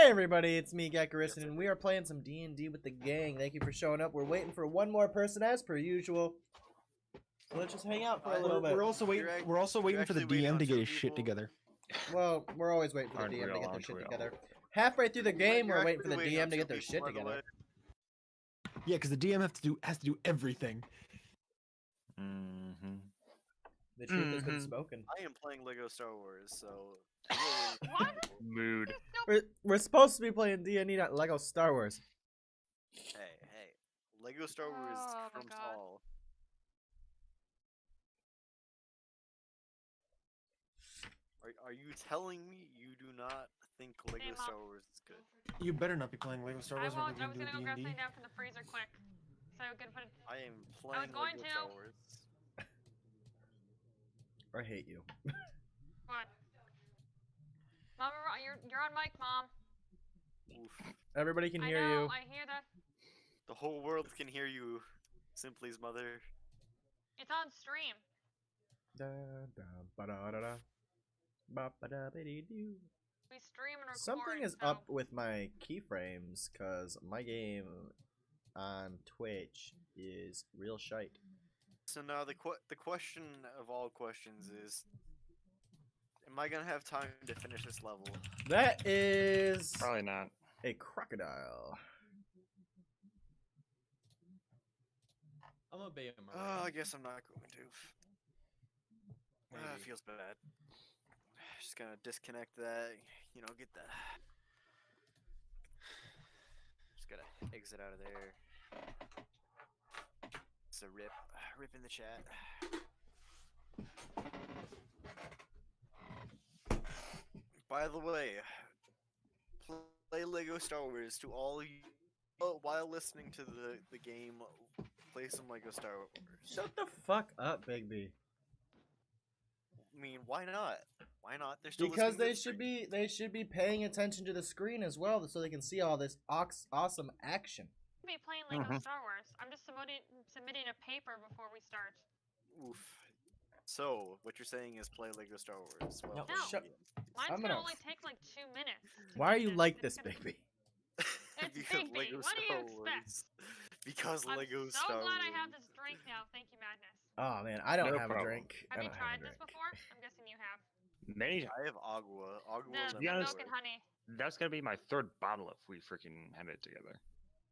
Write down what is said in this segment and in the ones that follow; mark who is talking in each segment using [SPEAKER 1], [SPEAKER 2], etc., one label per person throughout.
[SPEAKER 1] Hey everybody, it's me, Gakorisan, and we are playing some D&D with the gang. Thank you for showing up. We're waiting for one more person as per usual. So let's just hang out for a little bit.
[SPEAKER 2] We're also waiting for the DM to get his shit together.
[SPEAKER 1] Well, we're always waiting for the DM to get their shit together. Halfway through the game, we're waiting for the DM to get their shit together.
[SPEAKER 2] Yeah, because the DM has to do everything.
[SPEAKER 1] The truth has been spoken.
[SPEAKER 3] I am playing Lego Star Wars, so
[SPEAKER 4] What?
[SPEAKER 5] Mood.
[SPEAKER 1] We're supposed to be playing D&D, not Lego Star Wars.
[SPEAKER 3] Hey, Lego Star Wars trumps all. Are you telling me you do not think Lego Star Wars is good?
[SPEAKER 2] You better not be playing Lego Star Wars.
[SPEAKER 4] I was gonna go grab something down from the freezer quick. So I'm gonna put it.
[SPEAKER 3] I am playing Lego Star Wars.
[SPEAKER 1] I hate you.
[SPEAKER 4] What? Mom, you're on mic, Mom.
[SPEAKER 3] Oof.
[SPEAKER 1] Everybody can hear
[SPEAKER 4] I know,
[SPEAKER 1] you.
[SPEAKER 4] I hear that.
[SPEAKER 3] The whole world can hear you, Simply's mother.
[SPEAKER 4] It's on stream. We stream and record.
[SPEAKER 1] Something is up with my keyframes, cause my game on Twitch is real shite.
[SPEAKER 3] So now the question of all questions is, am I gonna have time to finish this level?
[SPEAKER 1] That is
[SPEAKER 5] Probably not.
[SPEAKER 1] a crocodile.
[SPEAKER 2] I'm gonna obey him.
[SPEAKER 3] I guess I'm not going to. It feels bad. Just gonna disconnect that, you know, get the... Just gotta exit out of there. It's a rip in the chat. By the way, play Lego Star Wars to all you... Oh, while listening to the game, play some Lego Star Wars.
[SPEAKER 1] Shut the fuck up, Bigby.
[SPEAKER 3] I mean, why not? Why not? They're still
[SPEAKER 1] Because they
[SPEAKER 3] listening
[SPEAKER 1] should be paying attention to the screen as well, so they can see all this awesome action.
[SPEAKER 4] Be playing Lego Star Wars. I'm just submitting a paper before we start.
[SPEAKER 3] Oof. So, what you're saying is play Lego Star Wars. Well,
[SPEAKER 1] No, shut.
[SPEAKER 4] Mine's gonna only take like 2 minutes.
[SPEAKER 1] Why are you like this, Bigby?
[SPEAKER 4] It's
[SPEAKER 3] because
[SPEAKER 4] Bigby.
[SPEAKER 3] Lego
[SPEAKER 4] What do
[SPEAKER 3] Star
[SPEAKER 4] you
[SPEAKER 3] Wars.
[SPEAKER 4] expect?
[SPEAKER 3] Because Lego Star Wars.
[SPEAKER 4] I'm so glad I have this drink now. Thank you, Madness.
[SPEAKER 1] Oh man, I don't
[SPEAKER 5] No
[SPEAKER 1] have
[SPEAKER 5] problem.
[SPEAKER 1] a drink.
[SPEAKER 4] Have you tried this before? I'm guessing you have.
[SPEAKER 5] Many.
[SPEAKER 3] I have agua.
[SPEAKER 4] The
[SPEAKER 5] be honest,
[SPEAKER 4] milk and honey.
[SPEAKER 5] That's gonna be my third bottle if we freaking have it together.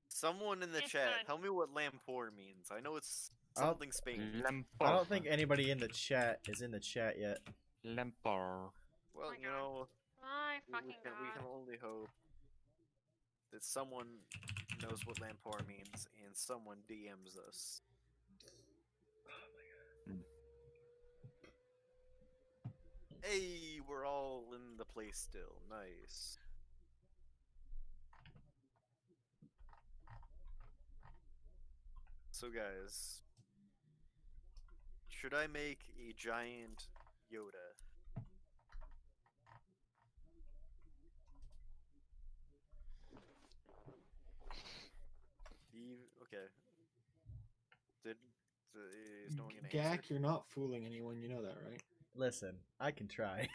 [SPEAKER 3] Someone in the
[SPEAKER 4] It's
[SPEAKER 3] chat,
[SPEAKER 4] good.
[SPEAKER 3] tell me what Lampor means. I know it's something Spanish.
[SPEAKER 1] I don't think anybody in the chat is in the chat yet.
[SPEAKER 5] Lampor.
[SPEAKER 3] Well,
[SPEAKER 4] my
[SPEAKER 3] you
[SPEAKER 4] God.
[SPEAKER 3] know,
[SPEAKER 4] My
[SPEAKER 3] we
[SPEAKER 4] fucking
[SPEAKER 3] can
[SPEAKER 4] god.
[SPEAKER 3] only hope that someone knows what Lampor means and someone DMs us. Hey, we're all in the place still. Nice. So guys, should I make a giant Yoda? Okay. Is no one gonna answer?
[SPEAKER 2] Gak, you're not fooling anyone. You know that, right?
[SPEAKER 1] Listen, I can try.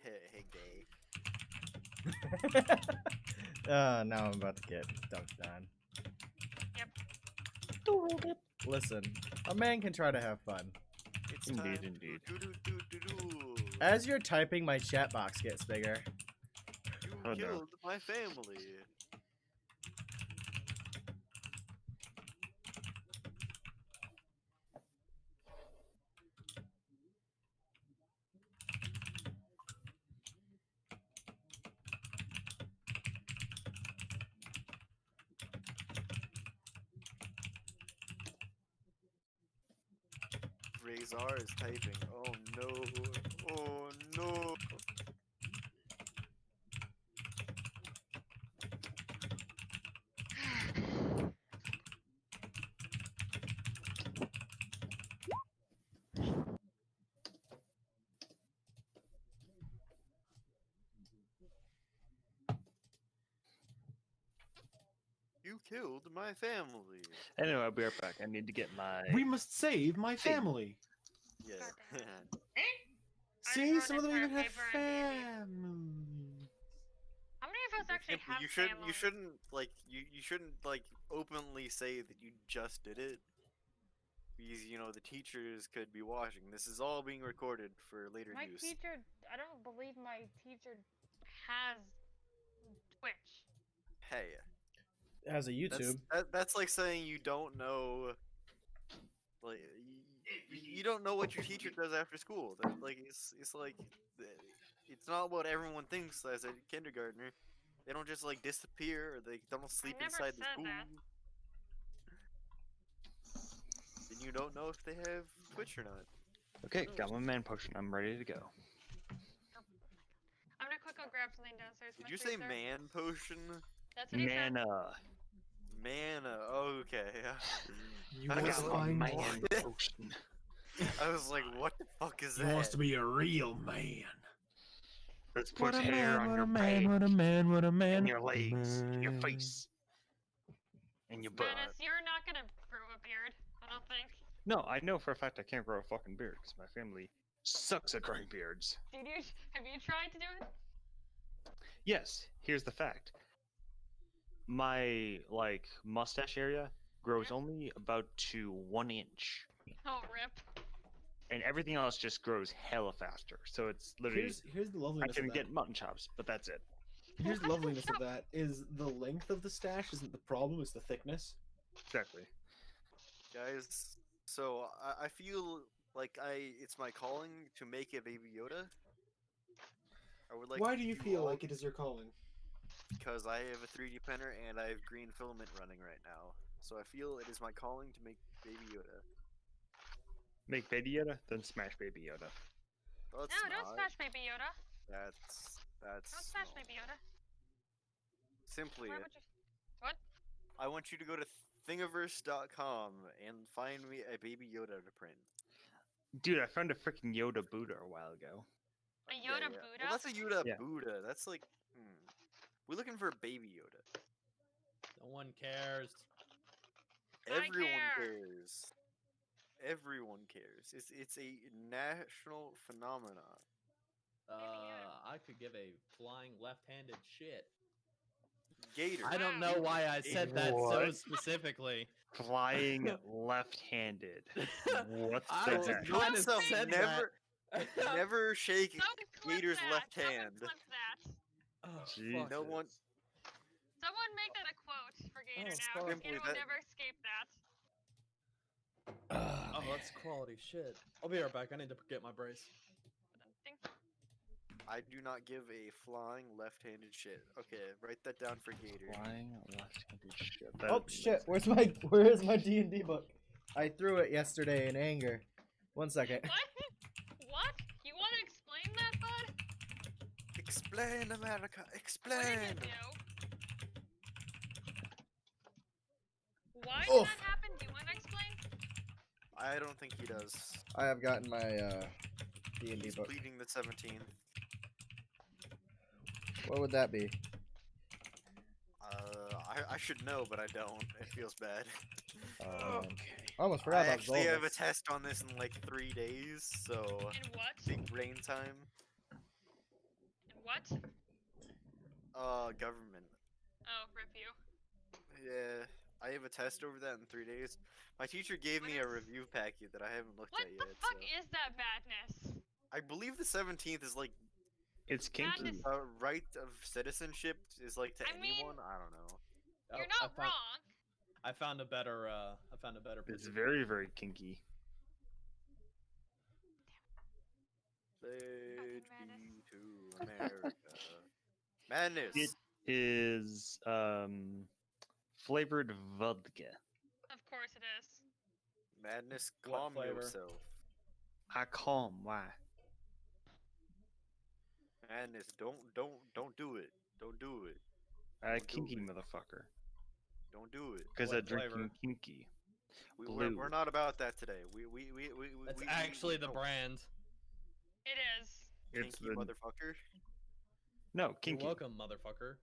[SPEAKER 3] Hey, gay.
[SPEAKER 1] Now I'm about to get dunked on.
[SPEAKER 4] Yep.
[SPEAKER 1] Listen, a man can try to have fun.
[SPEAKER 3] It's
[SPEAKER 5] Indeed,
[SPEAKER 3] time
[SPEAKER 5] indeed.
[SPEAKER 3] to
[SPEAKER 1] As you're typing, my chat box gets bigger.
[SPEAKER 3] You
[SPEAKER 5] Oh, no.
[SPEAKER 3] killed my family. Razor is typing. Oh no. Oh no. You killed my family.
[SPEAKER 5] Anyway, I'll be right back. I need to get my.
[SPEAKER 2] We must save my family.
[SPEAKER 3] Yeah.
[SPEAKER 4] God I
[SPEAKER 2] See,
[SPEAKER 4] just
[SPEAKER 2] some of
[SPEAKER 4] wrote
[SPEAKER 2] them
[SPEAKER 4] entire
[SPEAKER 2] even have
[SPEAKER 4] paper on D&D.
[SPEAKER 2] family.
[SPEAKER 4] How many of us actually
[SPEAKER 3] Simply,
[SPEAKER 4] have
[SPEAKER 3] you
[SPEAKER 4] family?
[SPEAKER 3] shouldn't like you shouldn't like openly say that you just did it. Because the teachers could be watching. This is all being recorded for later
[SPEAKER 4] My
[SPEAKER 3] use.
[SPEAKER 4] teacher, I don't believe my teacher has Twitch.
[SPEAKER 3] Hey,
[SPEAKER 1] It has a YouTube.
[SPEAKER 3] that's like saying you don't know, like you don't know what your teacher does after school. Like it's like it's not what everyone thinks as a kindergartner. They don't just like disappear, or they don't sleep
[SPEAKER 4] never
[SPEAKER 3] inside the
[SPEAKER 4] said
[SPEAKER 3] school.
[SPEAKER 4] that.
[SPEAKER 3] Then you don't know if they have Twitch or not.
[SPEAKER 5] Okay, got my man potion. I'm ready to go.
[SPEAKER 4] I'm gonna quick go grab something downstairs.
[SPEAKER 3] Did you say man potion?
[SPEAKER 4] That's what he said.
[SPEAKER 5] Mana.
[SPEAKER 3] Mana. Okay.
[SPEAKER 2] You
[SPEAKER 3] I
[SPEAKER 5] I
[SPEAKER 2] must
[SPEAKER 3] got
[SPEAKER 5] got my
[SPEAKER 2] find
[SPEAKER 5] man
[SPEAKER 2] one.
[SPEAKER 5] potion.
[SPEAKER 3] I was like, what the fuck is
[SPEAKER 2] He
[SPEAKER 3] that?
[SPEAKER 2] wants to be a real man.
[SPEAKER 5] Let's put
[SPEAKER 2] What a
[SPEAKER 5] hair
[SPEAKER 2] man,
[SPEAKER 5] on
[SPEAKER 2] what
[SPEAKER 5] your
[SPEAKER 2] a man,
[SPEAKER 5] back,
[SPEAKER 2] what a man, what a man.
[SPEAKER 5] and your legs, and your
[SPEAKER 2] man.
[SPEAKER 5] face, and your butt.
[SPEAKER 4] Menace, you're not gonna grow a beard. I don't think.
[SPEAKER 5] No, I know for a fact I can't grow a fucking beard because my family sucks at growing beards.
[SPEAKER 4] Did you? Have you tried to do it?
[SPEAKER 5] Yes, here's the fact. My mustache area grows
[SPEAKER 4] Yeah.
[SPEAKER 5] only about to 1 inch,
[SPEAKER 4] Oh, rip.
[SPEAKER 5] and everything else just grows hella faster. So it's literally
[SPEAKER 2] Here's the
[SPEAKER 5] I
[SPEAKER 2] loveliness
[SPEAKER 5] can
[SPEAKER 2] of that.
[SPEAKER 5] get mutton chops, but that's it.
[SPEAKER 2] Here's the loveliness of that is the length of the stash isn't the problem, it's the thickness.
[SPEAKER 5] Exactly.
[SPEAKER 3] Guys, so I feel like it's my calling to make a Baby Yoda. I would like.
[SPEAKER 2] Why do you feel
[SPEAKER 3] all-
[SPEAKER 2] like it is your calling?
[SPEAKER 3] Because I have a 3D printer and I have green filament running right now. So I feel it is my calling to make Baby Yoda.
[SPEAKER 5] Make Baby Yoda, then smash Baby Yoda.
[SPEAKER 3] Well, it's
[SPEAKER 4] No, don't
[SPEAKER 3] not.
[SPEAKER 4] smash Baby Yoda.
[SPEAKER 3] That's
[SPEAKER 4] Don't smash
[SPEAKER 3] no.
[SPEAKER 4] Baby Yoda.
[SPEAKER 3] Simply,
[SPEAKER 4] Why would you? What?
[SPEAKER 3] I want you to go to thingiverse.com and find me a Baby Yoda to print.
[SPEAKER 5] Dude, I found a freaking Yoda Buddha a while ago.
[SPEAKER 4] A Yoda Buddha?
[SPEAKER 3] Well, that's a Yoda
[SPEAKER 5] Yeah.
[SPEAKER 3] Buddha. That's like, we're looking for a Baby Yoda.
[SPEAKER 6] No one cares.
[SPEAKER 4] I
[SPEAKER 3] Everyone
[SPEAKER 4] care.
[SPEAKER 3] cares. Everyone cares. It's a national phenomenon.
[SPEAKER 6] I could give a flying left-handed shit.
[SPEAKER 3] Gator.
[SPEAKER 6] I don't know why I said that so
[SPEAKER 5] What?
[SPEAKER 6] specifically.
[SPEAKER 5] Flying left-handed. What's
[SPEAKER 6] I
[SPEAKER 5] the
[SPEAKER 6] just
[SPEAKER 5] heck?
[SPEAKER 6] kind of
[SPEAKER 3] Some
[SPEAKER 6] said
[SPEAKER 3] never,
[SPEAKER 6] that.
[SPEAKER 3] never shake
[SPEAKER 4] Someone clip
[SPEAKER 3] Gator's
[SPEAKER 4] that.
[SPEAKER 3] left
[SPEAKER 4] Someone
[SPEAKER 3] hand.
[SPEAKER 4] clip that.
[SPEAKER 6] Oh,
[SPEAKER 5] Jeez.
[SPEAKER 6] fuck
[SPEAKER 3] No
[SPEAKER 6] this.
[SPEAKER 3] one-
[SPEAKER 4] Someone make that a quote for Gator
[SPEAKER 6] Oh,
[SPEAKER 4] now.
[SPEAKER 6] fuck.
[SPEAKER 4] Gator will never escape that.
[SPEAKER 6] Oh, that's quality shit. I'll be right back. I need to get my brace.
[SPEAKER 4] Ding.
[SPEAKER 3] I do not give a flying left-handed shit. Okay, write that down for Gator.
[SPEAKER 5] Flying left-handed shit.
[SPEAKER 1] Oh
[SPEAKER 5] That
[SPEAKER 1] shit!
[SPEAKER 5] makes
[SPEAKER 1] Where's my D&D book? I threw it yesterday in anger. 1 second.
[SPEAKER 4] What? What? You want to explain that, bud?
[SPEAKER 3] Explain, America.
[SPEAKER 4] What did
[SPEAKER 3] Explain.
[SPEAKER 4] you do? Why
[SPEAKER 1] Oof.
[SPEAKER 4] did that happen? Do you want to explain?
[SPEAKER 3] I don't think he does.
[SPEAKER 1] I have gotten my D&D
[SPEAKER 3] He's
[SPEAKER 1] book.
[SPEAKER 3] pleading the 17th.
[SPEAKER 1] What would that be?
[SPEAKER 3] I should know, but I don't. It feels bad.
[SPEAKER 1] I almost forgot
[SPEAKER 3] I
[SPEAKER 1] about
[SPEAKER 3] actually have a
[SPEAKER 1] Zoldyx.
[SPEAKER 3] test on this in like 3 days, so
[SPEAKER 4] And what?
[SPEAKER 3] big brain time.
[SPEAKER 4] And what?
[SPEAKER 3] Government.
[SPEAKER 4] Oh, rip you.
[SPEAKER 3] Yeah, I have a test over that in 3 days. My teacher gave me a review packet that I haven't looked
[SPEAKER 4] What
[SPEAKER 3] at
[SPEAKER 4] the
[SPEAKER 3] yet.
[SPEAKER 4] fuck
[SPEAKER 3] So.
[SPEAKER 4] is that madness?
[SPEAKER 3] I believe the 17th is like
[SPEAKER 5] It's kinky.
[SPEAKER 4] Madness.
[SPEAKER 3] a right of citizenship is like to
[SPEAKER 4] I mean-
[SPEAKER 3] anyone. I don't know.
[SPEAKER 4] You're
[SPEAKER 6] Oh,
[SPEAKER 4] not wrong.
[SPEAKER 6] I found a better.
[SPEAKER 5] It's very, very kinky.
[SPEAKER 3] Pledge
[SPEAKER 4] madness.
[SPEAKER 3] me to America. Madness.
[SPEAKER 5] It is flavored vodka.
[SPEAKER 4] Of course it is.
[SPEAKER 3] Madness,
[SPEAKER 6] What
[SPEAKER 3] calm
[SPEAKER 6] flavor?
[SPEAKER 3] yourself.
[SPEAKER 5] I calm. Why?
[SPEAKER 3] Madness, don't do it. Don't do it.
[SPEAKER 5] I
[SPEAKER 3] Don't do
[SPEAKER 5] kinky
[SPEAKER 3] it.
[SPEAKER 5] motherfucker.
[SPEAKER 3] Don't do it.
[SPEAKER 5] Because I
[SPEAKER 6] What
[SPEAKER 5] drinking
[SPEAKER 6] flavor?
[SPEAKER 5] kinky.
[SPEAKER 3] We're
[SPEAKER 5] Blue.
[SPEAKER 3] not about that today. We
[SPEAKER 6] That's
[SPEAKER 3] we-
[SPEAKER 6] actually the
[SPEAKER 3] no.
[SPEAKER 6] brand.
[SPEAKER 4] It is.
[SPEAKER 5] It's
[SPEAKER 3] Kinky
[SPEAKER 5] the
[SPEAKER 3] motherfucker.
[SPEAKER 5] no
[SPEAKER 6] You're
[SPEAKER 5] kinky.
[SPEAKER 6] welcome, motherfucker.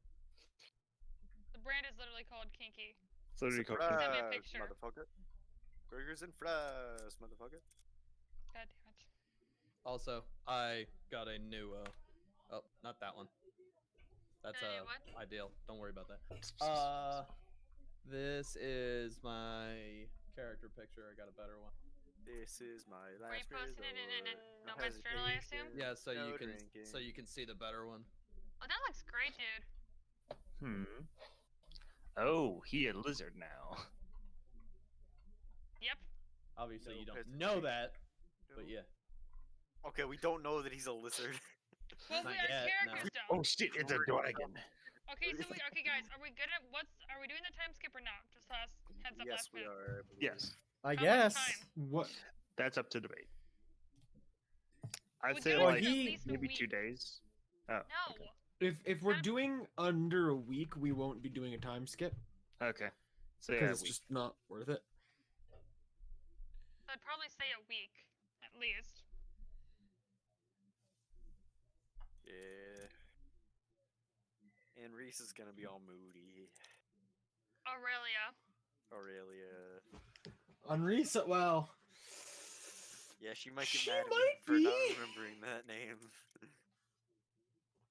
[SPEAKER 4] The brand is literally called Kinky.
[SPEAKER 5] It's literally called
[SPEAKER 4] Send me a
[SPEAKER 3] Surprise,
[SPEAKER 4] picture.
[SPEAKER 3] motherfucker. Burgers and fries, motherfucker.
[SPEAKER 4] God damn it.
[SPEAKER 6] Also, I got a new. Oh, not that one. That's
[SPEAKER 4] What?
[SPEAKER 6] ideal. Don't worry about that. This is my character picture. I got a better one.
[SPEAKER 3] This is my
[SPEAKER 4] Were you
[SPEAKER 3] last
[SPEAKER 4] posting it in
[SPEAKER 3] resort.
[SPEAKER 4] No Man's Journal, I assume?
[SPEAKER 6] Yeah, so
[SPEAKER 3] No
[SPEAKER 6] you can
[SPEAKER 3] drinking.
[SPEAKER 6] see the better one.
[SPEAKER 4] Oh, that looks great, dude.
[SPEAKER 5] Oh, he a lizard now.
[SPEAKER 4] Yep.
[SPEAKER 6] Obviously,
[SPEAKER 3] No
[SPEAKER 6] you don't
[SPEAKER 3] hesitation.
[SPEAKER 6] know that, but
[SPEAKER 3] No.
[SPEAKER 6] yeah.
[SPEAKER 3] Okay, we don't know that he's a lizard.
[SPEAKER 4] Well,
[SPEAKER 6] Not
[SPEAKER 4] our
[SPEAKER 6] yet, no.
[SPEAKER 4] characters don't.
[SPEAKER 5] Oh shit, it's a dragon.
[SPEAKER 4] Okay, so okay, guys, are we good at are we doing the time skip or not? Just last heads up.
[SPEAKER 3] Yes,
[SPEAKER 4] last
[SPEAKER 3] we
[SPEAKER 4] minute.
[SPEAKER 3] are. I believe.
[SPEAKER 5] Yes,
[SPEAKER 1] I
[SPEAKER 4] How much
[SPEAKER 1] guess.
[SPEAKER 4] time?
[SPEAKER 2] What?
[SPEAKER 5] that's up to debate. I'd
[SPEAKER 4] We
[SPEAKER 5] say
[SPEAKER 4] gotta
[SPEAKER 5] like
[SPEAKER 4] do at least a
[SPEAKER 5] maybe 2
[SPEAKER 4] week.
[SPEAKER 5] days. Oh,
[SPEAKER 4] No.
[SPEAKER 2] If we're
[SPEAKER 4] Not-
[SPEAKER 2] doing under a week, we won't be doing a time skip
[SPEAKER 5] okay. So
[SPEAKER 2] because
[SPEAKER 5] yeah,
[SPEAKER 2] it's just not worth it.
[SPEAKER 4] I'd probably say a week at least.
[SPEAKER 3] Yeah. And Reese is gonna be all moody.
[SPEAKER 4] Aurelia.
[SPEAKER 3] Aurelia.
[SPEAKER 2] Unreset. Well,
[SPEAKER 3] Yeah, she might get
[SPEAKER 2] She
[SPEAKER 3] mad at me
[SPEAKER 2] might
[SPEAKER 3] for not
[SPEAKER 2] be.
[SPEAKER 3] remembering that name.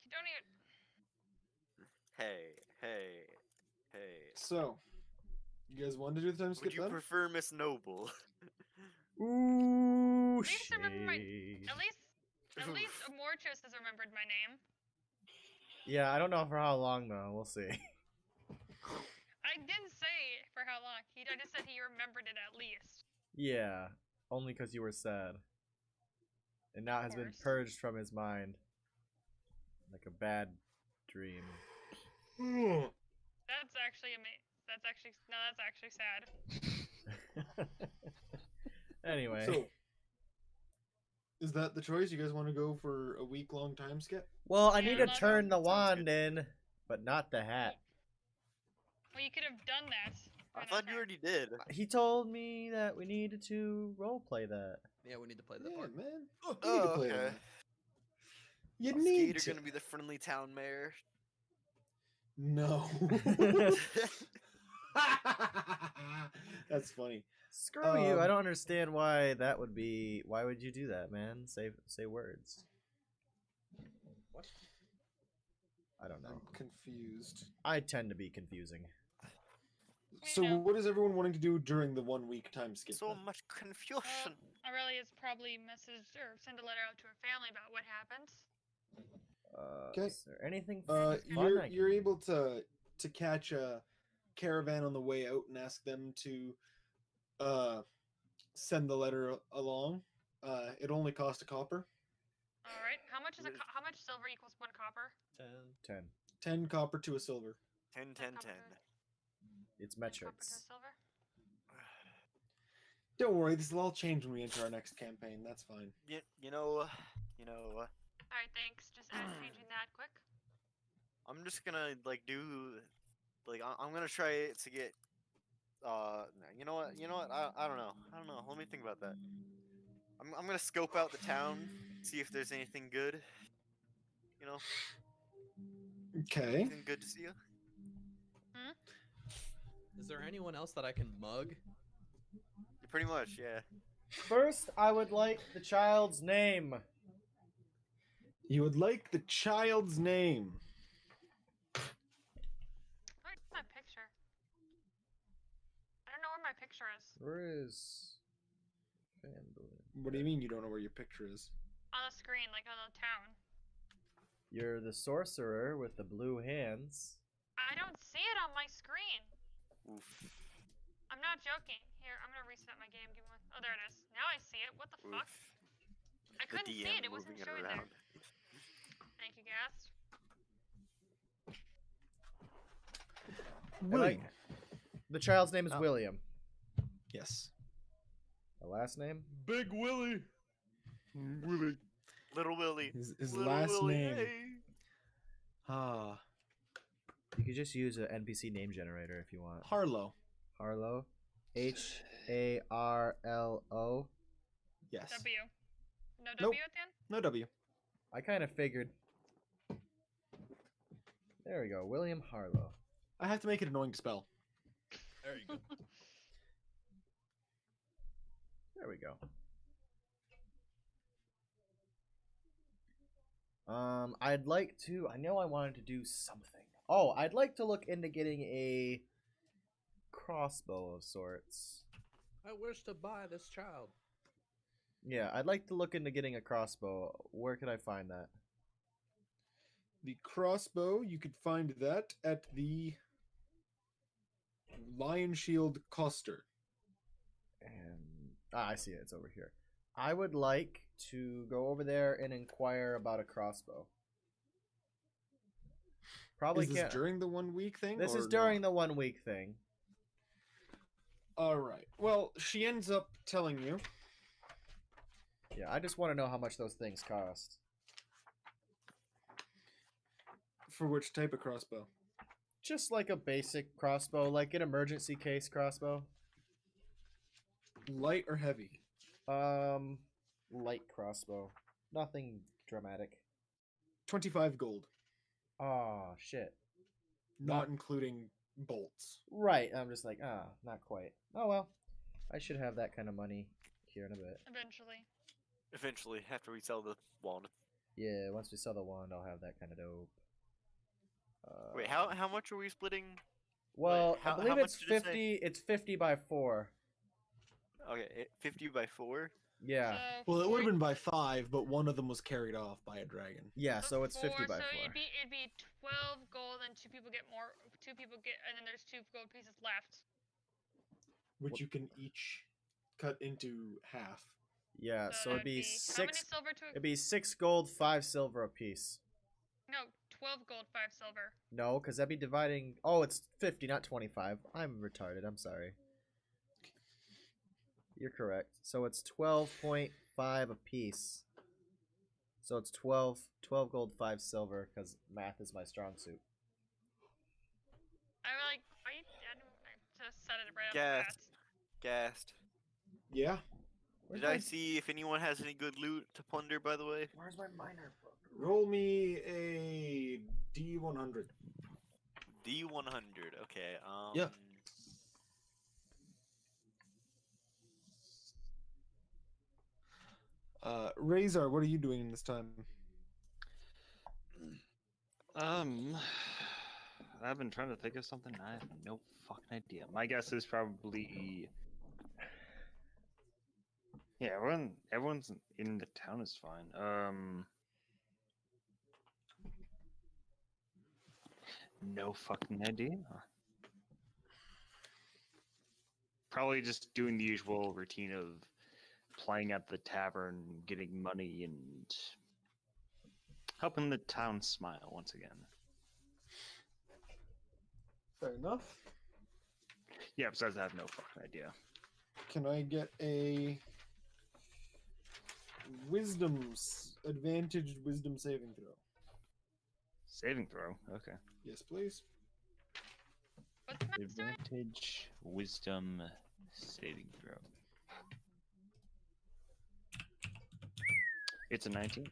[SPEAKER 4] You don't even.
[SPEAKER 3] Hey.
[SPEAKER 2] so you guys want to do the time
[SPEAKER 3] Would
[SPEAKER 2] skip
[SPEAKER 3] you
[SPEAKER 2] then?
[SPEAKER 3] prefer Miss Noble?
[SPEAKER 1] Ooh,
[SPEAKER 4] Please remember my.
[SPEAKER 1] shade.
[SPEAKER 4] At least Amorchus has remembered my name.
[SPEAKER 1] Yeah, I don't know for how long though. We'll see.
[SPEAKER 4] I didn't say for how long. I just said he remembered it at least.
[SPEAKER 1] Yeah, only because you were sad, and now
[SPEAKER 4] Of
[SPEAKER 1] has been
[SPEAKER 4] course.
[SPEAKER 1] purged from his mind, like a bad dream.
[SPEAKER 4] That's actually That's actually sad.
[SPEAKER 1] Anyway,
[SPEAKER 2] So, is that the choice? You guys want to go for a week-long time skip?
[SPEAKER 1] well, I
[SPEAKER 4] Yeah,
[SPEAKER 1] need to
[SPEAKER 4] let's-
[SPEAKER 1] turn the
[SPEAKER 3] Sounds
[SPEAKER 1] wand
[SPEAKER 3] good.
[SPEAKER 1] in, but not the hat.
[SPEAKER 4] Well, you could have done that.
[SPEAKER 3] I
[SPEAKER 4] during
[SPEAKER 3] thought
[SPEAKER 4] that
[SPEAKER 3] you
[SPEAKER 4] time.
[SPEAKER 3] already did.
[SPEAKER 1] He told me that we needed to roleplay that.
[SPEAKER 6] Yeah, we need to play that
[SPEAKER 2] Yeah,
[SPEAKER 6] part.
[SPEAKER 2] man. You need to
[SPEAKER 3] Oh,
[SPEAKER 2] play
[SPEAKER 3] okay.
[SPEAKER 2] that. You
[SPEAKER 3] Is
[SPEAKER 2] need
[SPEAKER 3] Gator
[SPEAKER 2] to.
[SPEAKER 3] gonna be the friendly town mayor?
[SPEAKER 2] No. That's funny.
[SPEAKER 1] Screw you! I don't understand why that would be. Why would you do that, man? Say words.
[SPEAKER 6] What?
[SPEAKER 1] I don't know.
[SPEAKER 2] I'm confused.
[SPEAKER 1] I tend to be confusing.
[SPEAKER 2] So,
[SPEAKER 4] know.
[SPEAKER 2] what is everyone wanting to do during the 1 week time skip?
[SPEAKER 3] So
[SPEAKER 2] then?
[SPEAKER 3] much confusion.
[SPEAKER 4] Aurelia's probably messaged or send a letter out to her family about what happened.
[SPEAKER 2] Okay.
[SPEAKER 1] Is there anything fun I
[SPEAKER 2] You're
[SPEAKER 1] can-
[SPEAKER 2] able to catch a caravan on the way out and ask them to send the letter along. It only cost a copper.
[SPEAKER 4] All right. How much how much silver equals 1 copper?
[SPEAKER 6] 10.
[SPEAKER 1] 10.
[SPEAKER 2] 10 copper to a silver.
[SPEAKER 3] 10,
[SPEAKER 4] 10
[SPEAKER 3] 10,
[SPEAKER 4] copper
[SPEAKER 3] 10.
[SPEAKER 1] It's
[SPEAKER 4] Copper to
[SPEAKER 1] metrics.
[SPEAKER 4] silver.
[SPEAKER 2] Don't worry, this will all change when we enter our next campaign. That's fine.
[SPEAKER 3] You know,
[SPEAKER 4] All right. Thanks. Just changing that quick.
[SPEAKER 3] I'm just gonna like do, like I'm gonna try to get. You know what? I don't know. Let me think about that. I'm gonna scope out the town, see if there's anything good. You know,
[SPEAKER 2] Okay.
[SPEAKER 3] anything good to see you.
[SPEAKER 6] Is there anyone else that I can mug?
[SPEAKER 3] Pretty much, yeah.
[SPEAKER 1] First, I would like the child's name.
[SPEAKER 2] You would like the child's name.
[SPEAKER 4] Where's my picture? I don't know where my picture is.
[SPEAKER 1] Where is Fanboy?
[SPEAKER 2] What do you mean you don't know where your picture is?
[SPEAKER 4] On the screen, like on the town.
[SPEAKER 1] You're the sorcerer with the blue hands.
[SPEAKER 4] I don't see it on my screen.
[SPEAKER 3] Oof.
[SPEAKER 4] I'm not joking. Here, I'm gonna reset my game. Give me one. Oh, there it is. Now I see it. What the fuck?
[SPEAKER 3] Oof.
[SPEAKER 4] I
[SPEAKER 3] The
[SPEAKER 4] couldn't see
[SPEAKER 3] DM
[SPEAKER 4] it. It wasn't
[SPEAKER 3] moving it
[SPEAKER 4] showing
[SPEAKER 3] around.
[SPEAKER 4] there. Thank you, Gast.
[SPEAKER 1] William. The child's name is
[SPEAKER 6] Oh.
[SPEAKER 1] William.
[SPEAKER 2] Yes.
[SPEAKER 1] The last name?
[SPEAKER 5] Big Willie. Willie.
[SPEAKER 3] Little Willie.
[SPEAKER 2] His
[SPEAKER 3] Little
[SPEAKER 2] last
[SPEAKER 3] Willie,
[SPEAKER 2] name.
[SPEAKER 3] hey.
[SPEAKER 2] Ah,
[SPEAKER 1] You could just use an NPC name generator if you want.
[SPEAKER 2] Harlow.
[SPEAKER 1] Harlow. Harlo.
[SPEAKER 2] Yes.
[SPEAKER 4] W. No W
[SPEAKER 2] Nope.
[SPEAKER 4] at the end?
[SPEAKER 2] No W.
[SPEAKER 1] I kind of figured. There we go. William Harlow.
[SPEAKER 2] I have to make it annoying to spell. There you go.
[SPEAKER 1] There we go. I'd like to. I know I wanted to do something. Oh, I'd like to look into getting a crossbow of sorts.
[SPEAKER 6] I wish to buy this child.
[SPEAKER 1] Yeah, I'd like to look into getting a crossbow. Where could I find that?
[SPEAKER 2] The crossbow, you could find that at the Lion Shield Coster.
[SPEAKER 1] And I see it. It's over here. I would like to go over there and inquire about a crossbow. Probably
[SPEAKER 2] Is this
[SPEAKER 1] can't.
[SPEAKER 2] during the 1 week thing?
[SPEAKER 1] This
[SPEAKER 2] or
[SPEAKER 1] is during
[SPEAKER 2] not?
[SPEAKER 1] the 1 week thing.
[SPEAKER 2] All right. Well, she ends up telling you.
[SPEAKER 1] Yeah, I just want to know how much those things cost.
[SPEAKER 2] For which type of crossbow?
[SPEAKER 1] Just like a basic crossbow, like an emergency case crossbow.
[SPEAKER 2] Light or heavy?
[SPEAKER 1] Light crossbow. Nothing dramatic.
[SPEAKER 2] 25 gold,
[SPEAKER 1] Oh, shit.
[SPEAKER 2] not including bolts.
[SPEAKER 1] Right, I'm just like, not quite. Oh well. I should have that kind of money here in a bit.
[SPEAKER 4] Eventually.
[SPEAKER 3] Eventually, after we sell the wand.
[SPEAKER 1] Yeah, once we sell the wand, I'll have that kind of dope.
[SPEAKER 3] Wait, how much are we splitting?
[SPEAKER 1] Well,
[SPEAKER 3] how-
[SPEAKER 1] I believe
[SPEAKER 3] how
[SPEAKER 1] it's
[SPEAKER 3] much did it say?
[SPEAKER 1] 50. It's 50 by 4.
[SPEAKER 3] Okay, 50 by 4.
[SPEAKER 1] Yeah.
[SPEAKER 4] So
[SPEAKER 2] Well, it would have
[SPEAKER 4] 40
[SPEAKER 2] been by 5, but one of them was carried off by a dragon.
[SPEAKER 1] Yeah, so it's 50
[SPEAKER 4] four,
[SPEAKER 1] by
[SPEAKER 4] so
[SPEAKER 1] 4.
[SPEAKER 4] it'd be 12 gold, and two people get more. Two people get, and then there's 2 gold pieces left.
[SPEAKER 2] Which you can each cut into half.
[SPEAKER 1] Yeah, so it'd
[SPEAKER 4] that'd
[SPEAKER 1] be
[SPEAKER 4] how many
[SPEAKER 1] 6.
[SPEAKER 4] silver to?
[SPEAKER 1] It'd be 6 gold, 5 silver apiece.
[SPEAKER 4] No, 12 gold, 5 silver.
[SPEAKER 1] No, because that'd be dividing. Oh, it's 50, not 25. I'm retarded. I'm sorry. You're correct. So it's 12.5 apiece. So it's 12 gold, 5 silver, because math is my strong suit.
[SPEAKER 4] I like. I just said it right off the
[SPEAKER 3] Gassed.
[SPEAKER 4] bat.
[SPEAKER 3] Gassed.
[SPEAKER 2] Yeah.
[SPEAKER 1] Where's
[SPEAKER 3] Did
[SPEAKER 1] my,
[SPEAKER 3] I see if anyone has any good loot to plunder, by the way?
[SPEAKER 1] Where's my miner book?
[SPEAKER 2] Roll me a D100.
[SPEAKER 3] D100. Okay.
[SPEAKER 2] Yeah. Razor, what are you doing in this time?
[SPEAKER 5] I've been trying to think of something. I have no fucking idea. My guess is probably. Yeah, everyone's in the town is fine. No fucking idea. Probably just doing the usual routine of playing at the tavern, getting money, and helping the town smile once again.
[SPEAKER 2] Fair enough.
[SPEAKER 5] Yeah, besides I have no fucking idea.
[SPEAKER 2] Can I get a advantaged wisdom saving throw?
[SPEAKER 5] Saving throw. Okay.
[SPEAKER 2] Yes, please.
[SPEAKER 4] What's the max doing?
[SPEAKER 5] Advantage wisdom saving throw. It's a 19.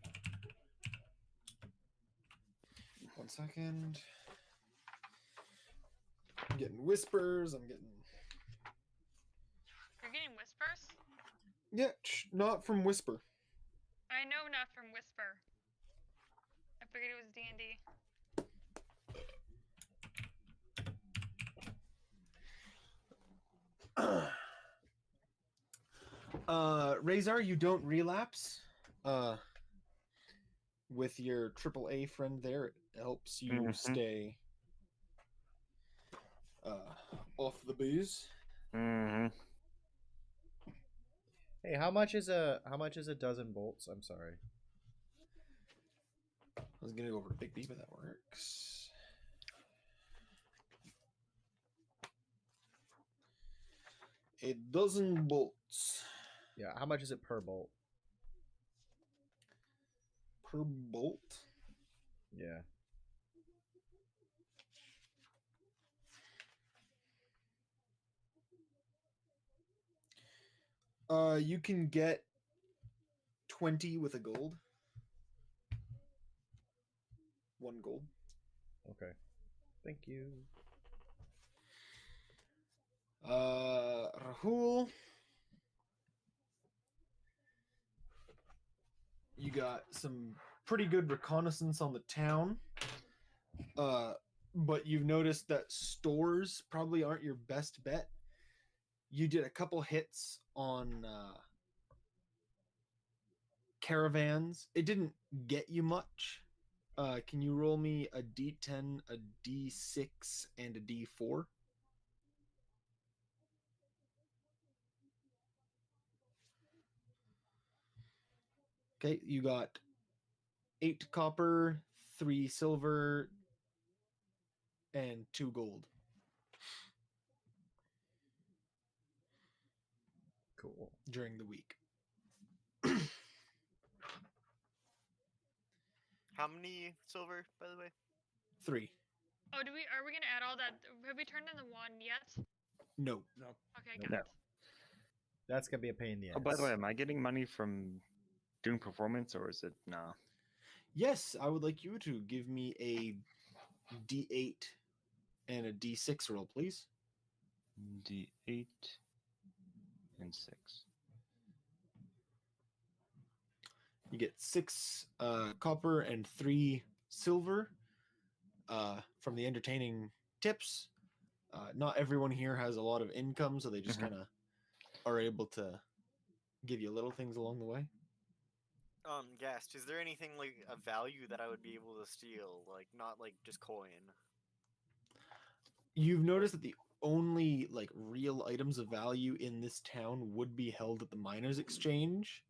[SPEAKER 2] 1 second. I'm getting whispers. I'm getting.
[SPEAKER 4] You're getting whispers?
[SPEAKER 2] Yeah, not from whisper.
[SPEAKER 4] I know not from whisper. I figured it was D&D.
[SPEAKER 2] Razor, you don't relapse. With your AAA friend there, it helps you stay off the booze.
[SPEAKER 5] Mm-hmm.
[SPEAKER 1] Hey, how much is a dozen bolts? I'm sorry.
[SPEAKER 2] I was gonna go over to Big B, but that works. A dozen bolts.
[SPEAKER 1] Yeah, how much is it per bolt?
[SPEAKER 2] Per bolt?
[SPEAKER 1] Yeah.
[SPEAKER 2] You can get 20 with a gold. 1 gold.
[SPEAKER 1] Okay. Thank you.
[SPEAKER 2] Rahul, you got some pretty good reconnaissance on the town. But you've noticed that stores probably aren't your best bet. You did a couple hits on caravans. It didn't get you much. Can you roll me a D10, a D6, and a D4? Okay, you got 8 copper, 3 silver, and 2 gold.
[SPEAKER 1] Cool.
[SPEAKER 2] During the week.
[SPEAKER 3] How many silver, by the way?
[SPEAKER 2] 3.
[SPEAKER 4] Oh, are we gonna add all that? Have we turned in the one yet?
[SPEAKER 2] No.
[SPEAKER 4] Okay,
[SPEAKER 1] Nope.
[SPEAKER 4] got
[SPEAKER 5] No.
[SPEAKER 4] it.
[SPEAKER 1] That's gonna be a pain in the ass.
[SPEAKER 5] Oh, by the way, am I getting money from doing performance, or is it nah?
[SPEAKER 2] Yes, I would like you to give me a D8 and a D6 roll, please.
[SPEAKER 5] D8 and 6.
[SPEAKER 2] You get 6 copper and 3 silver from the entertaining tips. Not everyone here has a lot of income, so they just kind of are able to give you little things along the way.
[SPEAKER 3] Gast, is there anything like of value that I would be able to steal? Like, not like just coin.
[SPEAKER 2] You've noticed that the only like real items of value in this town would be held at the miners' exchange.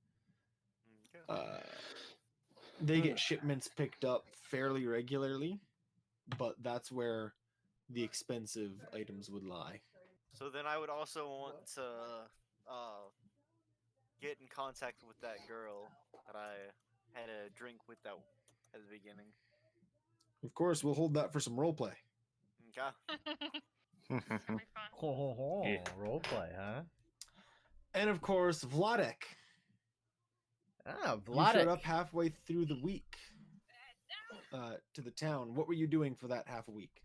[SPEAKER 3] Okay.
[SPEAKER 2] They get shipments picked up fairly regularly, but that's where the expensive items would lie.
[SPEAKER 3] So then I would also want to get in contact with that girl that I had a drink with that at the beginning.
[SPEAKER 2] Of course, we'll hold that for some roleplay.
[SPEAKER 3] Okay.
[SPEAKER 4] It's gonna be fun.
[SPEAKER 1] Oh, roleplay, huh?
[SPEAKER 2] And of course, Vladek.
[SPEAKER 1] Ah,
[SPEAKER 2] You showed
[SPEAKER 1] Vladek.
[SPEAKER 2] up halfway through the week to the town. What were you doing for that half a week?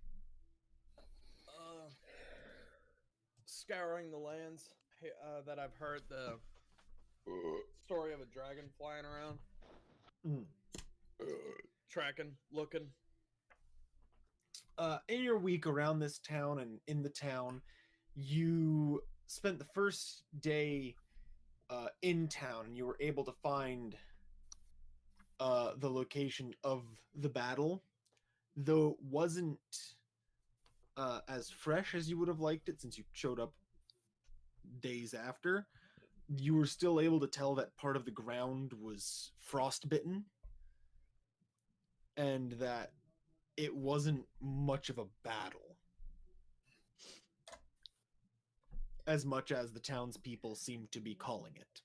[SPEAKER 6] Scouring the lands that I've heard the story of a dragon flying around. Tracking, looking.
[SPEAKER 2] In your week around this town and in the town, you spent the first day in town, and you were able to find the location of the battle, though it wasn't as fresh as you would have liked it since you showed up days after. You were still able to tell that part of the ground was frostbitten and that it wasn't much of a battle as much as the townspeople seemed to be calling it.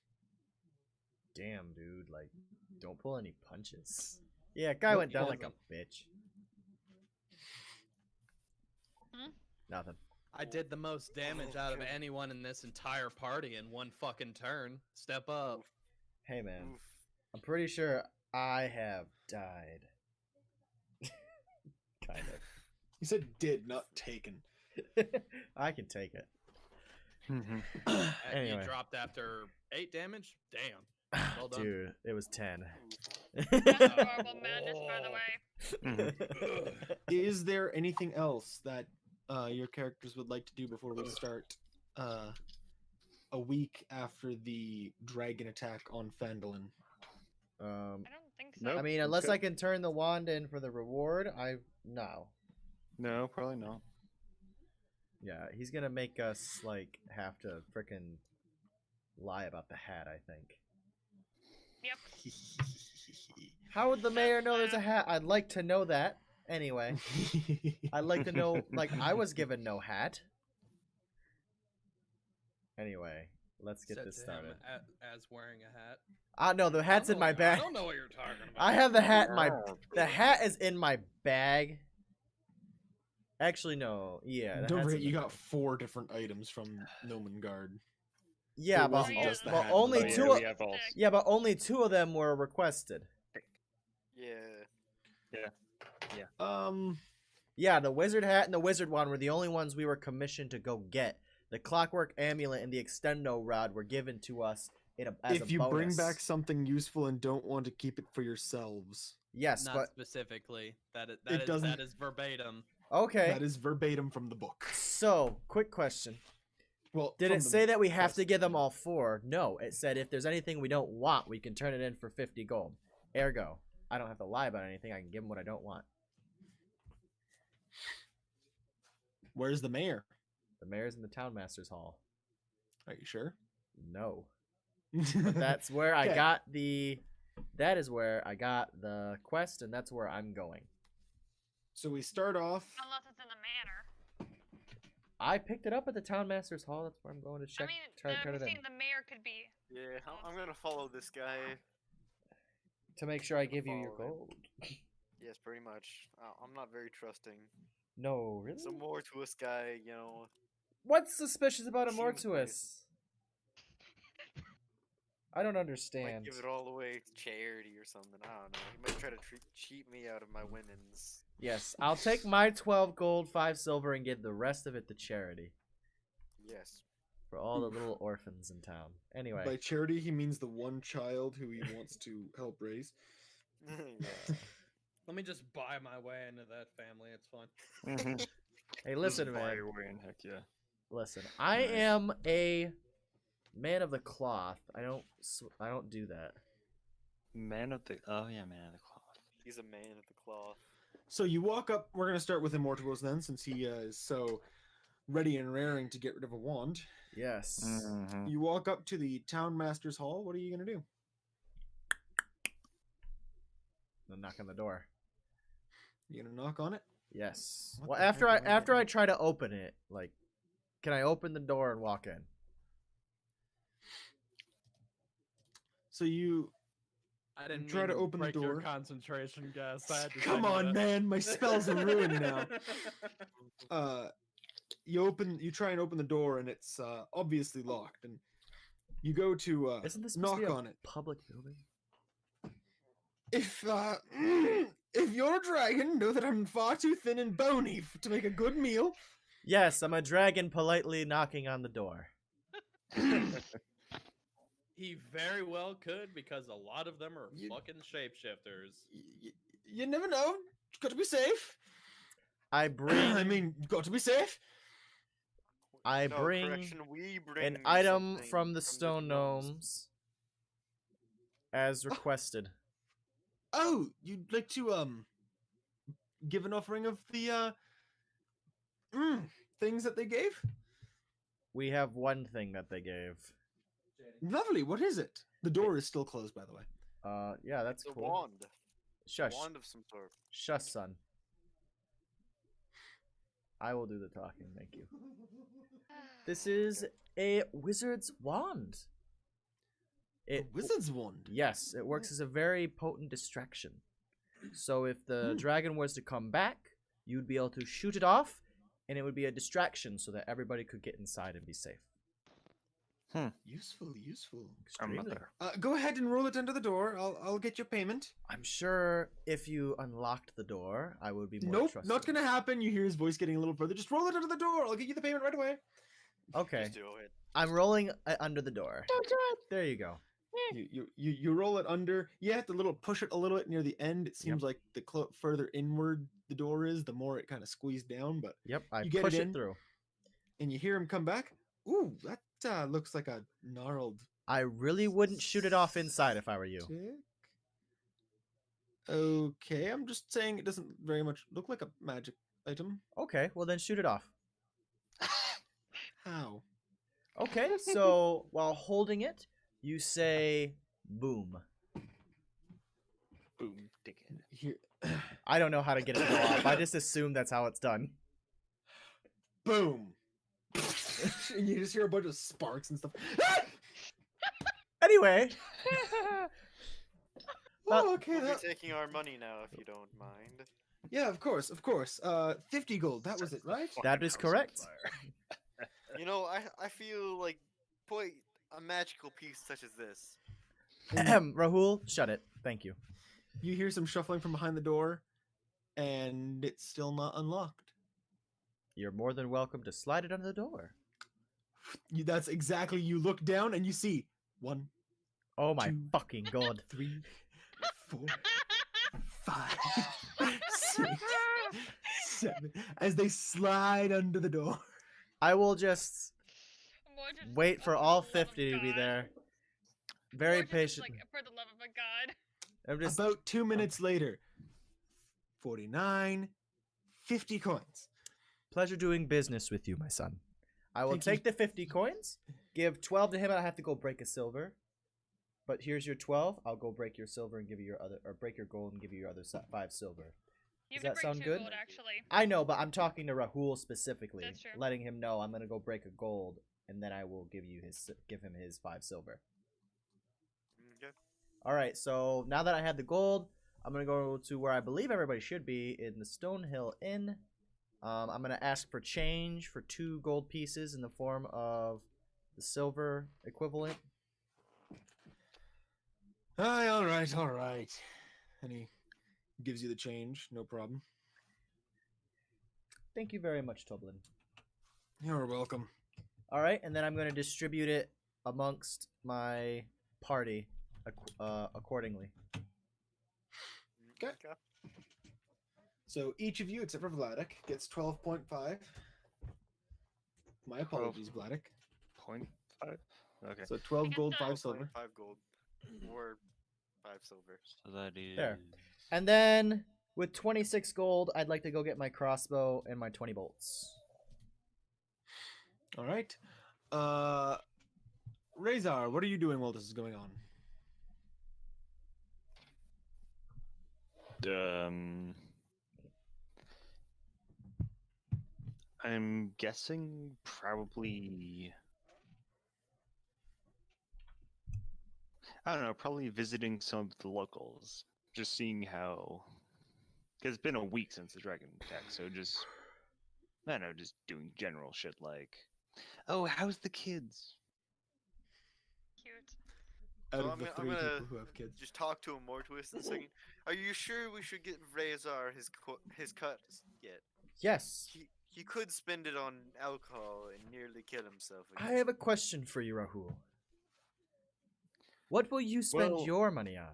[SPEAKER 1] Damn, dude. Like, don't pull any punches. Yeah, guy
[SPEAKER 6] Nope,
[SPEAKER 1] went
[SPEAKER 6] he
[SPEAKER 1] down like a
[SPEAKER 6] doesn't.
[SPEAKER 1] bitch.
[SPEAKER 4] Hmm?
[SPEAKER 1] Nothing.
[SPEAKER 6] I did the most damage out of anyone in this entire party in one fucking turn. Step up.
[SPEAKER 1] Hey, man.
[SPEAKER 3] Oof.
[SPEAKER 1] I'm pretty sure I have died. Kind
[SPEAKER 2] He said did, not taken.
[SPEAKER 1] of. I can take it. Anyway.
[SPEAKER 6] You dropped after 8 damage? Damn. Well done.
[SPEAKER 1] Dude, it was 10.
[SPEAKER 4] That's horrible madness, by the way.
[SPEAKER 2] Is there anything else that your characters would like to do before we start a week after the dragon attack on Phandalin?
[SPEAKER 4] I don't think so.
[SPEAKER 5] Nope.
[SPEAKER 1] I mean,
[SPEAKER 5] that's
[SPEAKER 1] unless
[SPEAKER 5] good.
[SPEAKER 1] I can turn the wand in for the reward, no.
[SPEAKER 5] No, probably not.
[SPEAKER 1] Yeah, he's gonna make us, like, have to frickin' lie about the hat, I think.
[SPEAKER 4] Yep.
[SPEAKER 1] How would the mayor know there's a hat? I'd like to know that. Anyway, I'd like to know, like, I was given no hat. Anyway, let's get
[SPEAKER 6] Said
[SPEAKER 1] this
[SPEAKER 6] to
[SPEAKER 1] started.
[SPEAKER 6] him as wearing a hat.
[SPEAKER 1] No, the hat's in my
[SPEAKER 6] I
[SPEAKER 1] bag.
[SPEAKER 6] don't know what you're talking about.
[SPEAKER 1] I have the hat in my... The hat is in my bag. Actually, no. Yeah. the
[SPEAKER 2] Don't
[SPEAKER 1] hat's
[SPEAKER 2] forget,
[SPEAKER 1] in
[SPEAKER 2] you
[SPEAKER 1] the-
[SPEAKER 2] got 4 different items from Nomengard.
[SPEAKER 1] Yeah,
[SPEAKER 2] It
[SPEAKER 1] but,
[SPEAKER 2] wasn't just the
[SPEAKER 1] but
[SPEAKER 2] hat,
[SPEAKER 1] only
[SPEAKER 2] but-
[SPEAKER 5] Oh,
[SPEAKER 1] two.
[SPEAKER 5] yeah, we have all.
[SPEAKER 1] Yeah, but only 2 of them were requested.
[SPEAKER 3] Yeah.
[SPEAKER 1] Yeah, the wizard hat and the wizard wand were the only ones we were commissioned to go get. The clockwork amulet and the extendo rod were given to us as a
[SPEAKER 2] If you bring
[SPEAKER 1] bonus.
[SPEAKER 2] back something useful and don't want to keep it for yourselves,
[SPEAKER 1] Yes,
[SPEAKER 6] Not
[SPEAKER 1] but
[SPEAKER 6] specifically.
[SPEAKER 2] It doesn't-
[SPEAKER 6] That is verbatim.
[SPEAKER 1] okay.
[SPEAKER 2] that is verbatim from the book.
[SPEAKER 1] So, quick question.
[SPEAKER 2] Well,
[SPEAKER 1] Did
[SPEAKER 2] from
[SPEAKER 1] it
[SPEAKER 2] the
[SPEAKER 1] say that we have
[SPEAKER 2] quest.
[SPEAKER 1] to give them all 4? No, it said if there's anything we don't want, we can turn it in for 50 gold. Ergo, I don't have to lie about anything. I can give them what I don't want.
[SPEAKER 2] Where's the mayor?
[SPEAKER 1] The mayor's in the town master's hall.
[SPEAKER 2] Are you sure?
[SPEAKER 1] No. But that's where I
[SPEAKER 2] Okay.
[SPEAKER 1] got the... That is where I got the quest, and that's where I'm going.
[SPEAKER 2] So we start off.
[SPEAKER 4] Unless it's in the manor.
[SPEAKER 1] I picked it up at the town master's hall. That's where I'm going to check.
[SPEAKER 4] I mean,
[SPEAKER 1] Try to turn
[SPEAKER 4] I'm
[SPEAKER 1] it in.
[SPEAKER 4] saying the mayor could be.
[SPEAKER 3] Yeah, I'm gonna follow this guy.
[SPEAKER 1] To make sure I give you your
[SPEAKER 3] Follow him.
[SPEAKER 1] gold.
[SPEAKER 3] Yes, pretty much. I'm not very trusting.
[SPEAKER 1] No, really?
[SPEAKER 3] Some mortuous guy, you know.
[SPEAKER 1] What's suspicious about a
[SPEAKER 3] Seems
[SPEAKER 1] mortuus? I don't
[SPEAKER 3] Might
[SPEAKER 1] understand.
[SPEAKER 3] give it all away to charity or something. I don't know. He might try to cheat me out of my winnings.
[SPEAKER 1] Yes, I'll take my 12 gold, 5 silver, and give the rest of it to charity.
[SPEAKER 3] Yes.
[SPEAKER 1] For all the little orphans in town. Anyway.
[SPEAKER 2] By charity, he means the one child who he wants to help raise.
[SPEAKER 3] Yeah.
[SPEAKER 6] Let me just buy my way into that family. It's fun.
[SPEAKER 5] Mhm.
[SPEAKER 1] Hey, listen,
[SPEAKER 5] Just buy
[SPEAKER 1] man.
[SPEAKER 5] your way in, heck yeah.
[SPEAKER 1] Listen, I
[SPEAKER 5] Nice.
[SPEAKER 1] am a man of the cloth. I don't do that.
[SPEAKER 5] Man of the man of the cloth.
[SPEAKER 3] He's a man of the cloth.
[SPEAKER 2] So you walk up. We're gonna start with Immortals then, since he is so ready and raring to get rid of a wand.
[SPEAKER 1] Yes.
[SPEAKER 5] Mhm.
[SPEAKER 2] You walk up to the town master's hall. What are you gonna do?
[SPEAKER 1] I'll knock on the door.
[SPEAKER 2] You gonna knock on it?
[SPEAKER 1] Yes.
[SPEAKER 2] What
[SPEAKER 1] Well,
[SPEAKER 2] the heck
[SPEAKER 1] after
[SPEAKER 2] am I
[SPEAKER 1] I
[SPEAKER 2] doing?
[SPEAKER 1] try to open it, like, can I open the door and walk in?
[SPEAKER 2] So you
[SPEAKER 6] I didn't
[SPEAKER 2] try
[SPEAKER 6] mean
[SPEAKER 2] to open the
[SPEAKER 6] break your
[SPEAKER 2] door.
[SPEAKER 6] concentration, guys. I had to
[SPEAKER 2] Come
[SPEAKER 6] say
[SPEAKER 2] on,
[SPEAKER 6] that.
[SPEAKER 2] man, my spells are ruined now. You try and open the door, and it's obviously locked. And you go to
[SPEAKER 1] Isn't this supposed
[SPEAKER 2] knock
[SPEAKER 1] to be a
[SPEAKER 2] on it.
[SPEAKER 1] public building?
[SPEAKER 2] If you're a dragon, know that I'm far too thin and bony to make a good meal.
[SPEAKER 1] Yes, I'm a dragon politely knocking on the door.
[SPEAKER 6] He very well could, because a lot of them are
[SPEAKER 2] You-
[SPEAKER 6] fucking shapeshifters.
[SPEAKER 2] You never know. Got to be safe.
[SPEAKER 1] I bring
[SPEAKER 2] I mean, got to be safe.
[SPEAKER 1] I
[SPEAKER 3] No,
[SPEAKER 1] bring
[SPEAKER 3] correction, we bring
[SPEAKER 1] an
[SPEAKER 3] you
[SPEAKER 1] item
[SPEAKER 3] something
[SPEAKER 1] from the
[SPEAKER 3] the
[SPEAKER 1] stone gnomes as requested.
[SPEAKER 2] Oh, you'd like to give an offering of the things that they gave?
[SPEAKER 1] We have one thing that they gave.
[SPEAKER 2] Lovely. What is it? The door is still closed, by the way.
[SPEAKER 1] Yeah, that's
[SPEAKER 3] It's a
[SPEAKER 1] cool.
[SPEAKER 3] wand.
[SPEAKER 1] Shush.
[SPEAKER 3] Wand of some sort.
[SPEAKER 1] Shush, son. I will do the talking, thank you. This is a wizard's wand.
[SPEAKER 2] A wizard's wand.
[SPEAKER 1] Yes, it works as a very potent distraction. So if the dragon was to come back, you'd be able to shoot it off, and it would be a distraction so that everybody could get inside and be safe.
[SPEAKER 2] Useful, useful.
[SPEAKER 5] I'm not
[SPEAKER 1] Extremely.
[SPEAKER 5] there.
[SPEAKER 2] Go ahead and roll it under the door. I'll get your payment.
[SPEAKER 1] I'm sure if you unlocked the door, I would be more
[SPEAKER 2] Nope,
[SPEAKER 1] trusting.
[SPEAKER 2] not gonna happen. You hear his voice getting a little further. Just roll it under the door. I'll get you the payment right away.
[SPEAKER 1] Okay,
[SPEAKER 3] Just do it.
[SPEAKER 1] I'm rolling under the door. There you go.
[SPEAKER 2] You roll it under. You have to push it a little bit near the end. It seems like the further inward the door is, the more it kind of squeezed down. But
[SPEAKER 1] Yep, I
[SPEAKER 2] You get
[SPEAKER 1] push
[SPEAKER 2] it
[SPEAKER 1] it
[SPEAKER 2] in?
[SPEAKER 1] through.
[SPEAKER 2] and you hear him come back. Ooh, that looks like a gnarled
[SPEAKER 1] I really wouldn't shoot it off inside if I were you.
[SPEAKER 2] stick. Okay, I'm just saying it doesn't very much look like a magic item.
[SPEAKER 1] Okay, well then shoot it off.
[SPEAKER 2] How?
[SPEAKER 1] Okay, so while holding it, you say boom.
[SPEAKER 5] Boom, dickhead.
[SPEAKER 2] Here.
[SPEAKER 1] I don't know how to get it to go off. I just assume that's how it's done.
[SPEAKER 2] Boom. And you just hear a bunch of sparks and stuff.
[SPEAKER 1] Anyway,
[SPEAKER 2] Oh, okay.
[SPEAKER 3] We'll
[SPEAKER 2] That,
[SPEAKER 3] be taking our money now, if you don't mind.
[SPEAKER 2] yeah, of course, of course. 50 gold. That was it, right?
[SPEAKER 1] that is correct.
[SPEAKER 3] You know, I feel like, boy, a magical piece such as this.
[SPEAKER 1] Rahul, shut it. Thank you.
[SPEAKER 2] You hear some shuffling from behind the door, and it's still not unlocked.
[SPEAKER 1] You're more than welcome to slide it under the door.
[SPEAKER 2] That's exactly. You look down and you see 1,
[SPEAKER 1] Oh my
[SPEAKER 2] 2,
[SPEAKER 1] fucking god.
[SPEAKER 2] 3, 4, 5, 6, 7. As they slide under the door.
[SPEAKER 1] I will just
[SPEAKER 4] More just,
[SPEAKER 1] wait for
[SPEAKER 4] oh,
[SPEAKER 1] all
[SPEAKER 4] for the love of
[SPEAKER 1] 50 to be
[SPEAKER 4] God.
[SPEAKER 1] there. Very
[SPEAKER 4] More just
[SPEAKER 1] patient.
[SPEAKER 4] like, for the love of a God.
[SPEAKER 1] I'm just
[SPEAKER 2] About 2 minutes later, 49, 50 coins.
[SPEAKER 1] pleasure doing business with you, my son. I will
[SPEAKER 2] Thank you.
[SPEAKER 1] take the 50 coins, give 12 to him, and I have to go break a silver. But here's your 12. I'll go break your silver and give you your other, or break your gold and give you your other 5 silver.
[SPEAKER 4] You
[SPEAKER 1] Does
[SPEAKER 4] can
[SPEAKER 1] that
[SPEAKER 4] break
[SPEAKER 1] sound
[SPEAKER 4] 2
[SPEAKER 1] good?
[SPEAKER 4] gold, actually.
[SPEAKER 1] I know, but I'm talking to Rahul specifically,
[SPEAKER 4] That's true.
[SPEAKER 1] letting him know I'm gonna go break a gold, and then I will give him his 5 silver.
[SPEAKER 3] Okay.
[SPEAKER 1] All right. So now that I have the gold, I'm gonna go to where I believe everybody should be in the Stonehill Inn. I'm gonna ask for change for 2 gold pieces in the form of the silver equivalent.
[SPEAKER 2] Aye, all right. And he gives you the change, no problem.
[SPEAKER 1] Thank you very much, Toblin.
[SPEAKER 2] You're welcome.
[SPEAKER 1] All right, and then I'm gonna distribute it amongst my party accordingly.
[SPEAKER 2] Okay. So each of you, except for Vladik, gets 12.5. My apologies, Vladik.
[SPEAKER 5] 0.5. Okay.
[SPEAKER 2] So 12
[SPEAKER 4] guess
[SPEAKER 2] gold,
[SPEAKER 4] the-
[SPEAKER 2] 5 silver.
[SPEAKER 3] 5 gold. Or 5 silver.
[SPEAKER 5] So that is.
[SPEAKER 1] There. And then with 26 gold, I'd like to go get my crossbow and my 20 bolts.
[SPEAKER 2] All right. Razor, what are you doing while this is going on?
[SPEAKER 5] I'm guessing probably. I don't know, probably visiting some of the locals. Just seeing how. Because it's been a week since the dragon attack, so just. I don't know, just doing general shit like. Oh, how's the kids?
[SPEAKER 4] Cute.
[SPEAKER 2] Out
[SPEAKER 3] So
[SPEAKER 2] of the
[SPEAKER 3] I'm
[SPEAKER 2] 3
[SPEAKER 3] gonna
[SPEAKER 2] people who have kids.
[SPEAKER 3] just talk to him more twist in a second. Are you sure we should get Razor his cut yet?
[SPEAKER 1] Yes.
[SPEAKER 3] He could spend it on alcohol and nearly kill himself.
[SPEAKER 1] I have a question for you, Rahul. What will you spend
[SPEAKER 5] Well-
[SPEAKER 1] your money on?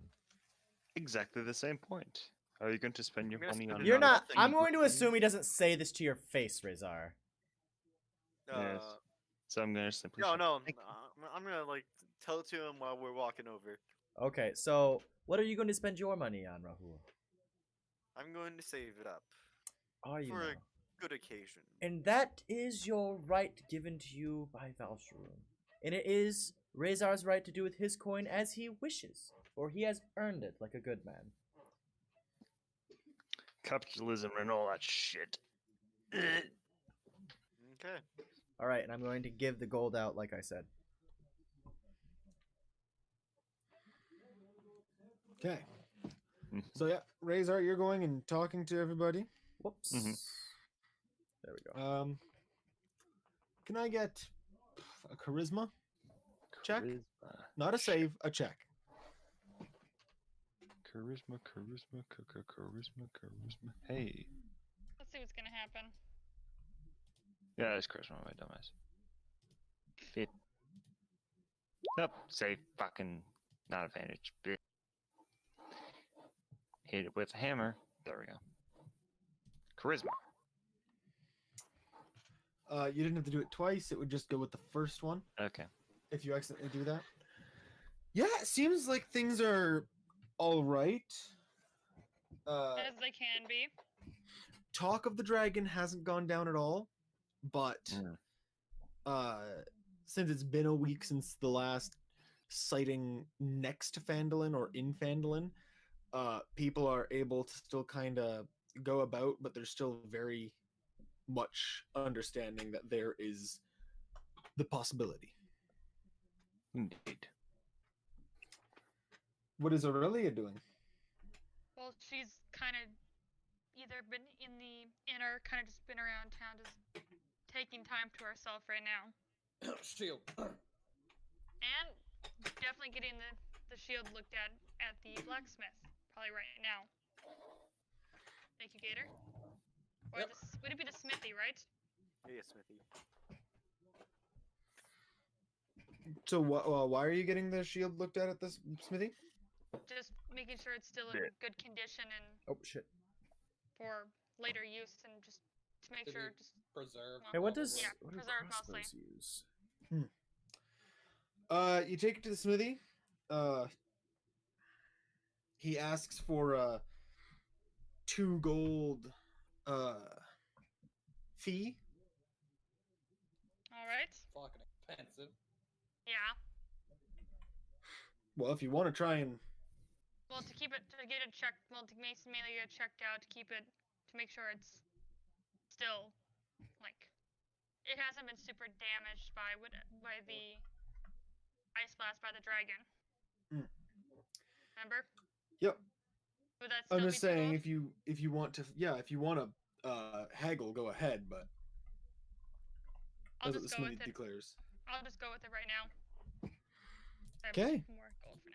[SPEAKER 5] Exactly the same point. Are you going to spend your
[SPEAKER 3] I'm gonna
[SPEAKER 5] money
[SPEAKER 3] spend
[SPEAKER 5] on?
[SPEAKER 3] it
[SPEAKER 1] You're
[SPEAKER 3] on
[SPEAKER 1] not.
[SPEAKER 3] nothing.
[SPEAKER 1] I'm going to assume he doesn't say this to your face, Razor.
[SPEAKER 5] Yes. So I'm going to simply.
[SPEAKER 3] No,
[SPEAKER 5] say,
[SPEAKER 3] no.
[SPEAKER 5] "Thank you."
[SPEAKER 3] I'm gonna like tell it to him while we're walking over.
[SPEAKER 1] Okay, so what are you going to spend your money on, Rahul?
[SPEAKER 3] I'm going to save it up
[SPEAKER 1] Are you
[SPEAKER 3] for
[SPEAKER 1] now?
[SPEAKER 3] a good occasion.
[SPEAKER 1] And that is your right given to you by Valsharoon. And it is Razor's right to do with his coin as he wishes, for he has earned it like a good man.
[SPEAKER 5] Capitalism and all that shit.
[SPEAKER 3] Okay.
[SPEAKER 1] All right, and I'm going to give the gold out like I said.
[SPEAKER 2] Okay. So yeah, Razor, you're going and talking to everybody.
[SPEAKER 1] Whoops.
[SPEAKER 5] Mhm.
[SPEAKER 1] There we go.
[SPEAKER 2] Can I get a charisma check?
[SPEAKER 5] Charisma.
[SPEAKER 2] Not a save, a check.
[SPEAKER 5] Charisma. Hey.
[SPEAKER 4] Let's see what's gonna happen.
[SPEAKER 5] Yeah, it's charisma, my dumbass. Fit. Nope. Say fucking not advantage. Bitch. Hit it with a hammer. There we go. Charisma.
[SPEAKER 2] You didn't have to do it twice. It would just go with the first one
[SPEAKER 5] Okay.
[SPEAKER 2] if you accidentally do that. Yeah, it seems like things are all right.
[SPEAKER 4] As they can be.
[SPEAKER 2] Talk of the dragon hasn't gone down at all, but
[SPEAKER 5] Mm.
[SPEAKER 2] since it's been a week since the last sighting next to Phandalin or in Phandalin, people are able to still kind of go about, but there's still very much understanding that there is the possibility.
[SPEAKER 5] Indeed.
[SPEAKER 2] What is Aurelia doing?
[SPEAKER 4] Well, she's kind of either been in the inner, kind of just been around town, just taking time to herself right now.
[SPEAKER 6] Shield.
[SPEAKER 4] And definitely getting the shield looked at the blacksmith. Probably right now. Thank you, Gator. Or
[SPEAKER 6] Yep.
[SPEAKER 4] would it be the smithy, right?
[SPEAKER 3] Yeah, Smithy.
[SPEAKER 2] So why are you getting the shield looked at this smithy?
[SPEAKER 4] Just making sure it's still in
[SPEAKER 5] Yeah.
[SPEAKER 4] good condition and
[SPEAKER 1] Oh shit.
[SPEAKER 4] for later use, and just to make
[SPEAKER 6] To
[SPEAKER 4] sure
[SPEAKER 6] be
[SPEAKER 4] just
[SPEAKER 6] preserved.
[SPEAKER 1] Hey, what
[SPEAKER 6] probably.
[SPEAKER 1] does
[SPEAKER 4] Yeah,
[SPEAKER 1] what do
[SPEAKER 4] preserve mostly.
[SPEAKER 1] crossbows use?
[SPEAKER 2] You take it to the smithy. He asks for 2 gold fee.
[SPEAKER 4] All right.
[SPEAKER 6] Fucking expensive.
[SPEAKER 4] Yeah.
[SPEAKER 2] Well, if you want to try and
[SPEAKER 4] Well, to get it checked, well, to mainly get it checked out, to keep it, to make sure it's still, like, it hasn't been super damaged by the ice blast by the dragon.
[SPEAKER 2] Mm.
[SPEAKER 4] Remember?
[SPEAKER 2] Yep.
[SPEAKER 4] Would that
[SPEAKER 2] I'm
[SPEAKER 4] still
[SPEAKER 2] just
[SPEAKER 4] be too
[SPEAKER 2] saying
[SPEAKER 4] gold?
[SPEAKER 2] if you want to haggle, go ahead, but
[SPEAKER 4] I'll
[SPEAKER 2] that's what the
[SPEAKER 4] just go
[SPEAKER 2] smithy
[SPEAKER 4] with it.
[SPEAKER 2] declares.
[SPEAKER 4] I'll just go with it right now. I have
[SPEAKER 2] Okay.
[SPEAKER 4] more gold for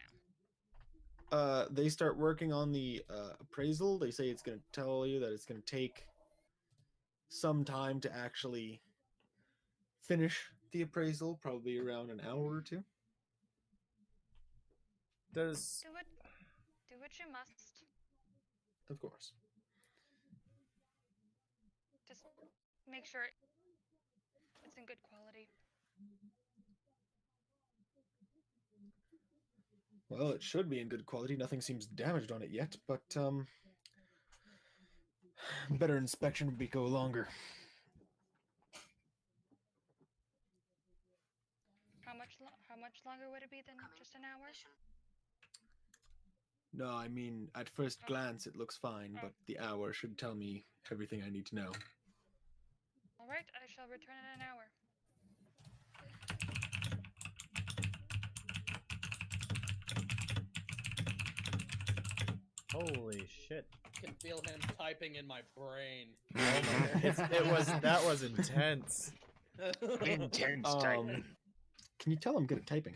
[SPEAKER 4] now.
[SPEAKER 2] They start working on the appraisal. They say it's going to tell you that it's going to take some time to actually finish the appraisal, probably around an hour or 2.
[SPEAKER 1] Does
[SPEAKER 4] Do what you must.
[SPEAKER 2] Of course.
[SPEAKER 4] Just make sure it's in good quality.
[SPEAKER 2] Well, it should be in good quality. Nothing seems damaged on it yet, but better inspection would go longer.
[SPEAKER 4] How much longer would it be than just an hour?
[SPEAKER 2] No, I mean, at first glance, it looks fine, but the hour should tell me everything I need to know.
[SPEAKER 4] All right, I shall return in an hour.
[SPEAKER 1] holy shit?
[SPEAKER 6] I can feel him typing in my brain.
[SPEAKER 1] That was intense.
[SPEAKER 5] Intense typing.
[SPEAKER 2] Can you tell I'm good at typing?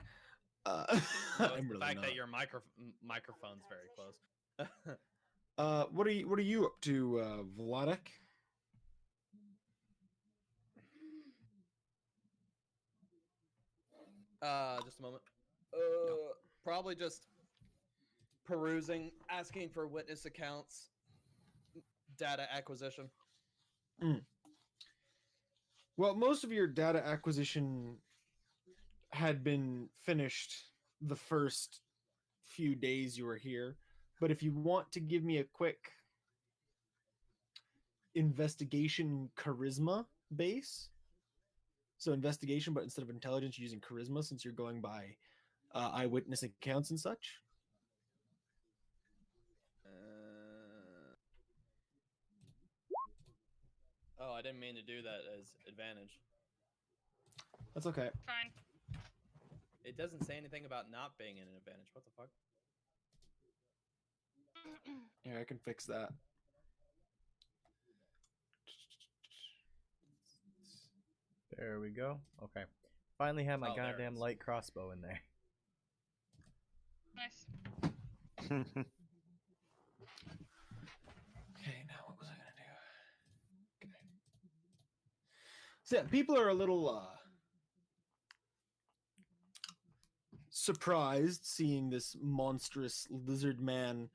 [SPEAKER 6] No,
[SPEAKER 2] I'm
[SPEAKER 6] the
[SPEAKER 2] really
[SPEAKER 6] fact
[SPEAKER 2] not.
[SPEAKER 6] that your microphone's very close.
[SPEAKER 2] What are you up to, Vladek?
[SPEAKER 6] Just a moment. Probably just perusing, asking for witness accounts, data acquisition.
[SPEAKER 2] Well, most of your data acquisition had been finished the first few days you were here, but if you want to give me a quick investigation charisma base, so investigation, but instead of intelligence, you're using charisma since you're going by eyewitness accounts and such.
[SPEAKER 6] Oh, I didn't mean to do that as advantage.
[SPEAKER 2] That's okay.
[SPEAKER 4] Fine.
[SPEAKER 6] It doesn't say anything about not being an advantage. What the fuck?
[SPEAKER 2] Here, I can fix that.
[SPEAKER 1] There we go. Okay. Finally have my
[SPEAKER 6] Oh, there it
[SPEAKER 1] goddamn
[SPEAKER 6] is.
[SPEAKER 1] light crossbow in there.
[SPEAKER 4] Nice.
[SPEAKER 2] Okay, now what was I gonna do? Okay. So yeah, people are a little surprised seeing this monstrous lizard man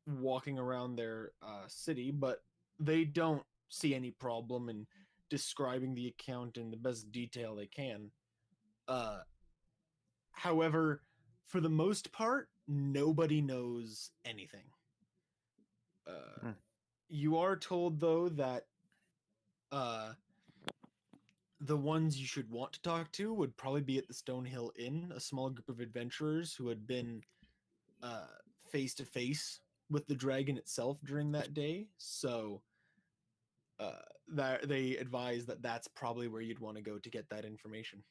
[SPEAKER 2] walking around their city, but they don't see any problem in describing the account in the best detail they can. However, for the most part, nobody knows anything. You are told, though, that the ones you should want to talk to would probably be at the Stonehill Inn, a small group of adventurers who had been face to face with the dragon itself during that day. So that they advise that that's probably where you'd want to go to get that information.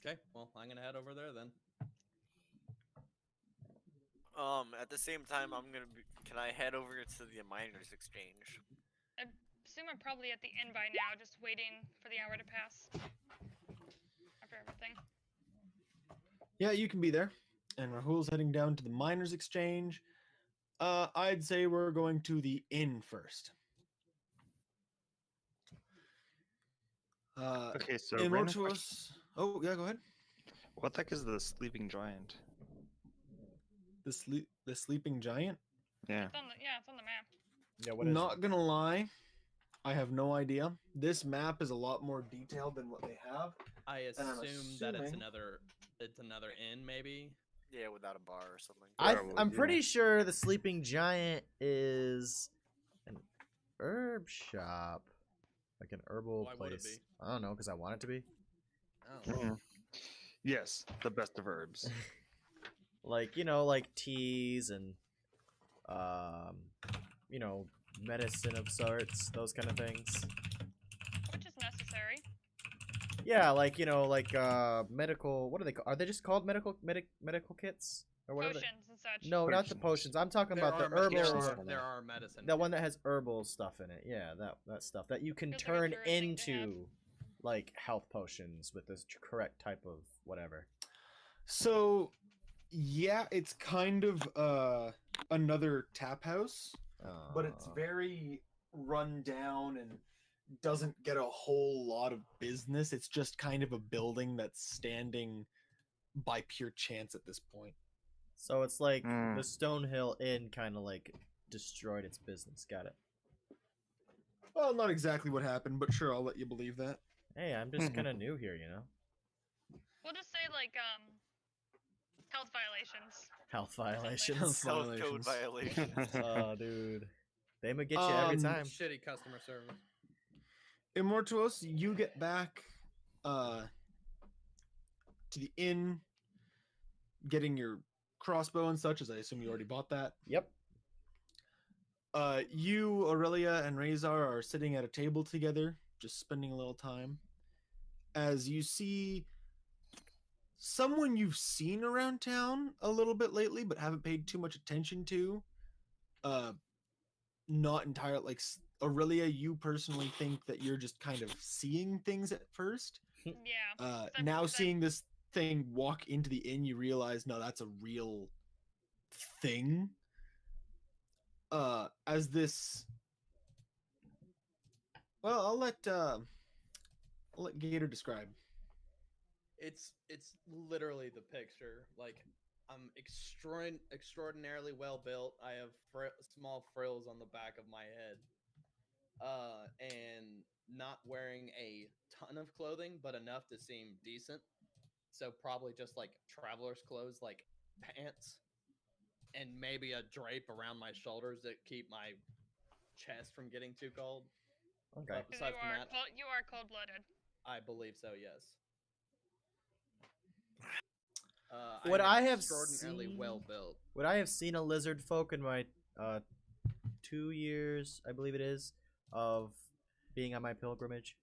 [SPEAKER 6] Okay, well, I'm gonna head over there then.
[SPEAKER 3] At the same time, can I head over to the miners' exchange?
[SPEAKER 4] I assume I'm probably at the inn by now, just waiting for the hour to pass. After everything.
[SPEAKER 2] Yeah, you can be there. And Rahul's heading down to the miners' exchange. I'd say we're going to the inn first.
[SPEAKER 5] Okay, so
[SPEAKER 2] In
[SPEAKER 5] random
[SPEAKER 2] order to us... Oh, yeah, go ahead.
[SPEAKER 5] What the heck is the sleeping giant?
[SPEAKER 2] The sleeping giant?
[SPEAKER 5] Yeah.
[SPEAKER 4] It's on the it's on the map.
[SPEAKER 1] Yeah, what is
[SPEAKER 2] Not
[SPEAKER 1] it?
[SPEAKER 2] gonna lie, I have no idea. This map is a lot more detailed than what they have.
[SPEAKER 6] I
[SPEAKER 2] And I'm
[SPEAKER 6] assume that it's
[SPEAKER 2] assuming-
[SPEAKER 6] another inn, maybe.
[SPEAKER 3] Yeah, without a bar or something.
[SPEAKER 5] Probably,
[SPEAKER 1] I'm
[SPEAKER 5] yeah.
[SPEAKER 1] pretty sure the sleeping giant is an herb shop, like an herbal
[SPEAKER 6] Why would it
[SPEAKER 1] place.
[SPEAKER 6] be?
[SPEAKER 1] I don't know, because I want it to be.
[SPEAKER 6] Oh.
[SPEAKER 5] Mhm. Yes, the best of herbs.
[SPEAKER 1] Like, you know, like teas and you know, medicine of sorts, those kind of things.
[SPEAKER 4] Which is necessary.
[SPEAKER 1] Yeah, like, you know, like medical, what are they called? Are they just called medical kits or whatever?
[SPEAKER 4] Potions and such.
[SPEAKER 1] No, not the
[SPEAKER 5] Potions.
[SPEAKER 1] potions. I'm talking
[SPEAKER 6] There
[SPEAKER 1] about the
[SPEAKER 6] are me-
[SPEAKER 1] herbal
[SPEAKER 6] there are medicine.
[SPEAKER 1] that one that has herbal stuff in it. Yeah, that stuff that you can
[SPEAKER 4] Feels like a
[SPEAKER 1] turn
[SPEAKER 4] druid thing to have.
[SPEAKER 1] into like health potions with this correct type of whatever.
[SPEAKER 2] So, yeah, it's kind of another tap house, but it's very run down and doesn't get a whole lot of business. It's just kind of a building that's standing by pure chance at this point.
[SPEAKER 1] So it's like
[SPEAKER 5] Mm.
[SPEAKER 1] the Stonehill Inn kind of like destroyed its business. Got it.
[SPEAKER 2] Well, not exactly what happened, but sure, I'll let you believe that.
[SPEAKER 1] Hey, I'm just kind of new here, you know.
[SPEAKER 4] We'll just say like health violations.
[SPEAKER 1] Health
[SPEAKER 2] Health
[SPEAKER 1] violations.
[SPEAKER 3] Health code
[SPEAKER 2] violations.
[SPEAKER 3] violations.
[SPEAKER 1] Oh, dude, they would get you every time.
[SPEAKER 6] Shitty customer service.
[SPEAKER 2] Immortuos, you get back to the inn, getting your crossbow and such, as I assume you already bought that.
[SPEAKER 1] Yep.
[SPEAKER 2] You, Aurelia, and Razor are sitting at a table together, just spending a little time. As you see someone you've seen around town a little bit lately, but haven't paid too much attention to. Not entirely like Aurelia. You personally think that you're just kind of seeing things at first.
[SPEAKER 4] Yeah.
[SPEAKER 2] Now
[SPEAKER 4] that-
[SPEAKER 2] seeing this thing walk into the inn, you realize no, that's a real thing. As this, well, I'll let Gator describe.
[SPEAKER 6] It's literally the picture. Like, I'm extraordinarily well built. I have small frills on the back of my head, and not wearing a ton of clothing, but enough to seem decent. So probably just like traveler's clothes, like pants, and maybe a drape around my shoulders that keep my chest from getting too cold.
[SPEAKER 1] Okay.
[SPEAKER 6] But aside from that,
[SPEAKER 4] you are cold-blooded.
[SPEAKER 6] I believe so. Yes.
[SPEAKER 1] Would I
[SPEAKER 6] am
[SPEAKER 1] have
[SPEAKER 6] extraordinarily
[SPEAKER 1] seen-
[SPEAKER 6] well built?
[SPEAKER 1] Would I have seen a lizard folk in my 2 years, I believe it is, of being on my pilgrimage?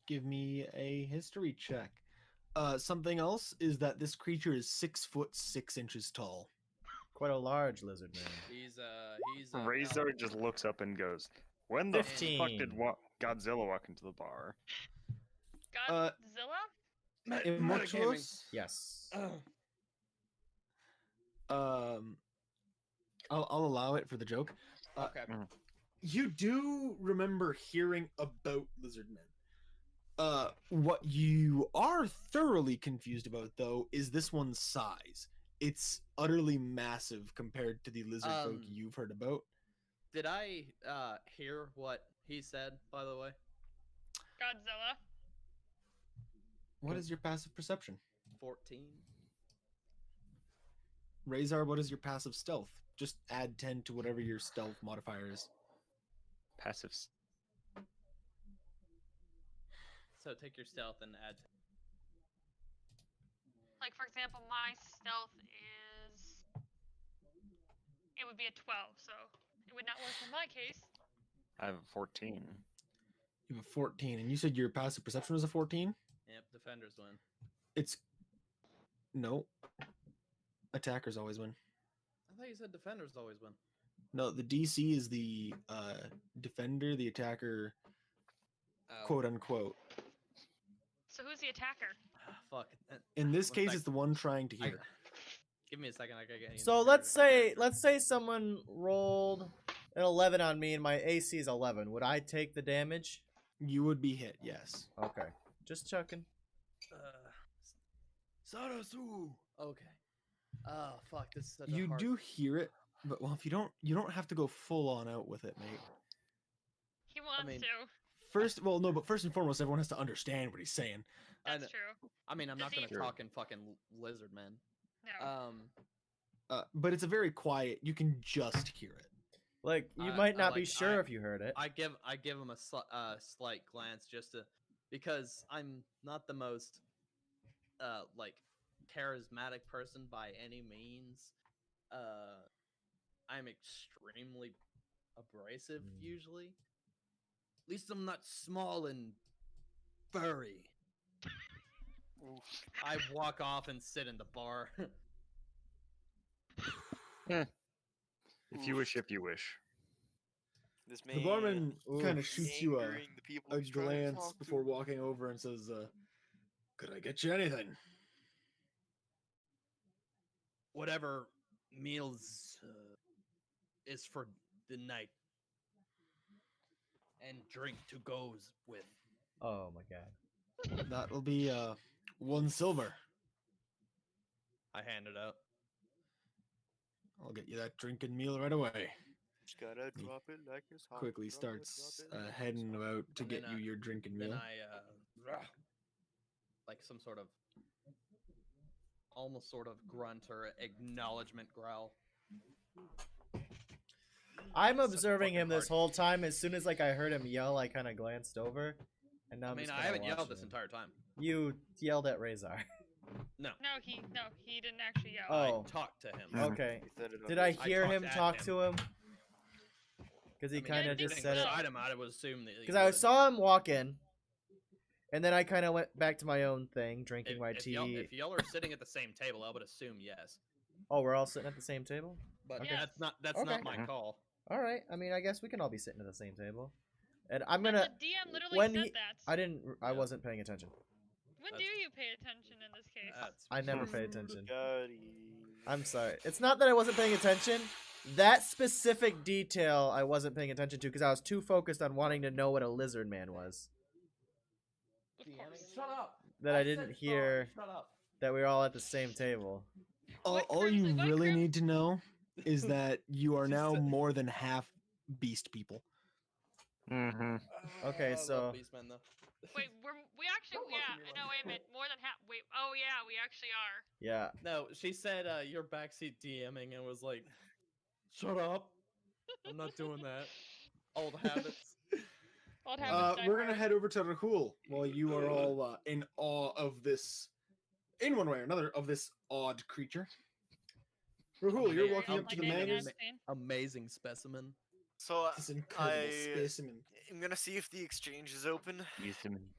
[SPEAKER 2] Give me a history check. Something else is that this creature is 6 foot 6 inches tall.
[SPEAKER 1] Quite a large lizard man.
[SPEAKER 6] He's
[SPEAKER 5] Razor just looks up and goes, "When the fuck did
[SPEAKER 1] 15.
[SPEAKER 5] Godzilla walk into the bar?"
[SPEAKER 4] Godzilla?
[SPEAKER 2] Immortuos,
[SPEAKER 1] Yes.
[SPEAKER 2] I'll allow it for the joke.
[SPEAKER 6] Okay.
[SPEAKER 2] You do remember hearing about lizard men. What you are thoroughly confused about, though, is this one's size. It's utterly massive compared to the lizard folk you've heard about.
[SPEAKER 6] Did I hear what he said, by the way?
[SPEAKER 4] Godzilla?
[SPEAKER 2] What is your passive perception?
[SPEAKER 6] 14.
[SPEAKER 2] Razor, what is your passive stealth? Just add 10 to whatever your stealth modifier is.
[SPEAKER 5] Passive.
[SPEAKER 6] So take your stealth and add.
[SPEAKER 4] Like, for example, my stealth is... It would be a 12, so it would not work in my case.
[SPEAKER 5] I have a 14.
[SPEAKER 2] You have a 14, and you said your passive perception was a 14?
[SPEAKER 6] Yep, defenders win.
[SPEAKER 2] It's... No. Attackers always win.
[SPEAKER 6] I thought you said defenders always win.
[SPEAKER 2] No, the DC is the defender, the attacker,
[SPEAKER 6] Oh.
[SPEAKER 2] quote unquote.
[SPEAKER 4] So who's the attacker?
[SPEAKER 6] Fuck.
[SPEAKER 2] In this
[SPEAKER 6] One
[SPEAKER 2] case,
[SPEAKER 6] sec.
[SPEAKER 2] it's the one trying to
[SPEAKER 6] I-
[SPEAKER 2] hit.
[SPEAKER 6] Give me a second. I gotta get.
[SPEAKER 1] So let's say someone rolled an 11 on me and my AC is 11. Would I take the damage?
[SPEAKER 2] You would be hit, yes.
[SPEAKER 1] Okay. Just checking.
[SPEAKER 6] Sarasu. Okay. Oh fuck, this is such a
[SPEAKER 2] You
[SPEAKER 6] hard...
[SPEAKER 2] do hear it, but well, if you don't have to go full on out with it, mate.
[SPEAKER 4] He wants
[SPEAKER 6] mean,
[SPEAKER 4] to.
[SPEAKER 2] But first and foremost, everyone has to understand what he's saying.
[SPEAKER 6] I
[SPEAKER 4] That's
[SPEAKER 6] kn-
[SPEAKER 4] true.
[SPEAKER 6] I mean, I'm not gonna
[SPEAKER 4] Sure.
[SPEAKER 6] talk in fucking lizard man.
[SPEAKER 4] No.
[SPEAKER 2] But it's a very quiet. You can just hear it.
[SPEAKER 1] Like you
[SPEAKER 6] I-
[SPEAKER 1] might
[SPEAKER 6] I
[SPEAKER 1] not be
[SPEAKER 6] like-
[SPEAKER 1] sure
[SPEAKER 6] I-
[SPEAKER 1] if you heard it.
[SPEAKER 6] I give him a slight glance just to, because I'm not the most like charismatic person by any means. I'm extremely abrasive usually. At least I'm not small and furry. I walk off and sit in the bar.
[SPEAKER 5] If you wish, if you wish.
[SPEAKER 3] This
[SPEAKER 2] The
[SPEAKER 3] man
[SPEAKER 2] barman kind of
[SPEAKER 3] is
[SPEAKER 2] shoots you
[SPEAKER 3] angering the people
[SPEAKER 2] a
[SPEAKER 3] he's trying to
[SPEAKER 2] glance
[SPEAKER 3] talk
[SPEAKER 2] before
[SPEAKER 3] to.
[SPEAKER 2] walking over and says, "Could I get you anything?"
[SPEAKER 6] Whatever meals is for the night, and drink to goes with.
[SPEAKER 1] Oh my god.
[SPEAKER 2] That'll be 1 silver.
[SPEAKER 6] I hand it out.
[SPEAKER 2] I'll get you that drinking meal right away.
[SPEAKER 3] Just gotta drop it like it's hot.
[SPEAKER 2] Quickly
[SPEAKER 3] drop it,
[SPEAKER 2] starts
[SPEAKER 3] drop it like it's
[SPEAKER 2] heading
[SPEAKER 3] hot.
[SPEAKER 2] about to
[SPEAKER 6] And
[SPEAKER 2] get
[SPEAKER 6] then,
[SPEAKER 2] you your drinking
[SPEAKER 6] Then
[SPEAKER 2] meal.
[SPEAKER 6] I like some sort of almost sort of grunt or acknowledgement growl.
[SPEAKER 1] I'm
[SPEAKER 6] Such a
[SPEAKER 1] observing
[SPEAKER 6] fucking
[SPEAKER 1] him this
[SPEAKER 6] hard-
[SPEAKER 1] whole time. As soon as like I heard him yell, I kind of glanced over, and now
[SPEAKER 6] I
[SPEAKER 1] I'm
[SPEAKER 6] mean,
[SPEAKER 1] just
[SPEAKER 6] I
[SPEAKER 1] kinda
[SPEAKER 6] haven't yelled
[SPEAKER 1] watching
[SPEAKER 6] this
[SPEAKER 1] him.
[SPEAKER 6] entire time.
[SPEAKER 1] You yelled at Razor.
[SPEAKER 6] No,
[SPEAKER 4] No, he didn't actually yell.
[SPEAKER 1] Oh.
[SPEAKER 6] I talked to him.
[SPEAKER 1] Okay.
[SPEAKER 3] He said it
[SPEAKER 1] Did
[SPEAKER 3] on
[SPEAKER 1] I
[SPEAKER 3] his-
[SPEAKER 1] hear
[SPEAKER 6] talked
[SPEAKER 1] him
[SPEAKER 6] at
[SPEAKER 1] talk
[SPEAKER 6] him.
[SPEAKER 1] to him? Because he
[SPEAKER 6] I mean,
[SPEAKER 1] kind
[SPEAKER 4] I
[SPEAKER 1] of
[SPEAKER 4] think
[SPEAKER 1] just
[SPEAKER 6] sitting
[SPEAKER 1] said it.
[SPEAKER 6] beside him, I would assume that. he
[SPEAKER 1] Because I
[SPEAKER 6] would.
[SPEAKER 1] saw him walk in, and then I kind of went back to my own thing, drinking my tea.
[SPEAKER 6] If y'all are sitting at the same table, I would assume yes.
[SPEAKER 1] Oh, we're all sitting at the same table?
[SPEAKER 6] But
[SPEAKER 1] Okay.
[SPEAKER 6] that's
[SPEAKER 1] Okay.
[SPEAKER 6] not my call.
[SPEAKER 1] All right. I mean, I guess we can all be sitting at the same table. And I'm
[SPEAKER 4] But
[SPEAKER 1] gonna.
[SPEAKER 4] the DM literally
[SPEAKER 1] when
[SPEAKER 4] said
[SPEAKER 1] he-
[SPEAKER 4] that.
[SPEAKER 1] I didn't. I
[SPEAKER 6] Yeah.
[SPEAKER 1] wasn't paying attention.
[SPEAKER 4] When do
[SPEAKER 6] That's-
[SPEAKER 4] you pay attention in this case?
[SPEAKER 6] That's
[SPEAKER 1] I never pay attention.
[SPEAKER 3] Gotti.
[SPEAKER 1] I'm sorry. It's not that I wasn't paying attention. That specific detail I wasn't paying attention to because I was too focused on wanting to know what a lizard man was.
[SPEAKER 4] Of course.
[SPEAKER 6] Shut up.
[SPEAKER 1] That I didn't hear
[SPEAKER 6] Shut up.
[SPEAKER 1] that we were all at the same table.
[SPEAKER 2] All you
[SPEAKER 4] what
[SPEAKER 2] really
[SPEAKER 4] group-
[SPEAKER 2] need to know is that you are
[SPEAKER 6] She
[SPEAKER 2] now
[SPEAKER 6] said-
[SPEAKER 2] more than half beast people.
[SPEAKER 5] Mm-hmm.
[SPEAKER 1] Okay,
[SPEAKER 6] I
[SPEAKER 1] so-
[SPEAKER 6] love Beastmen, though.
[SPEAKER 4] Wait, we actually,
[SPEAKER 6] Don't look
[SPEAKER 4] yeah,
[SPEAKER 6] at me like
[SPEAKER 4] no, wait a minute, more than half, wait, oh yeah, we actually are.
[SPEAKER 1] Yeah.
[SPEAKER 6] No, she said you're backseat DMing and was like, "Shut up! I'm not doing that." Old habits.
[SPEAKER 4] Old habits die
[SPEAKER 2] We're gonna
[SPEAKER 4] hard.
[SPEAKER 2] head over to Rahul while you are all in awe of this, in one way or another, of this odd creature. Rahul, you're
[SPEAKER 6] Amazing.
[SPEAKER 2] walking up
[SPEAKER 4] Like
[SPEAKER 2] to the
[SPEAKER 4] anything
[SPEAKER 2] man.
[SPEAKER 4] I've seen.
[SPEAKER 6] Amazing specimen.
[SPEAKER 3] So
[SPEAKER 2] This incredible
[SPEAKER 3] I
[SPEAKER 2] specimen.
[SPEAKER 3] am gonna see if the exchange is open.
[SPEAKER 5] Use them.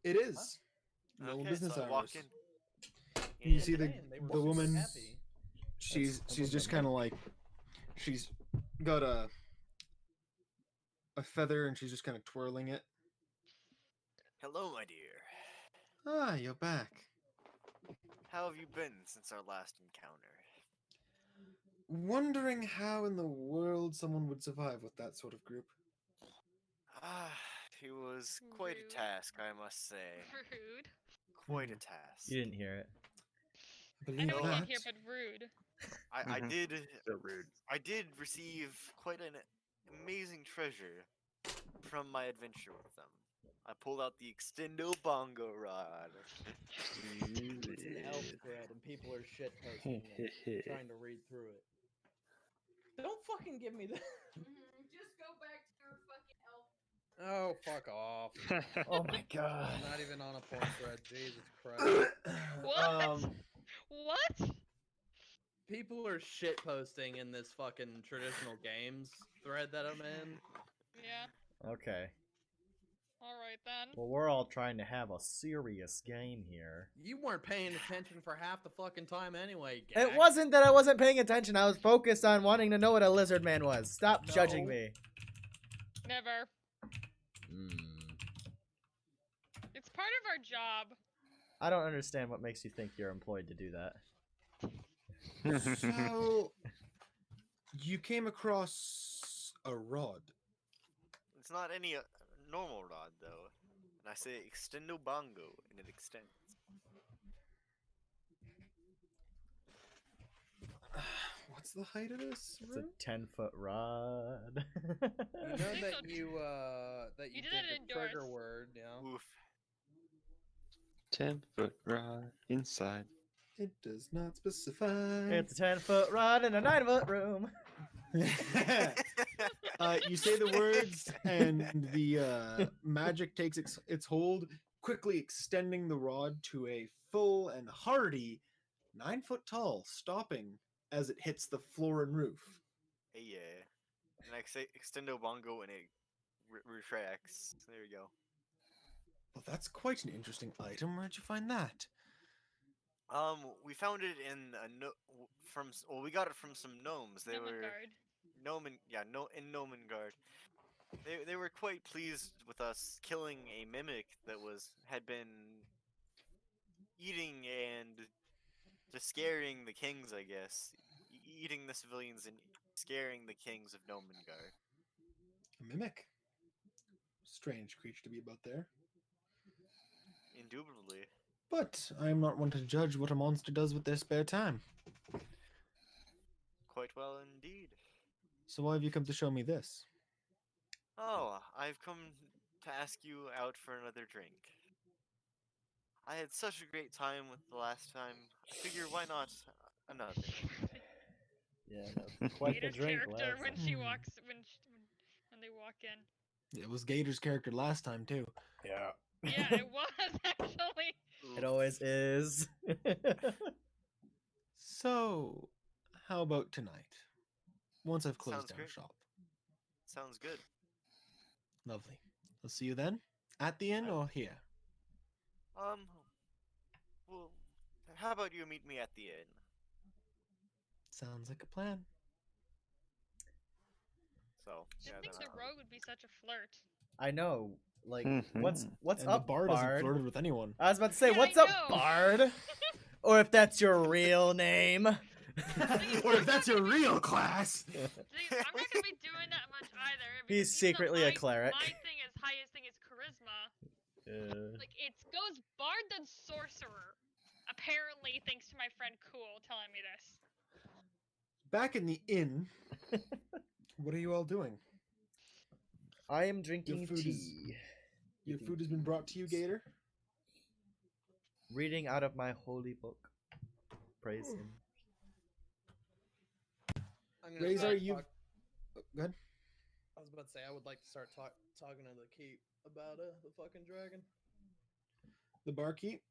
[SPEAKER 2] It is. Normal
[SPEAKER 3] Okay,
[SPEAKER 2] business
[SPEAKER 3] so I
[SPEAKER 2] hours.
[SPEAKER 3] walk in.
[SPEAKER 2] You
[SPEAKER 3] And
[SPEAKER 2] see the
[SPEAKER 6] Man, they were
[SPEAKER 2] the woman.
[SPEAKER 6] happy.
[SPEAKER 2] She's
[SPEAKER 1] That's
[SPEAKER 2] just
[SPEAKER 1] okay.
[SPEAKER 2] kind of like, she's got a feather and she's just kind of twirling it.
[SPEAKER 3] Hello, my dear.
[SPEAKER 2] Ah, you're back.
[SPEAKER 3] How have you been since our last encounter?
[SPEAKER 2] Wondering how in the world someone would survive with that sort of group.
[SPEAKER 3] Ah, it was quite
[SPEAKER 4] Rude.
[SPEAKER 3] a task, I must say.
[SPEAKER 4] Rude.
[SPEAKER 3] Quite a task.
[SPEAKER 1] You didn't hear it.
[SPEAKER 2] I
[SPEAKER 4] I
[SPEAKER 2] believe
[SPEAKER 4] know we
[SPEAKER 2] that.
[SPEAKER 4] can't hear, but rude.
[SPEAKER 3] I
[SPEAKER 5] Mhm.
[SPEAKER 3] did.
[SPEAKER 5] So rude.
[SPEAKER 3] I did receive quite an amazing treasure from my adventure with them. I pulled out the extendo bongo rod.
[SPEAKER 6] It's an elf thread, and people are shit posting it, trying to read through it. Don't fucking give me that.
[SPEAKER 7] Just go back to your fucking elf.
[SPEAKER 6] Oh, fuck off.
[SPEAKER 1] Oh my god.
[SPEAKER 6] I'm not even on a porn thread. Jesus Christ.
[SPEAKER 4] What? What?
[SPEAKER 6] People are shit posting in this fucking traditional games thread that I'm in.
[SPEAKER 4] Yeah.
[SPEAKER 1] Okay.
[SPEAKER 4] All right then.
[SPEAKER 1] Well, we're all trying to have a serious game here.
[SPEAKER 6] You weren't paying attention for half the fucking time anyway,
[SPEAKER 1] It
[SPEAKER 6] Gak.
[SPEAKER 1] wasn't that I wasn't paying attention. I was focused on wanting to know what a lizard man was. Stop judging
[SPEAKER 6] No.
[SPEAKER 1] me.
[SPEAKER 4] Never.
[SPEAKER 1] Hmm.
[SPEAKER 4] It's part of our job.
[SPEAKER 1] I don't understand what makes you think you're employed to do that.
[SPEAKER 2] So, you came across a rod.
[SPEAKER 3] It's not any normal rod though, and I say extendo bongo, and it extends.
[SPEAKER 2] What's the height of this
[SPEAKER 1] It's a
[SPEAKER 2] room?
[SPEAKER 1] 10-foot rod.
[SPEAKER 6] You know
[SPEAKER 4] think so
[SPEAKER 6] that
[SPEAKER 4] too.
[SPEAKER 6] you that
[SPEAKER 4] You
[SPEAKER 6] you
[SPEAKER 4] did
[SPEAKER 6] did
[SPEAKER 4] that
[SPEAKER 6] the trigger
[SPEAKER 4] indoors.
[SPEAKER 6] word, you know.
[SPEAKER 3] Oof.
[SPEAKER 5] 10-foot rod inside.
[SPEAKER 2] It does not specify.
[SPEAKER 1] It's a 10-foot rod in a 9-foot room.
[SPEAKER 2] You say the words, and the magic takes its hold, quickly extending the rod to a full and hardy 9 foot tall, stopping as it hits the floor and roof.
[SPEAKER 3] Hey, yeah. And I say extendo bongo and it retracts. There you go.
[SPEAKER 2] Well, that's quite an interesting item. Where'd you find that?
[SPEAKER 3] We found it in well, we got it from some gnomes. They were
[SPEAKER 4] Nomengard.
[SPEAKER 3] in Nomengard. They were quite pleased with us killing a mimic that had been eating and just scaring the kings, I guess. Eating the civilians and scaring the kings of Nomengard.
[SPEAKER 2] A mimic. Strange creature to be about there.
[SPEAKER 3] Indubitably.
[SPEAKER 2] But I am not one to judge what a monster does with their spare time.
[SPEAKER 3] Quite well indeed.
[SPEAKER 2] So why have you come to show me this?
[SPEAKER 3] Oh, I've come to ask you out for another drink. I had such a great time with the last time. I figure why not another?
[SPEAKER 1] Yeah, no, quite the
[SPEAKER 4] Gator's
[SPEAKER 1] drink
[SPEAKER 4] character
[SPEAKER 1] last
[SPEAKER 4] when
[SPEAKER 1] time.
[SPEAKER 4] she walks when they walk in.
[SPEAKER 2] It was Gator's character last time too.
[SPEAKER 1] Yeah.
[SPEAKER 4] Yeah, it was actually.
[SPEAKER 1] It always is.
[SPEAKER 2] So, how about tonight? Once I've closed
[SPEAKER 3] Sounds
[SPEAKER 2] down
[SPEAKER 3] great.
[SPEAKER 2] shop.
[SPEAKER 3] Sounds good.
[SPEAKER 2] Lovely. I'll see you then. At the inn or here?
[SPEAKER 3] Well, how about you meet me at the inn?
[SPEAKER 2] Sounds like a plan.
[SPEAKER 3] So, yeah,
[SPEAKER 4] Didn't think
[SPEAKER 3] then
[SPEAKER 4] the rogue would be such a flirt.
[SPEAKER 1] I know. Like,
[SPEAKER 5] Mhm.
[SPEAKER 1] what's
[SPEAKER 2] And
[SPEAKER 1] up,
[SPEAKER 2] the bard
[SPEAKER 1] Bard?
[SPEAKER 2] hasn't flirted with anyone.
[SPEAKER 1] I was about to say,
[SPEAKER 4] Yeah,
[SPEAKER 1] what's
[SPEAKER 4] I
[SPEAKER 1] up,
[SPEAKER 4] know.
[SPEAKER 1] Bard? Or if that's your real name.
[SPEAKER 2] Or if that's your real class.
[SPEAKER 4] See, I'm not gonna be doing that much either.
[SPEAKER 1] He's
[SPEAKER 4] because
[SPEAKER 1] secretly a cleric.
[SPEAKER 4] My highest thing is charisma. Like it goes bard then sorcerer. Apparently, thanks to my friend Cool telling me this.
[SPEAKER 2] Back in the inn, what are you all doing?
[SPEAKER 1] I am drinking
[SPEAKER 2] food is-
[SPEAKER 1] tea.
[SPEAKER 2] Your food has been brought to you, Gator?
[SPEAKER 1] Reading out of my holy book. Praise him.
[SPEAKER 6] I'm gonna
[SPEAKER 2] Razor,
[SPEAKER 6] start
[SPEAKER 2] you.
[SPEAKER 6] talk-
[SPEAKER 2] Go ahead.
[SPEAKER 6] I was about to say I would like to start talking to the keep about the fucking dragon.
[SPEAKER 2] The barkeep.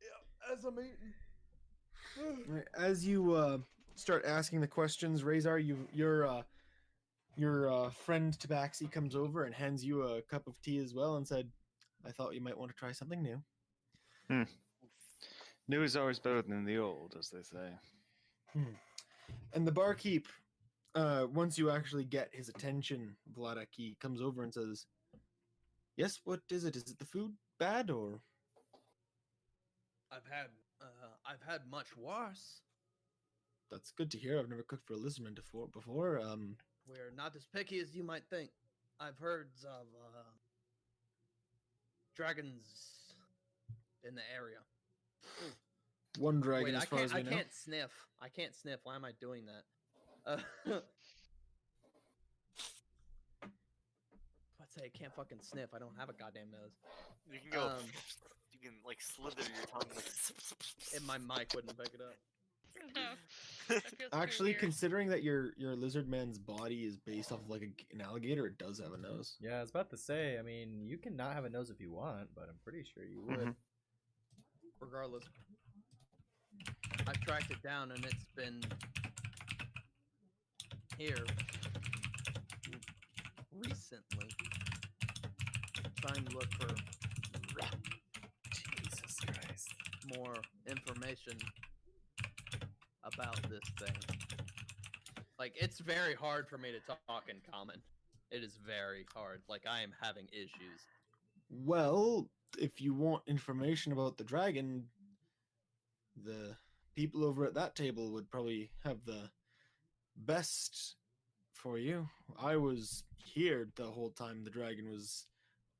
[SPEAKER 6] Yeah, as I'm eating.
[SPEAKER 2] Right, as you start asking the questions, Razor, your friend Tabaxi comes over and hands you a cup of tea as well, and said, "I thought you might want to try something new."
[SPEAKER 5] New is always better than the old, as they say.
[SPEAKER 2] And the barkeep, once you actually get his attention, Vladek, he comes over and says, "Yes, what is it? Is it the food bad or?"
[SPEAKER 6] I've had much worse.
[SPEAKER 2] That's good to hear. I've never cooked for a lizardman before.
[SPEAKER 6] We're not as picky as you might think. I've heard of dragons in the area.
[SPEAKER 2] One dragon,
[SPEAKER 6] Wait,
[SPEAKER 2] as far as we
[SPEAKER 6] I
[SPEAKER 2] know.
[SPEAKER 6] can't sniff. I can't sniff. Why am I doing that? Let's say I can't fucking sniff. I don't have a goddamn nose.
[SPEAKER 3] you can go.
[SPEAKER 6] Um,
[SPEAKER 3] You can like slither your tongue. Like,
[SPEAKER 6] and my mic wouldn't pick it up.
[SPEAKER 4] No. That feels too
[SPEAKER 2] Actually,
[SPEAKER 4] weird.
[SPEAKER 2] considering that your lizard man's body is based off of like an alligator, it does have a nose.
[SPEAKER 1] Yeah, I was about to say, I mean, you can not have a nose if you want, but I'm pretty sure you would.
[SPEAKER 5] Mhm.
[SPEAKER 6] Regardless, I've tracked it down and it's been here recently. Trying to look for
[SPEAKER 1] Jesus Christ.
[SPEAKER 6] more information about this thing. Like, it's very hard for me to talk in common. It is very hard. Like, I am having issues.
[SPEAKER 2] Well, if you want information about the dragon, the people over at that table would probably have the best for you. I was here the whole time the dragon was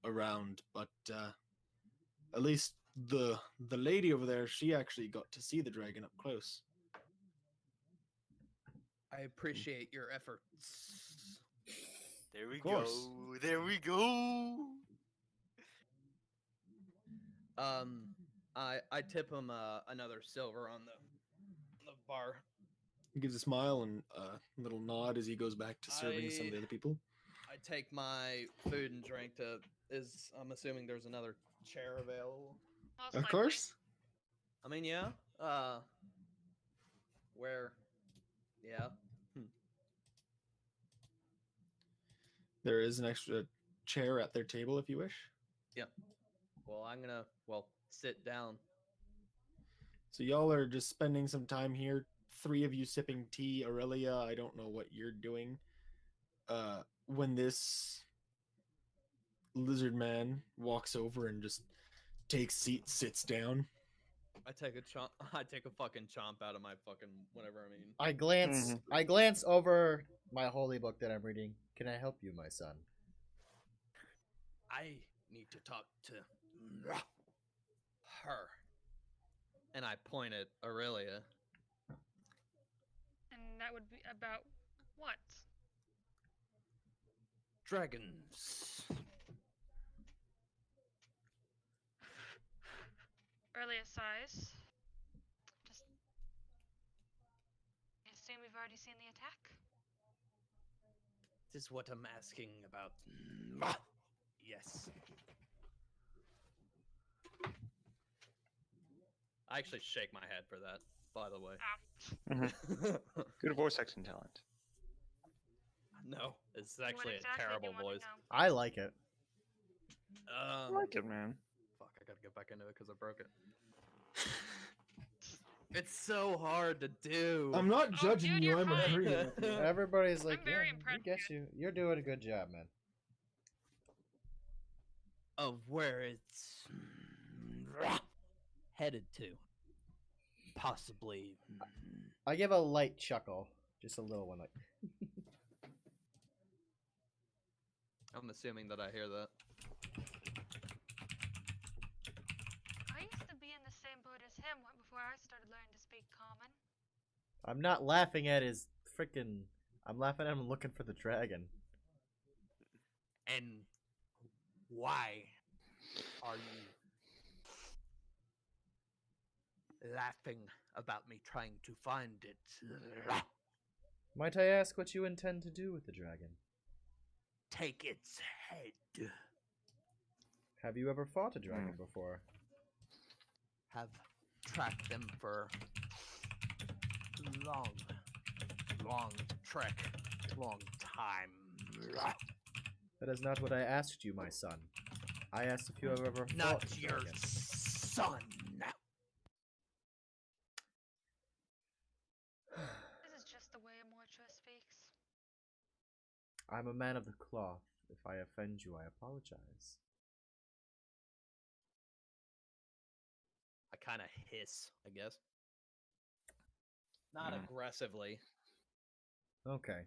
[SPEAKER 2] around, but at least the lady over there, she actually got to see the dragon up close.
[SPEAKER 6] I appreciate your efforts.
[SPEAKER 3] There we
[SPEAKER 2] course.
[SPEAKER 3] go. There we go.
[SPEAKER 6] I tip him another silver on the bar.
[SPEAKER 2] He gives a smile and a little nod as he goes back to serving some of the
[SPEAKER 6] I-
[SPEAKER 2] other people.
[SPEAKER 6] I take my food and drink to. I'm assuming there's another chair available.
[SPEAKER 4] Most
[SPEAKER 2] Of
[SPEAKER 4] likely.
[SPEAKER 2] course.
[SPEAKER 6] I mean, yeah. Where? Yeah.
[SPEAKER 2] There is an extra chair at their table if you wish.
[SPEAKER 6] Well, I'm gonna sit down.
[SPEAKER 2] So y'all are just spending some time here. 3 of you sipping tea. Aurelia, I don't know what you're doing. When this lizard man walks over and just takes seat, sits down.
[SPEAKER 6] I take a chomp. I take a fucking chomp out of my fucking whatever. I mean,
[SPEAKER 1] I glance over my holy book that I'm reading. Can I help you, my son?
[SPEAKER 6] I need to talk to her. And I point at Aurelia.
[SPEAKER 4] And that would be about what?
[SPEAKER 6] Dragons.
[SPEAKER 4] Earlier size. Just. I assume we've already seen the attack?
[SPEAKER 6] This is what I'm asking about. Yes. I actually shake my head for that, by the way.
[SPEAKER 5] Good voice acting talent.
[SPEAKER 6] No, it's
[SPEAKER 4] What
[SPEAKER 6] actually
[SPEAKER 4] exactly
[SPEAKER 6] a
[SPEAKER 4] do you
[SPEAKER 6] terrible
[SPEAKER 4] wanna
[SPEAKER 6] voice.
[SPEAKER 4] know?
[SPEAKER 1] I like it.
[SPEAKER 5] I like it, man.
[SPEAKER 6] Fuck, I gotta get back into it because I broke it. It's so hard to do.
[SPEAKER 2] I'm not judging
[SPEAKER 4] dude,
[SPEAKER 2] you,
[SPEAKER 4] you're
[SPEAKER 2] I'm
[SPEAKER 4] fine.
[SPEAKER 2] agreeing with you.
[SPEAKER 1] Everybody's like,
[SPEAKER 4] I'm very
[SPEAKER 1] yeah,
[SPEAKER 4] impressed,
[SPEAKER 1] we get you. You're doing a good job, man.
[SPEAKER 6] Of where it's headed to. Possibly.
[SPEAKER 1] I give a light chuckle. Just a little one. Like,
[SPEAKER 6] I'm assuming that I hear that.
[SPEAKER 4] I used to be in the same boat as him before I started learning to speak common.
[SPEAKER 1] I'm not laughing at his freaking. I'm laughing at him looking for the dragon.
[SPEAKER 6] And why are you laughing about me trying to find it?
[SPEAKER 1] Might I ask what you intend to do with the dragon?
[SPEAKER 6] Take its head.
[SPEAKER 1] Have you ever fought a dragon before?
[SPEAKER 6] Have tracked them for long trek, long time.
[SPEAKER 1] That is not what I asked you, my son. I asked if you have ever fought
[SPEAKER 6] Not
[SPEAKER 1] a
[SPEAKER 6] your
[SPEAKER 1] dragon.
[SPEAKER 6] son.
[SPEAKER 4] This is just the way a Mortua speaks.
[SPEAKER 1] I'm a man of the cloth. If I offend you, I apologize.
[SPEAKER 6] I kind of hiss, I guess. Not aggressively.
[SPEAKER 1] Okay.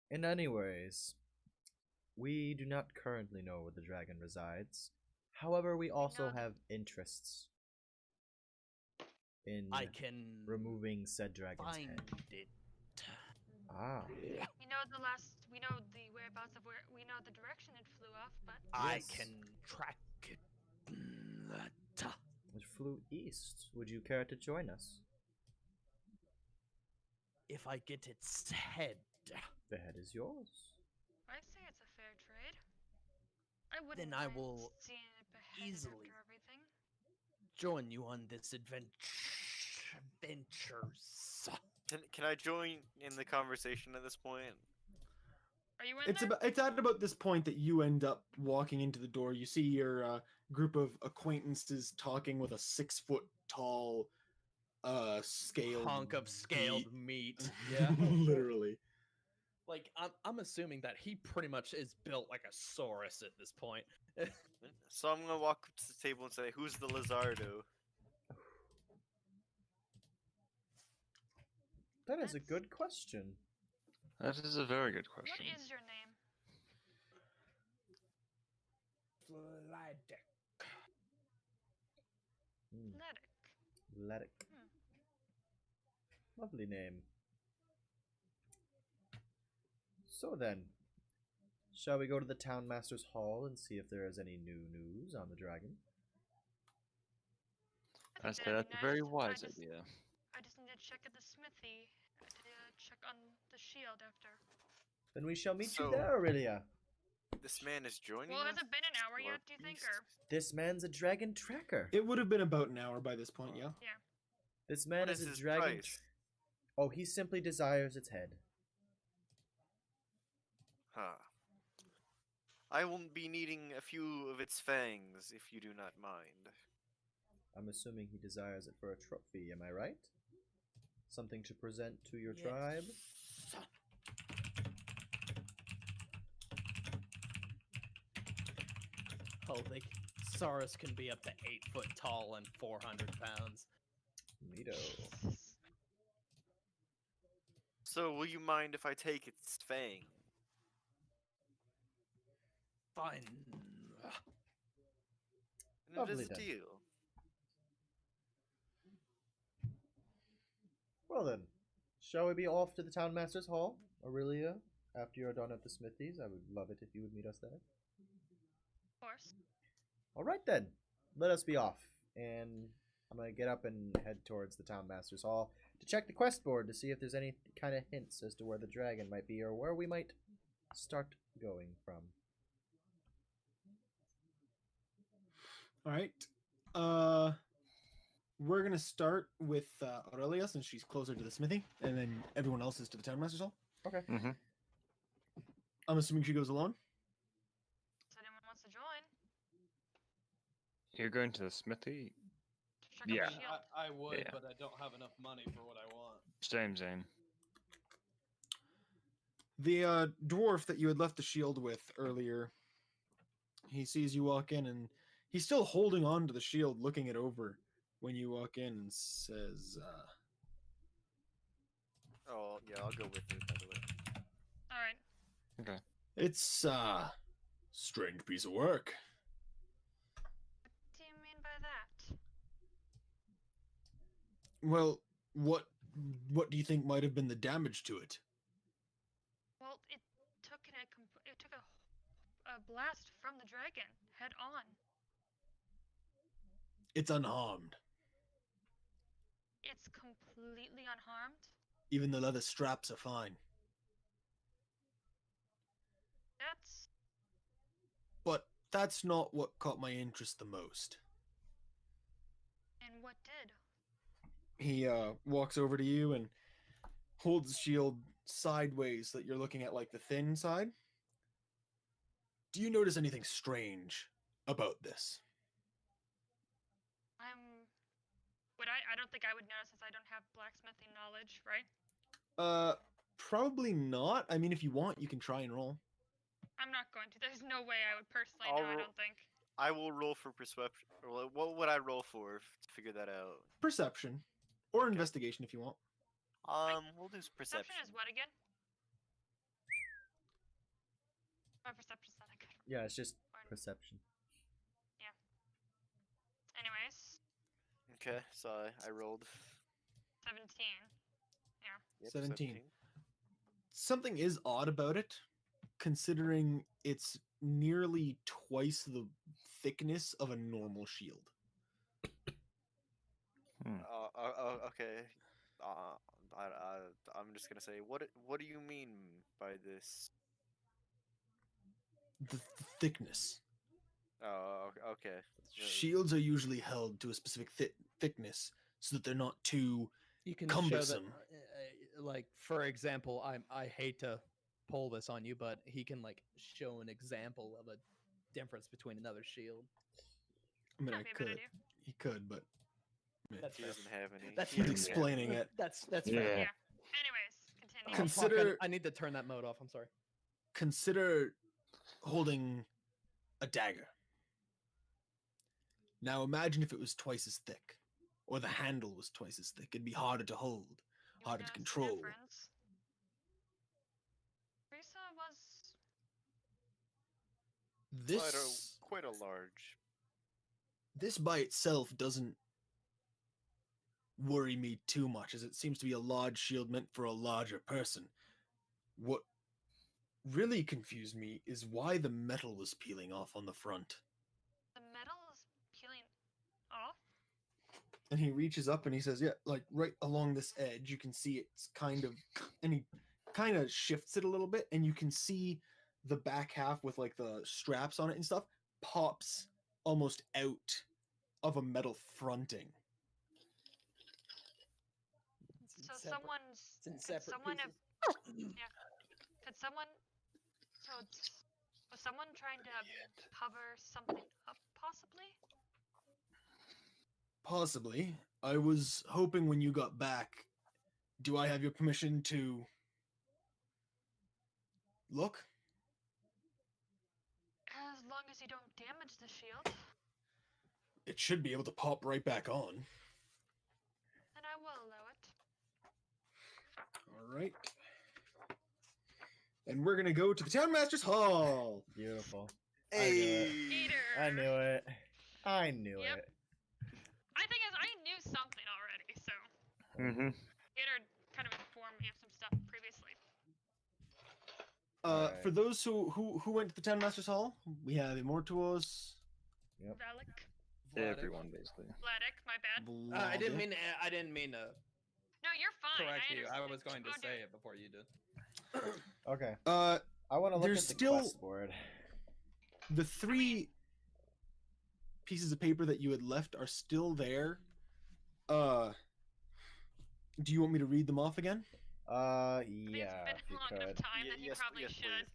[SPEAKER 1] In any ways, we do not currently know where the dragon resides. However, we also
[SPEAKER 4] know
[SPEAKER 1] have interests in
[SPEAKER 6] I can
[SPEAKER 1] removing said dragon's
[SPEAKER 6] find
[SPEAKER 1] head.
[SPEAKER 6] it.
[SPEAKER 1] Ah,
[SPEAKER 4] We know the whereabouts of where, we know the direction it flew off, but
[SPEAKER 6] I
[SPEAKER 1] Yes.
[SPEAKER 6] can track it.
[SPEAKER 1] it flew east. Would you care to join us?
[SPEAKER 6] If I get its head,
[SPEAKER 1] The head is yours.
[SPEAKER 4] I say it's a fair trade. I wouldn't
[SPEAKER 6] Then I
[SPEAKER 4] mind
[SPEAKER 6] will
[SPEAKER 4] seeing it beheaded
[SPEAKER 6] easily
[SPEAKER 4] after everything.
[SPEAKER 6] join you on this adventures.
[SPEAKER 3] Can I join in the conversation at this point?
[SPEAKER 4] Are you in there?
[SPEAKER 2] It's at about this point that you end up walking into the door. You see your group of acquaintances talking with a 6-foot tall scaled
[SPEAKER 6] Hunk of scaled
[SPEAKER 2] beast.
[SPEAKER 6] meat. Yeah.
[SPEAKER 2] Literally.
[SPEAKER 6] Like I'm assuming that he pretty much is built like a saurus at this point.
[SPEAKER 3] So I'm gonna walk up to the table and say, "Who's the Lizardo?"
[SPEAKER 1] That is a good question.
[SPEAKER 5] That is a very good
[SPEAKER 4] What
[SPEAKER 5] question.
[SPEAKER 4] is your name?
[SPEAKER 1] Hmm.
[SPEAKER 4] Letic.
[SPEAKER 1] Letic. Lovely name. So then, shall we go to the Town Master's Hall and see if there is any new news on the dragon?
[SPEAKER 4] I
[SPEAKER 5] I
[SPEAKER 4] think
[SPEAKER 5] say
[SPEAKER 4] that'd
[SPEAKER 5] that's
[SPEAKER 4] be
[SPEAKER 5] a very
[SPEAKER 4] nice.
[SPEAKER 5] wise idea.
[SPEAKER 4] I just need to check at the smithy to check on the shield after.
[SPEAKER 1] Then we shall meet you
[SPEAKER 3] So-
[SPEAKER 1] there, Aurelia.
[SPEAKER 3] This man is joining
[SPEAKER 4] Well,
[SPEAKER 3] us.
[SPEAKER 4] has it been an hour
[SPEAKER 3] or
[SPEAKER 4] yet, do you think,
[SPEAKER 3] beast?
[SPEAKER 4] or?
[SPEAKER 1] This man's a dragon tracker.
[SPEAKER 2] It would have been about an hour by this point, yeah.
[SPEAKER 1] This man
[SPEAKER 3] What
[SPEAKER 1] is
[SPEAKER 3] is
[SPEAKER 1] a
[SPEAKER 3] his
[SPEAKER 1] dragon.
[SPEAKER 3] price?
[SPEAKER 1] Oh, he simply desires its head.
[SPEAKER 3] Huh. I will be needing a few of its fangs, if you do not mind.
[SPEAKER 1] I'm assuming he desires it for a trophy, am I right? Something to present to your tribe?
[SPEAKER 6] Oh, Saurus can be up to 8 foot tall and 400 pounds.
[SPEAKER 1] Neato.
[SPEAKER 3] So, will you mind if I take its fang?
[SPEAKER 6] Fine.
[SPEAKER 3] And it
[SPEAKER 1] Lovely
[SPEAKER 3] is a
[SPEAKER 1] then.
[SPEAKER 3] deal.
[SPEAKER 1] Well then, shall we be off to the Town Master's Hall, Aurelia? After you're done at the smithies, I would love it if you would meet us there.
[SPEAKER 4] Of course.
[SPEAKER 1] Alright then, let us be off. And I'm going to get up and head towards the Town Master's Hall to check the quest board to see if there's any kind of hints as to where the dragon might be or where we might start going from.
[SPEAKER 2] Alright. We're gonna start with Aurelia since she's closer to the smithy, and then everyone else is to the Town Master's Hall.
[SPEAKER 1] Okay.
[SPEAKER 5] Mm-hmm.
[SPEAKER 2] I'm assuming she goes alone.
[SPEAKER 4] So anyone wants to join?
[SPEAKER 5] You're going to the smithy?
[SPEAKER 4] To check
[SPEAKER 5] Yeah.
[SPEAKER 4] out the shield.
[SPEAKER 6] I would,
[SPEAKER 5] Yeah.
[SPEAKER 6] but I don't have enough money for what I want.
[SPEAKER 5] Same.
[SPEAKER 2] The dwarf that you had left the shield with earlier, he sees you walk in, and he's still holding on to the shield, looking it over when you walk in, and says,
[SPEAKER 3] Oh, yeah, I'll go with it, by the way.
[SPEAKER 4] Alright.
[SPEAKER 2] "It's strange piece of work.
[SPEAKER 4] What do you mean by that?
[SPEAKER 2] Well, what do you think might have been the damage to it?"
[SPEAKER 4] Well, it took a blast from the dragon head on.
[SPEAKER 2] "It's unharmed.
[SPEAKER 4] It's completely unharmed.
[SPEAKER 2] Even the leather straps are fine.
[SPEAKER 4] That's
[SPEAKER 2] But that's not what caught my interest the most."
[SPEAKER 4] and what did?
[SPEAKER 2] He walks over to you and holds the shield sideways so that you're looking at like the thin side. "Do you notice anything strange about this?"
[SPEAKER 4] I don't think I would notice since I don't have blacksmithing knowledge, right?
[SPEAKER 2] Probably not. I mean, if you want, you can try and roll.
[SPEAKER 4] I'm not going to. There's no way I would personally
[SPEAKER 3] I'll
[SPEAKER 4] know, I
[SPEAKER 3] ro-
[SPEAKER 4] don't think.
[SPEAKER 3] I will roll for perception. Or what would I roll for to figure that out?
[SPEAKER 2] Perception or
[SPEAKER 3] Okay.
[SPEAKER 2] investigation if you want.
[SPEAKER 3] We'll do perception.
[SPEAKER 4] Perception is what again? My perception's not that good.
[SPEAKER 1] Yeah, it's just
[SPEAKER 4] Fine.
[SPEAKER 1] perception.
[SPEAKER 4] Anyways,
[SPEAKER 3] Okay, so I rolled
[SPEAKER 4] 17.
[SPEAKER 3] yep,
[SPEAKER 2] 17. Something is odd about it, considering it's nearly twice the thickness of a normal shield.
[SPEAKER 3] Okay. I'm just gonna say, what do you mean by this?
[SPEAKER 2] The thickness.
[SPEAKER 3] Oh, okay.
[SPEAKER 2] Shields are usually held to a specific thickness so that they're not too
[SPEAKER 6] You can
[SPEAKER 2] cumbersome.
[SPEAKER 6] show that, like for example, I hate to pull this on you, but he can like show an example of a difference between another shield.
[SPEAKER 2] I mean,
[SPEAKER 4] That'd be a good idea.
[SPEAKER 2] he could, but
[SPEAKER 6] That's
[SPEAKER 3] He
[SPEAKER 6] fair.
[SPEAKER 3] doesn't have any.
[SPEAKER 6] That's
[SPEAKER 3] he
[SPEAKER 2] he's
[SPEAKER 3] doesn't have
[SPEAKER 2] explaining
[SPEAKER 3] any.
[SPEAKER 2] it.
[SPEAKER 6] That's
[SPEAKER 5] Yeah.
[SPEAKER 6] fair.
[SPEAKER 4] Yeah. Anyways, continue.
[SPEAKER 6] Oh, fuck,
[SPEAKER 2] Consider-
[SPEAKER 6] I need to turn that mode off. I'm sorry.
[SPEAKER 2] Consider holding a dagger. Now imagine if it was twice as thick, or the handle was twice as thick. It'd be harder to hold,
[SPEAKER 4] You
[SPEAKER 2] harder to
[SPEAKER 4] notice the
[SPEAKER 2] control.
[SPEAKER 4] difference? Risa was
[SPEAKER 2] This
[SPEAKER 3] Quite a large.
[SPEAKER 2] this by itself doesn't worry me too much, as it seems to be a large shield meant for a larger person. What really confused me is why the metal was peeling off on the front.
[SPEAKER 4] The metal is peeling off.
[SPEAKER 2] And he reaches up and he says, yeah, like right along this edge, you can see it's kind of, and he kind of shifts it a little bit, and you can see the back half with like the straps on it and stuff pops almost out of a metal fronting.
[SPEAKER 4] So someone's.
[SPEAKER 6] It's in
[SPEAKER 4] Could
[SPEAKER 6] separate
[SPEAKER 4] someone have?
[SPEAKER 6] pieces.
[SPEAKER 4] Yeah. Could someone? So was someone trying to cover something up, possibly?
[SPEAKER 2] Possibly. I was hoping when you got back, do I have your permission to look?
[SPEAKER 4] As long as you don't damage the shield,
[SPEAKER 2] It should be able to pop right back on.
[SPEAKER 4] then I will allow it.
[SPEAKER 2] All right. And we're gonna go to the Townmaster's Hall.
[SPEAKER 1] Beautiful.
[SPEAKER 3] Hey.
[SPEAKER 4] Eater.
[SPEAKER 1] I knew it. I knew
[SPEAKER 4] Yep.
[SPEAKER 1] it.
[SPEAKER 4] I think I knew something already, so
[SPEAKER 5] Mm-hmm.
[SPEAKER 4] Eater kind of informed me of some stuff previously.
[SPEAKER 1] Alright.
[SPEAKER 2] For those who went to the Townmaster's Hall, we have Immortuos.
[SPEAKER 4] Relic,
[SPEAKER 5] Everyone, basically.
[SPEAKER 4] Vladek, my bad.
[SPEAKER 6] I didn't mean to. I didn't mean to
[SPEAKER 4] No, you're fine.
[SPEAKER 6] correct
[SPEAKER 4] I
[SPEAKER 6] you. I
[SPEAKER 4] understand.
[SPEAKER 6] was going to
[SPEAKER 4] Oh,
[SPEAKER 6] say
[SPEAKER 4] dude.
[SPEAKER 6] it before you did.
[SPEAKER 1] Okay. I want to look
[SPEAKER 2] There's
[SPEAKER 1] at the
[SPEAKER 2] still-
[SPEAKER 1] quest board.
[SPEAKER 2] The three pieces of paper that you had left are still there. Do you want me to read them off again?
[SPEAKER 1] Yeah,
[SPEAKER 4] I mean,
[SPEAKER 1] if
[SPEAKER 4] it's been
[SPEAKER 1] you
[SPEAKER 4] a long enough
[SPEAKER 1] could.
[SPEAKER 4] time that he probably should.
[SPEAKER 3] please.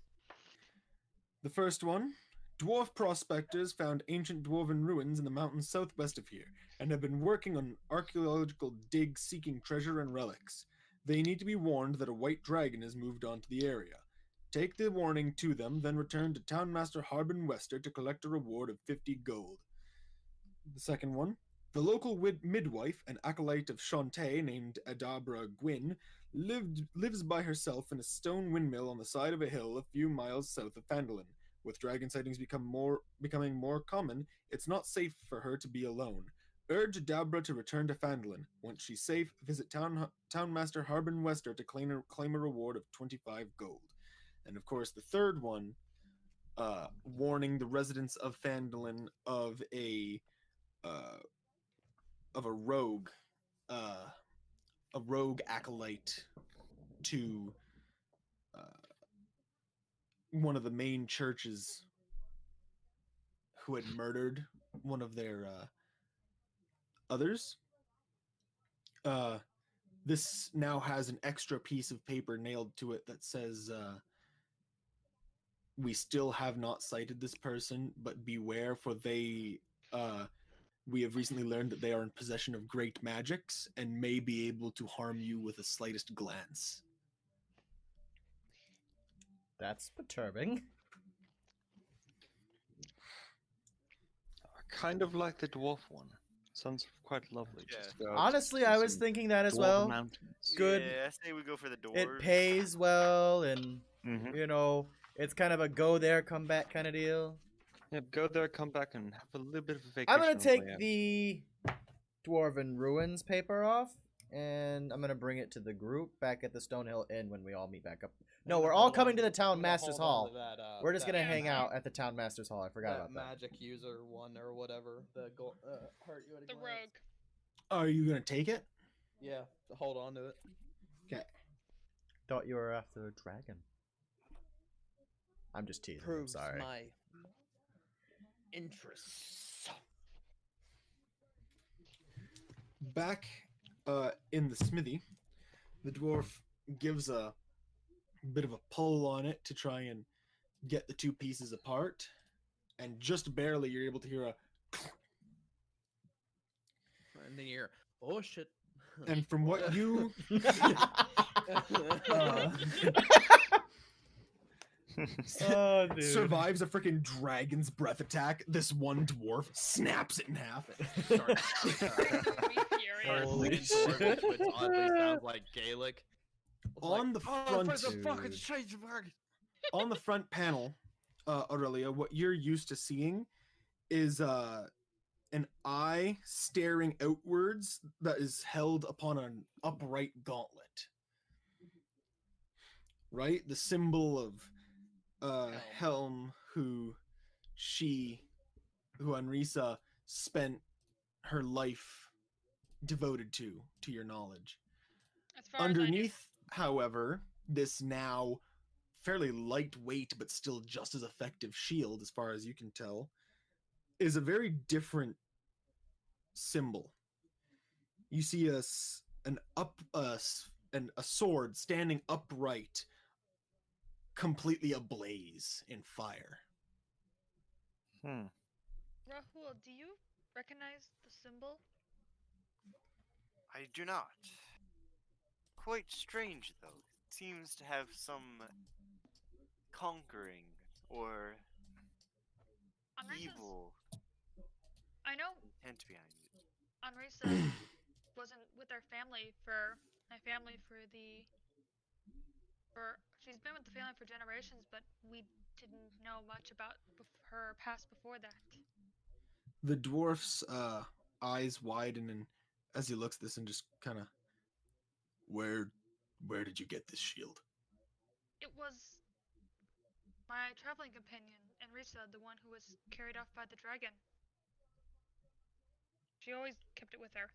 [SPEAKER 2] The first one. Dwarf prospectors found ancient dwarven ruins in the mountains southwest of here, and have been working on archaeological digs seeking treasure and relics. They need to be warned that a white dragon has moved onto the area. Take the warning to them, then return to Townmaster Harbin Wester to collect a reward of 50 gold. The second one. The local midwife, an acolyte of Shantae named Adabra Gwyn, lives by herself in a stone windmill on the side of a hill a few miles south of Phandalin. With dragon sightings becoming more common, it's not safe for her to be alone. Urge Adabra to return to Phandalin. Once she's safe, visit Townmaster Harbin Wester to claim a reward of 25 gold. And of course, the third one, warning the residents of Phandalin of a rogue acolyte to one of the main churches who had murdered one of their others. This now has an extra piece of paper nailed to it that says, we still have not cited this person, but beware, for we have recently learned that they are in possession of great magics and may be able to harm you with the slightest glance.
[SPEAKER 1] That's perturbing.
[SPEAKER 5] I kind of like the dwarf one. Sounds quite lovely.
[SPEAKER 3] Yeah.
[SPEAKER 5] Just go out
[SPEAKER 1] Honestly,
[SPEAKER 5] to
[SPEAKER 1] I was
[SPEAKER 5] some
[SPEAKER 1] thinking that as
[SPEAKER 5] dwarven
[SPEAKER 1] well.
[SPEAKER 5] mountains.
[SPEAKER 1] Good.
[SPEAKER 3] Yeah, I say we go for the doors.
[SPEAKER 1] It pays well, and
[SPEAKER 5] Mm-hmm.
[SPEAKER 1] you know, it's kind of a go there, come back kind of deal.
[SPEAKER 5] Yeah, go there, come back, and have a little bit of a vacation.
[SPEAKER 1] I'm gonna
[SPEAKER 5] on the
[SPEAKER 1] take
[SPEAKER 5] way out.
[SPEAKER 1] the Dwarven Ruins paper off, and I'm gonna bring it to the group back at the Stonehill Inn when we all meet back up. No, we're all coming to the Town Master's Hall. We're just gonna hang out at the Town Master's Hall. I forgot about that.
[SPEAKER 6] Magic user one or whatever. The hurt you at a
[SPEAKER 4] The
[SPEAKER 6] glance.
[SPEAKER 4] rogue.
[SPEAKER 2] Are you gonna take it?
[SPEAKER 6] Yeah, hold on to it.
[SPEAKER 2] Okay.
[SPEAKER 1] Thought you were after a dragon. I'm just teasing. I'm
[SPEAKER 6] Proves
[SPEAKER 1] sorry.
[SPEAKER 6] my interests.
[SPEAKER 2] Back in the smithy, the dwarf gives a bit of a pull on it to try and get the two pieces apart, and just barely you're able to hear a.
[SPEAKER 6] And then you're, oh shit.
[SPEAKER 2] And from what you
[SPEAKER 1] Oh, dude.
[SPEAKER 2] survives a freaking dragon's breath attack, this one dwarf snaps it in half.
[SPEAKER 4] Be furious.
[SPEAKER 1] Holy
[SPEAKER 6] Which
[SPEAKER 1] shit.
[SPEAKER 6] oddly sounds like Gaelic.
[SPEAKER 2] On the front,
[SPEAKER 1] Dude.
[SPEAKER 2] on the front panel, Aurelia, what you're used to seeing is an eye staring outwards that is held upon an upright gauntlet. Right? The symbol of Helm, who Anrisa spent her life devoted to your knowledge.
[SPEAKER 4] As far
[SPEAKER 2] Underneath, however, this now fairly lightweight but still just as effective shield, as far as you can tell, is a very different symbol. You see a sword standing upright, completely ablaze in fire.
[SPEAKER 5] Hmm.
[SPEAKER 4] I do. Rahul, do you recognize the symbol?
[SPEAKER 3] I do not. Quite strange, though. It seems to have some conquering or
[SPEAKER 4] Anrisa's.
[SPEAKER 3] evil
[SPEAKER 4] I know
[SPEAKER 3] intent behind it.
[SPEAKER 4] Anrisa wasn't with our family for she's been with the family for generations, but we didn't know much about her past before that.
[SPEAKER 2] The dwarf's eyes widen, and as he looks at this and just kind of, where did you get this shield?
[SPEAKER 4] It was my traveling companion, Anrisa, the one who was carried off by the dragon. She always kept it with her.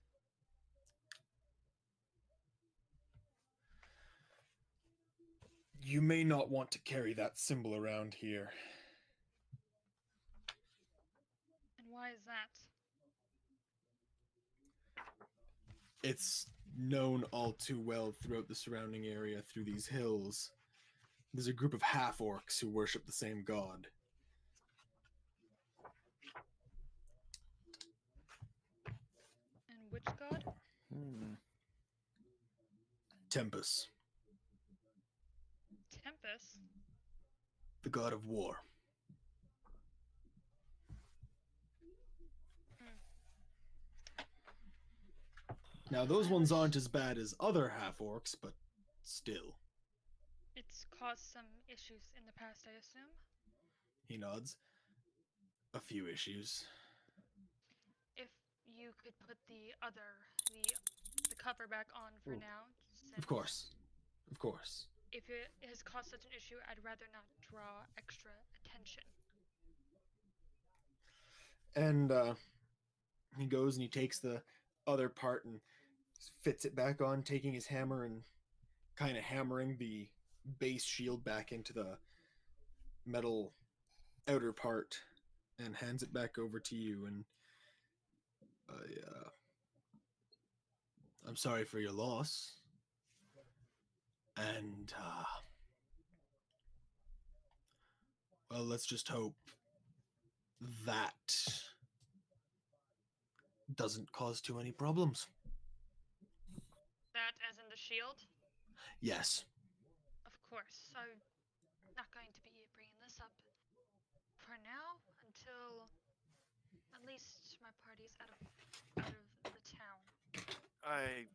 [SPEAKER 2] You may not want to carry that symbol around here.
[SPEAKER 4] And why is that?
[SPEAKER 2] It's known all too well throughout the surrounding area, through these hills. There's a group of half-orcs who worship the same god.
[SPEAKER 4] And which god?
[SPEAKER 2] Tempest,
[SPEAKER 4] Tempest?
[SPEAKER 2] the god of war. Now, those ones aren't as bad as other half-orcs, but still.
[SPEAKER 4] It's caused some issues in the past, I assume?
[SPEAKER 2] He nods. A few issues.
[SPEAKER 4] If you could put the cover back on for now.
[SPEAKER 2] Of course. Of course.
[SPEAKER 4] If it has caused such an issue, I'd rather not draw extra attention.
[SPEAKER 2] And he goes and he takes the other part and fits it back on, taking his hammer and kind of hammering the base shield back into the metal outer part, and hands it back over to you. And I'm sorry for your loss. And well, let's just hope that doesn't cause too many problems.
[SPEAKER 4] That as in the shield?
[SPEAKER 2] Yes.
[SPEAKER 4] Of course. I'm not going to be bringing this up for now until at least my party's out of the town.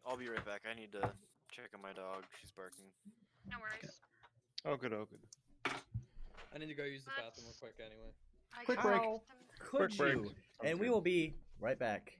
[SPEAKER 3] I'll be right back. I need to check on my dog. She's barking.
[SPEAKER 4] No worries.
[SPEAKER 5] Oh, good, oh, good.
[SPEAKER 6] I need to go use the bathroom real quick anyway.
[SPEAKER 4] I
[SPEAKER 1] Quick
[SPEAKER 4] can
[SPEAKER 1] break.
[SPEAKER 4] use them.
[SPEAKER 1] Could
[SPEAKER 5] Quick break.
[SPEAKER 1] you? And we will be right back.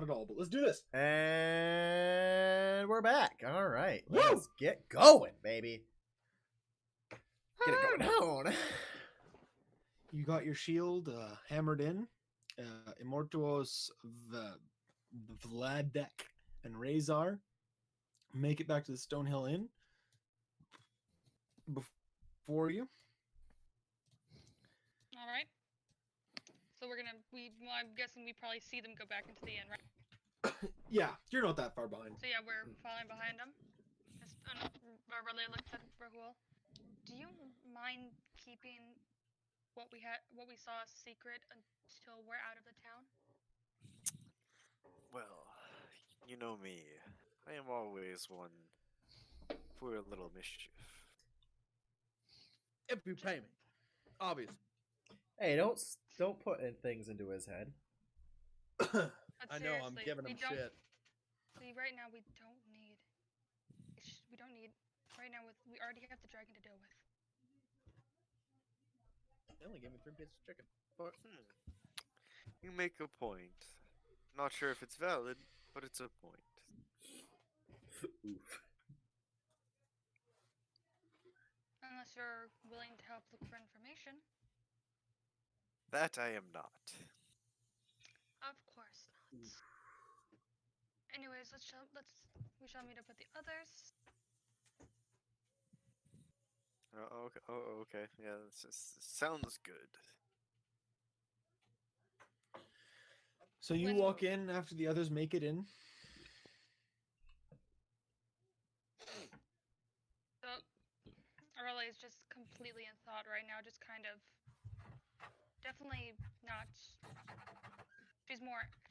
[SPEAKER 2] at all. But let's do this.
[SPEAKER 1] And we're back. All right.
[SPEAKER 2] Woo!
[SPEAKER 1] Let's get going, baby. Get it going on.
[SPEAKER 2] You got your shield hammered in. Immortuos Vladek and Razar make it back to the Stonehill Inn before you.
[SPEAKER 4] All right. So we're gonna. Well, I'm guessing we probably see them go back into the inn, right?
[SPEAKER 2] Yeah, you're not that far behind.
[SPEAKER 4] So yeah, we're following behind them. Relay looks at Rahul. Do you mind keeping what we saw a secret until we're out of the town?
[SPEAKER 3] Well, you know me. I am always one for a little mischief.
[SPEAKER 6] If you pay me, obviously.
[SPEAKER 1] Hey, don't put things into his head.
[SPEAKER 4] But
[SPEAKER 6] I know I'm
[SPEAKER 4] seriously,
[SPEAKER 6] giving
[SPEAKER 4] we
[SPEAKER 6] him
[SPEAKER 4] don't-
[SPEAKER 6] shit.
[SPEAKER 4] See, right now we don't need. We don't need. Right now, we already have the dragon to deal with.
[SPEAKER 6] They only gave me 3 pieces of chicken.
[SPEAKER 3] But you make a point. Not sure if it's valid, but it's a point.
[SPEAKER 1] Oof.
[SPEAKER 4] Unless you're willing to help look for information.
[SPEAKER 3] That I am not.
[SPEAKER 4] Of course not. Anyways, we shall meet up with the others.
[SPEAKER 3] Okay. Oh, okay. Yeah, sounds good.
[SPEAKER 2] So you
[SPEAKER 4] When-
[SPEAKER 2] walk in after the others make it in.
[SPEAKER 4] So, Arla is just completely in thought right now, just kind of. Definitely not.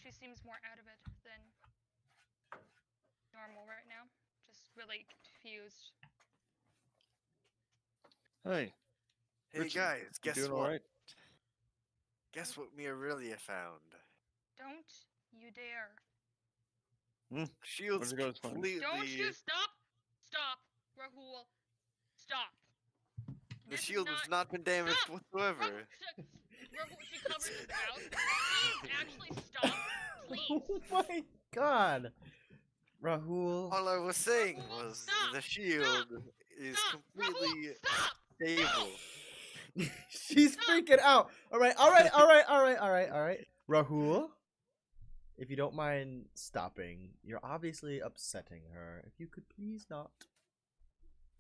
[SPEAKER 4] She seems more out of it than normal right now. Just really confused.
[SPEAKER 5] Hey,
[SPEAKER 3] Hey
[SPEAKER 5] Richard,
[SPEAKER 3] guys,
[SPEAKER 5] you
[SPEAKER 3] guess
[SPEAKER 5] doing
[SPEAKER 3] what?
[SPEAKER 5] all right?
[SPEAKER 3] Guess what me Aurelia found?
[SPEAKER 4] Don't you dare.
[SPEAKER 3] Shield's
[SPEAKER 5] Where'd it go this morning?
[SPEAKER 3] completely.
[SPEAKER 4] Don't you stop! Stop! Rahul! Stop!
[SPEAKER 3] The
[SPEAKER 4] This is
[SPEAKER 3] shield has not been damaged
[SPEAKER 4] Stop!
[SPEAKER 3] whatsoever.
[SPEAKER 4] Rahul, she covers his mouth. Please actually stop. Please.
[SPEAKER 1] Oh my god. Rahul.
[SPEAKER 3] All I was saying
[SPEAKER 4] Rahul,
[SPEAKER 3] was
[SPEAKER 4] stop!
[SPEAKER 3] the shield is
[SPEAKER 4] Stop!
[SPEAKER 3] completely
[SPEAKER 4] Rahul, stop!
[SPEAKER 3] stable.
[SPEAKER 1] She's freaking out. All right. Rahul, if you don't mind stopping, you're obviously upsetting her. If you could please not.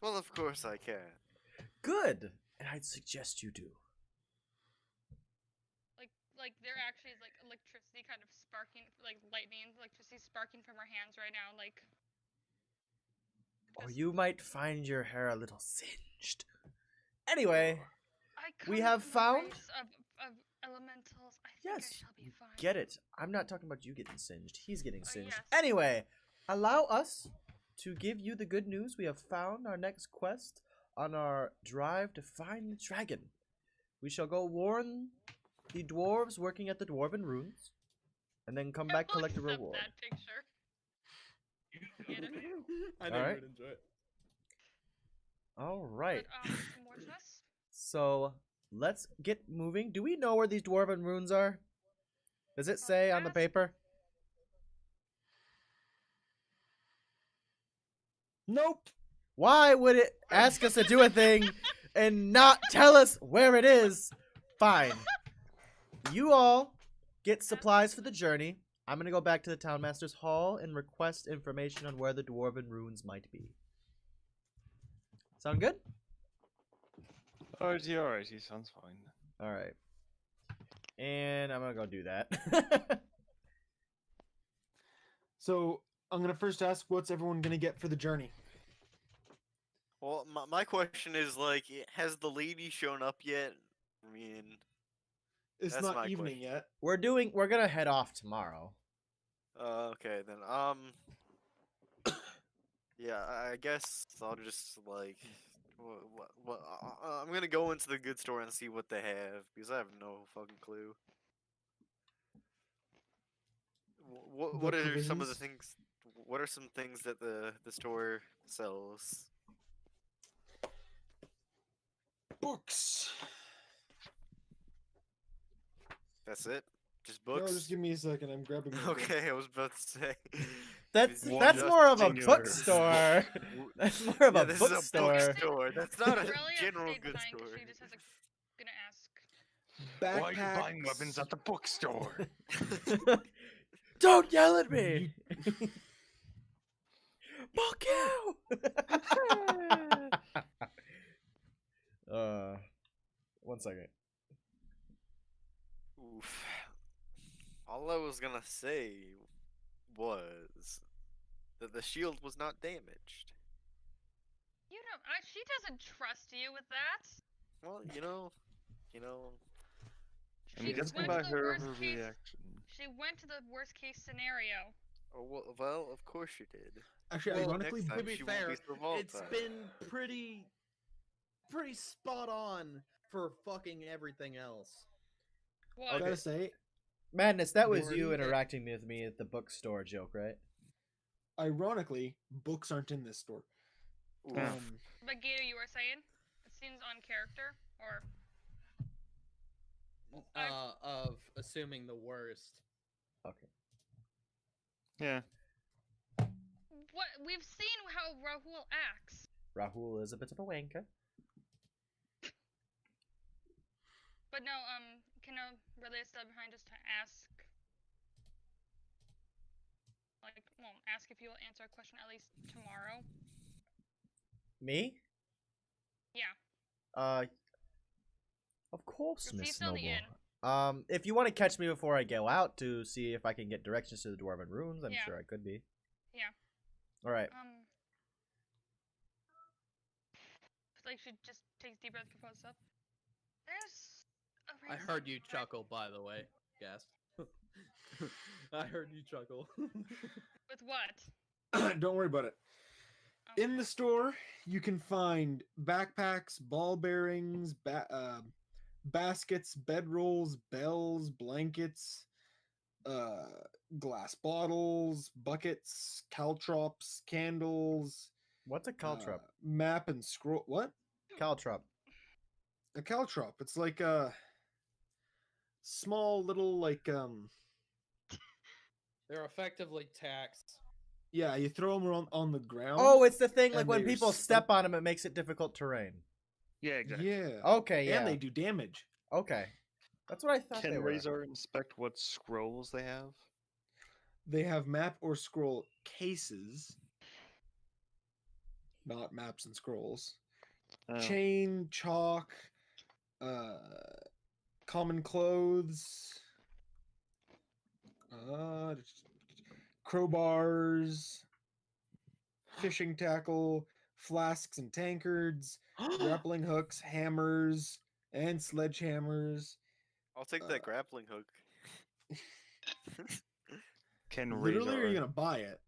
[SPEAKER 3] Well, of course I can.
[SPEAKER 1] Good. And I'd suggest you do.
[SPEAKER 4] Like there actually is like electricity kind of sparking, like lightning, electricity sparking from her hands right now. Like.
[SPEAKER 1] Or
[SPEAKER 4] just-
[SPEAKER 1] you might find your hair a little singed. Anyway, we
[SPEAKER 4] come
[SPEAKER 1] have
[SPEAKER 4] from a
[SPEAKER 1] found-
[SPEAKER 4] race of elementals. I think
[SPEAKER 1] Yes,
[SPEAKER 4] I shall be fine.
[SPEAKER 1] get it. I'm not talking about you getting singed. He's getting singed.
[SPEAKER 4] yes.
[SPEAKER 1] Anyway, allow us to give you the good news. We have found our next quest on our drive to find the dragon. We shall go warn the dwarves working at the dwarven ruins, and then come back collect a
[SPEAKER 4] Accept
[SPEAKER 1] reward.
[SPEAKER 4] That picture. Get it?
[SPEAKER 6] I know
[SPEAKER 1] Alright.
[SPEAKER 6] you would enjoy it.
[SPEAKER 1] All right.
[SPEAKER 4] But, Mortimus?
[SPEAKER 1] So let's get moving. Do we know where these dwarven runes are? Does it say on the
[SPEAKER 4] Yes.
[SPEAKER 1] paper?
[SPEAKER 2] Nope.
[SPEAKER 1] Why would it ask us to do a thing and not tell us where it is? Fine. You all get supplies for the journey. I'm going to go back to the Townmaster's Hall and request information on where the dwarven runes might be. Sound good?
[SPEAKER 5] Alrighty, sounds fine.
[SPEAKER 1] All right. And I'm going to go do that.
[SPEAKER 2] So I'm gonna first ask, what's everyone gonna get for the journey?
[SPEAKER 3] Well, my question is like, has the lady shown up yet? I mean,
[SPEAKER 2] It's
[SPEAKER 3] That's
[SPEAKER 2] not
[SPEAKER 3] my
[SPEAKER 2] evening
[SPEAKER 3] question.
[SPEAKER 2] yet.
[SPEAKER 1] we're going to head off tomorrow.
[SPEAKER 3] okay then. Yeah, I guess I'll just like, I'm gonna go into the goods store and see what they have because I have no fucking clue. What
[SPEAKER 2] The
[SPEAKER 3] are some of the
[SPEAKER 2] provisions?
[SPEAKER 3] things? What are some things that the store sells?
[SPEAKER 2] Books.
[SPEAKER 3] That's it. Just
[SPEAKER 2] No,
[SPEAKER 3] books.
[SPEAKER 2] just give me a second. I'm grabbing. my book.
[SPEAKER 3] Okay, I was about to say.
[SPEAKER 1] That's
[SPEAKER 3] Just
[SPEAKER 1] that's more of a
[SPEAKER 5] singular.
[SPEAKER 1] bookstore. That's more of
[SPEAKER 3] Yeah,
[SPEAKER 1] a
[SPEAKER 3] this is a
[SPEAKER 1] bookstore.
[SPEAKER 3] bookstore. That's not a
[SPEAKER 4] Aurelia
[SPEAKER 3] general
[SPEAKER 4] stayed
[SPEAKER 3] goods
[SPEAKER 4] behind 'cause
[SPEAKER 3] store.
[SPEAKER 4] she just has a gonna ask.
[SPEAKER 5] Why are you
[SPEAKER 2] Backpacks.
[SPEAKER 5] buying weapons at the bookstore?
[SPEAKER 1] Don't yell at me. Fuck you. One second.
[SPEAKER 3] Oof. All I was gonna say was that the shield was not damaged.
[SPEAKER 4] You don't. She doesn't trust you with that.
[SPEAKER 3] Well, you know.
[SPEAKER 5] I'm
[SPEAKER 4] She
[SPEAKER 5] guessing
[SPEAKER 4] went
[SPEAKER 5] by
[SPEAKER 4] to the
[SPEAKER 5] her
[SPEAKER 4] worst case.
[SPEAKER 5] reaction.
[SPEAKER 4] She went to the worst case scenario.
[SPEAKER 3] Oh, well, of course you did.
[SPEAKER 2] Actually,
[SPEAKER 6] Well,
[SPEAKER 2] ironically,
[SPEAKER 3] next time
[SPEAKER 6] To be
[SPEAKER 3] she won't
[SPEAKER 6] fair,
[SPEAKER 3] be so volatile.
[SPEAKER 6] it's been pretty spot on for fucking everything else.
[SPEAKER 4] What?
[SPEAKER 2] I gotta say,
[SPEAKER 1] Madness, that was
[SPEAKER 2] Morty,
[SPEAKER 1] you
[SPEAKER 2] that-
[SPEAKER 1] interacting with me at the bookstore joke, right?
[SPEAKER 2] ironically, books aren't in this store.
[SPEAKER 3] Oof.
[SPEAKER 4] But Gator, you were saying it seems on character, or
[SPEAKER 6] Of assuming the worst.
[SPEAKER 1] Okay.
[SPEAKER 5] Yeah.
[SPEAKER 4] what we've seen how Rahul acts.
[SPEAKER 1] Rahul is a bit of a wanker.
[SPEAKER 4] But no, can Aurelia step behind just to ask? Like, well, ask if you'll answer a question at least tomorrow.
[SPEAKER 1] Me?
[SPEAKER 4] Yeah.
[SPEAKER 1] Of course,
[SPEAKER 4] Is he
[SPEAKER 1] Miss
[SPEAKER 4] still in the
[SPEAKER 1] Noble. If you want to catch me before I go out to see if I can get directions to the Dwarven runes, I'm
[SPEAKER 4] Yeah.
[SPEAKER 1] sure I could be.
[SPEAKER 4] Yeah.
[SPEAKER 1] All right.
[SPEAKER 4] Like she just takes a deep breath, composes up. There's a
[SPEAKER 6] I
[SPEAKER 4] reason
[SPEAKER 6] heard you
[SPEAKER 4] why-
[SPEAKER 6] chuckle, by the way. Gasp. I heard you chuckle.
[SPEAKER 4] With what?
[SPEAKER 2] Don't worry about it.
[SPEAKER 4] Oh.
[SPEAKER 2] In the store, you can find backpacks, ball bearings, baskets, bedrolls, bells, blankets, glass bottles, buckets, caltrops, candles.
[SPEAKER 1] What's a caltrop?
[SPEAKER 2] Map and scroll. What?
[SPEAKER 1] Caltrop.
[SPEAKER 2] A caltrop. It's like a small little
[SPEAKER 6] They're effectively taxed.
[SPEAKER 2] Yeah, you throw them on the ground.
[SPEAKER 1] Oh, it's the thing like
[SPEAKER 2] and
[SPEAKER 1] when
[SPEAKER 2] they're
[SPEAKER 1] people
[SPEAKER 2] stuck-
[SPEAKER 1] step on them, it makes it difficult terrain.
[SPEAKER 5] Yeah, exactly.
[SPEAKER 2] Yeah.
[SPEAKER 1] Okay, yeah.
[SPEAKER 2] And they do damage.
[SPEAKER 1] Okay. That's what I thought they
[SPEAKER 5] Can
[SPEAKER 1] were.
[SPEAKER 5] Razor inspect what scrolls they have?
[SPEAKER 2] They have map or scroll cases, not maps and scrolls.
[SPEAKER 5] Oh.
[SPEAKER 2] Chain, chalk, common clothes, crowbars, fishing tackle, flasks and tankards, grappling hooks, hammers, and sledgehammers.
[SPEAKER 3] I'll take that grappling hook.
[SPEAKER 5] Can
[SPEAKER 2] Literally, or are you
[SPEAKER 5] Razor
[SPEAKER 2] gonna buy it?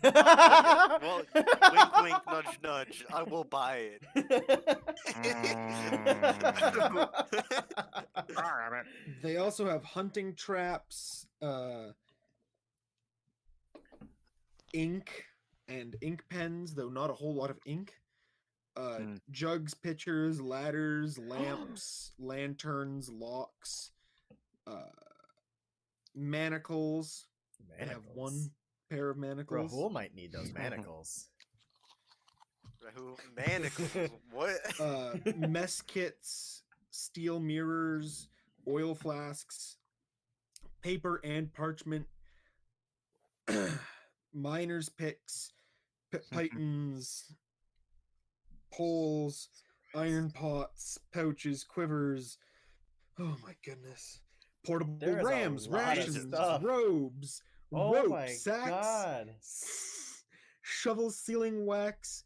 [SPEAKER 3] Well, wink, wink, nudge, nudge. I will buy it.
[SPEAKER 2] They also have hunting traps, ink and ink pens, though not a whole lot of ink. Jugs, pitchers, ladders, lamps, lanterns, locks, manacles. I have one pair of manacles.
[SPEAKER 1] Rahul might need those manacles.
[SPEAKER 3] Manacles. What?
[SPEAKER 2] Mess kits, steel mirrors, oil flasks, paper and parchment, miner's picks, pythons, poles, iron pots, pouches, quivers. Oh my goodness. Portable
[SPEAKER 1] There is a
[SPEAKER 2] rams,
[SPEAKER 1] lot of
[SPEAKER 2] rations,
[SPEAKER 1] stuff.
[SPEAKER 2] robes,
[SPEAKER 1] Oh
[SPEAKER 2] rope,
[SPEAKER 1] my
[SPEAKER 2] sacks,
[SPEAKER 1] god.
[SPEAKER 2] shovels, sealing wax,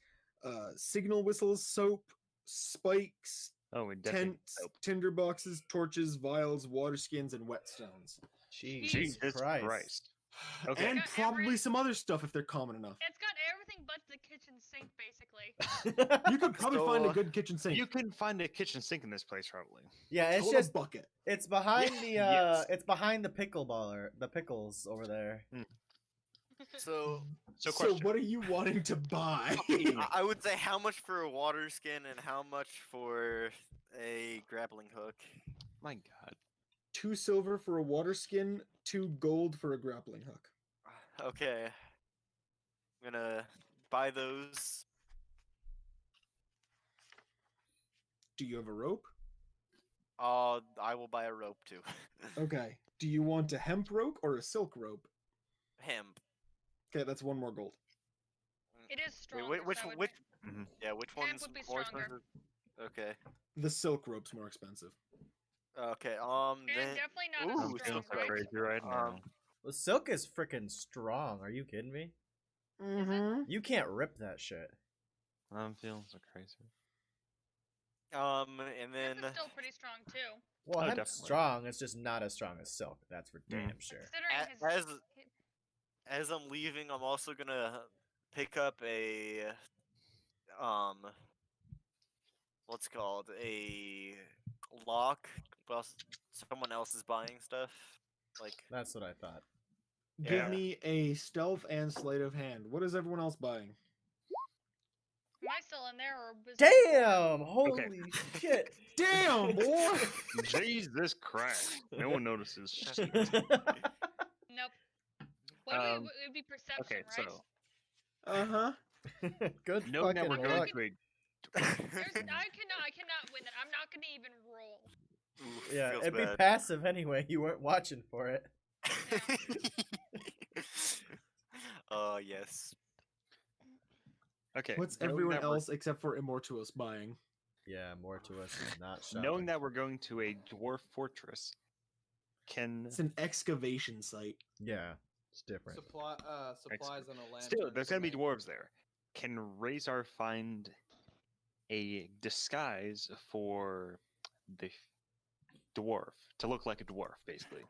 [SPEAKER 2] signal whistles, soap, spikes,
[SPEAKER 5] Oh, we definitely
[SPEAKER 2] tents, tinder boxes, torches, vials, water skins, and whetstones.
[SPEAKER 1] Jesus Christ.
[SPEAKER 5] Okay.
[SPEAKER 2] And
[SPEAKER 4] Got
[SPEAKER 2] probably
[SPEAKER 4] every-
[SPEAKER 2] some other stuff if they're common enough.
[SPEAKER 4] It's got everything but the kitchen sink, basically.
[SPEAKER 2] You could probably find a
[SPEAKER 3] So,
[SPEAKER 2] good kitchen sink.
[SPEAKER 5] You can find a kitchen sink in this place, probably.
[SPEAKER 1] Yeah, it's
[SPEAKER 2] Call it
[SPEAKER 1] just
[SPEAKER 2] a bucket.
[SPEAKER 1] it's behind the
[SPEAKER 5] Yes.
[SPEAKER 1] it's behind the pickleballer, the pickles over there.
[SPEAKER 3] So,
[SPEAKER 5] So,
[SPEAKER 2] So
[SPEAKER 5] question.
[SPEAKER 2] what are you wanting to buy?
[SPEAKER 3] I would say how much for a water skin and how much for a grappling hook.
[SPEAKER 5] My God.
[SPEAKER 2] 2 silver for a water skin, 2 gold for a grappling hook.
[SPEAKER 3] Okay. I'm gonna buy those.
[SPEAKER 2] Do you have a rope?
[SPEAKER 3] I will buy a rope too.
[SPEAKER 2] Okay. Do you want a hemp rope or a silk rope?
[SPEAKER 3] Hemp.
[SPEAKER 2] Okay, that's 1 more gold.
[SPEAKER 4] It is
[SPEAKER 3] Wait,
[SPEAKER 4] stronger.
[SPEAKER 3] which
[SPEAKER 4] so I would
[SPEAKER 3] which?
[SPEAKER 5] Mhm.
[SPEAKER 3] Yeah, which
[SPEAKER 4] Hemp
[SPEAKER 3] one's
[SPEAKER 4] would be
[SPEAKER 3] more
[SPEAKER 4] stronger.
[SPEAKER 3] expensive? Okay.
[SPEAKER 2] The silk rope's more expensive.
[SPEAKER 3] Okay.
[SPEAKER 4] And
[SPEAKER 3] Then.
[SPEAKER 4] definitely not
[SPEAKER 3] Ooh,
[SPEAKER 4] as
[SPEAKER 5] I'm
[SPEAKER 4] strong,
[SPEAKER 5] feeling so
[SPEAKER 4] right?
[SPEAKER 5] crazy right now.
[SPEAKER 1] Well, silk is freaking strong. Are you kidding me?
[SPEAKER 2] Mm-hmm.
[SPEAKER 1] You can't rip that shit.
[SPEAKER 5] I'm feeling so crazy.
[SPEAKER 3] And then.
[SPEAKER 4] Hemp is still pretty strong too.
[SPEAKER 1] Well,
[SPEAKER 5] Oh,
[SPEAKER 1] hemp's
[SPEAKER 5] definitely.
[SPEAKER 1] strong. It's just not as strong as silk. That's for damn sure.
[SPEAKER 4] Considering his,
[SPEAKER 3] As
[SPEAKER 4] hi-
[SPEAKER 3] as I'm leaving, I'm also gonna pick up a um, what's it called, a lock. While someone else is buying stuff. Like,
[SPEAKER 1] That's what I thought.
[SPEAKER 2] Give
[SPEAKER 3] Yeah.
[SPEAKER 2] me a stealth and sleight of hand. What is everyone else buying?
[SPEAKER 4] am I still in there or was it before?
[SPEAKER 1] Damn! Holy shit!
[SPEAKER 2] Damn, boy!
[SPEAKER 5] Jesus Christ! No one notices. Shit.
[SPEAKER 4] Nope. What would
[SPEAKER 5] Um,
[SPEAKER 4] it would be perception,
[SPEAKER 5] Okay,
[SPEAKER 4] right?
[SPEAKER 5] so
[SPEAKER 2] Uh-huh.
[SPEAKER 1] Good
[SPEAKER 5] knowing that
[SPEAKER 1] fucking
[SPEAKER 5] we're going
[SPEAKER 1] luck.
[SPEAKER 5] to a
[SPEAKER 4] I cannot win it. I'm not gonna even roll.
[SPEAKER 3] oof,
[SPEAKER 1] Yeah,
[SPEAKER 3] feels
[SPEAKER 1] it'd be
[SPEAKER 3] bad.
[SPEAKER 1] passive anyway. You weren't watching for it.
[SPEAKER 3] Yes.
[SPEAKER 5] okay.
[SPEAKER 2] What's
[SPEAKER 5] knowing
[SPEAKER 2] everyone
[SPEAKER 5] that we're-
[SPEAKER 2] else except for Immortuous buying?
[SPEAKER 1] Yeah, more to us is not shopping.
[SPEAKER 5] Knowing that we're going to a dwarf fortress, can
[SPEAKER 2] It's an excavation site.
[SPEAKER 1] Yeah, it's different.
[SPEAKER 6] Supplies on a lantern.
[SPEAKER 5] still there's
[SPEAKER 6] to
[SPEAKER 5] gonna be
[SPEAKER 6] make-
[SPEAKER 5] dwarves there. Can Razor find a disguise for the dwarf to look like a dwarf, basically?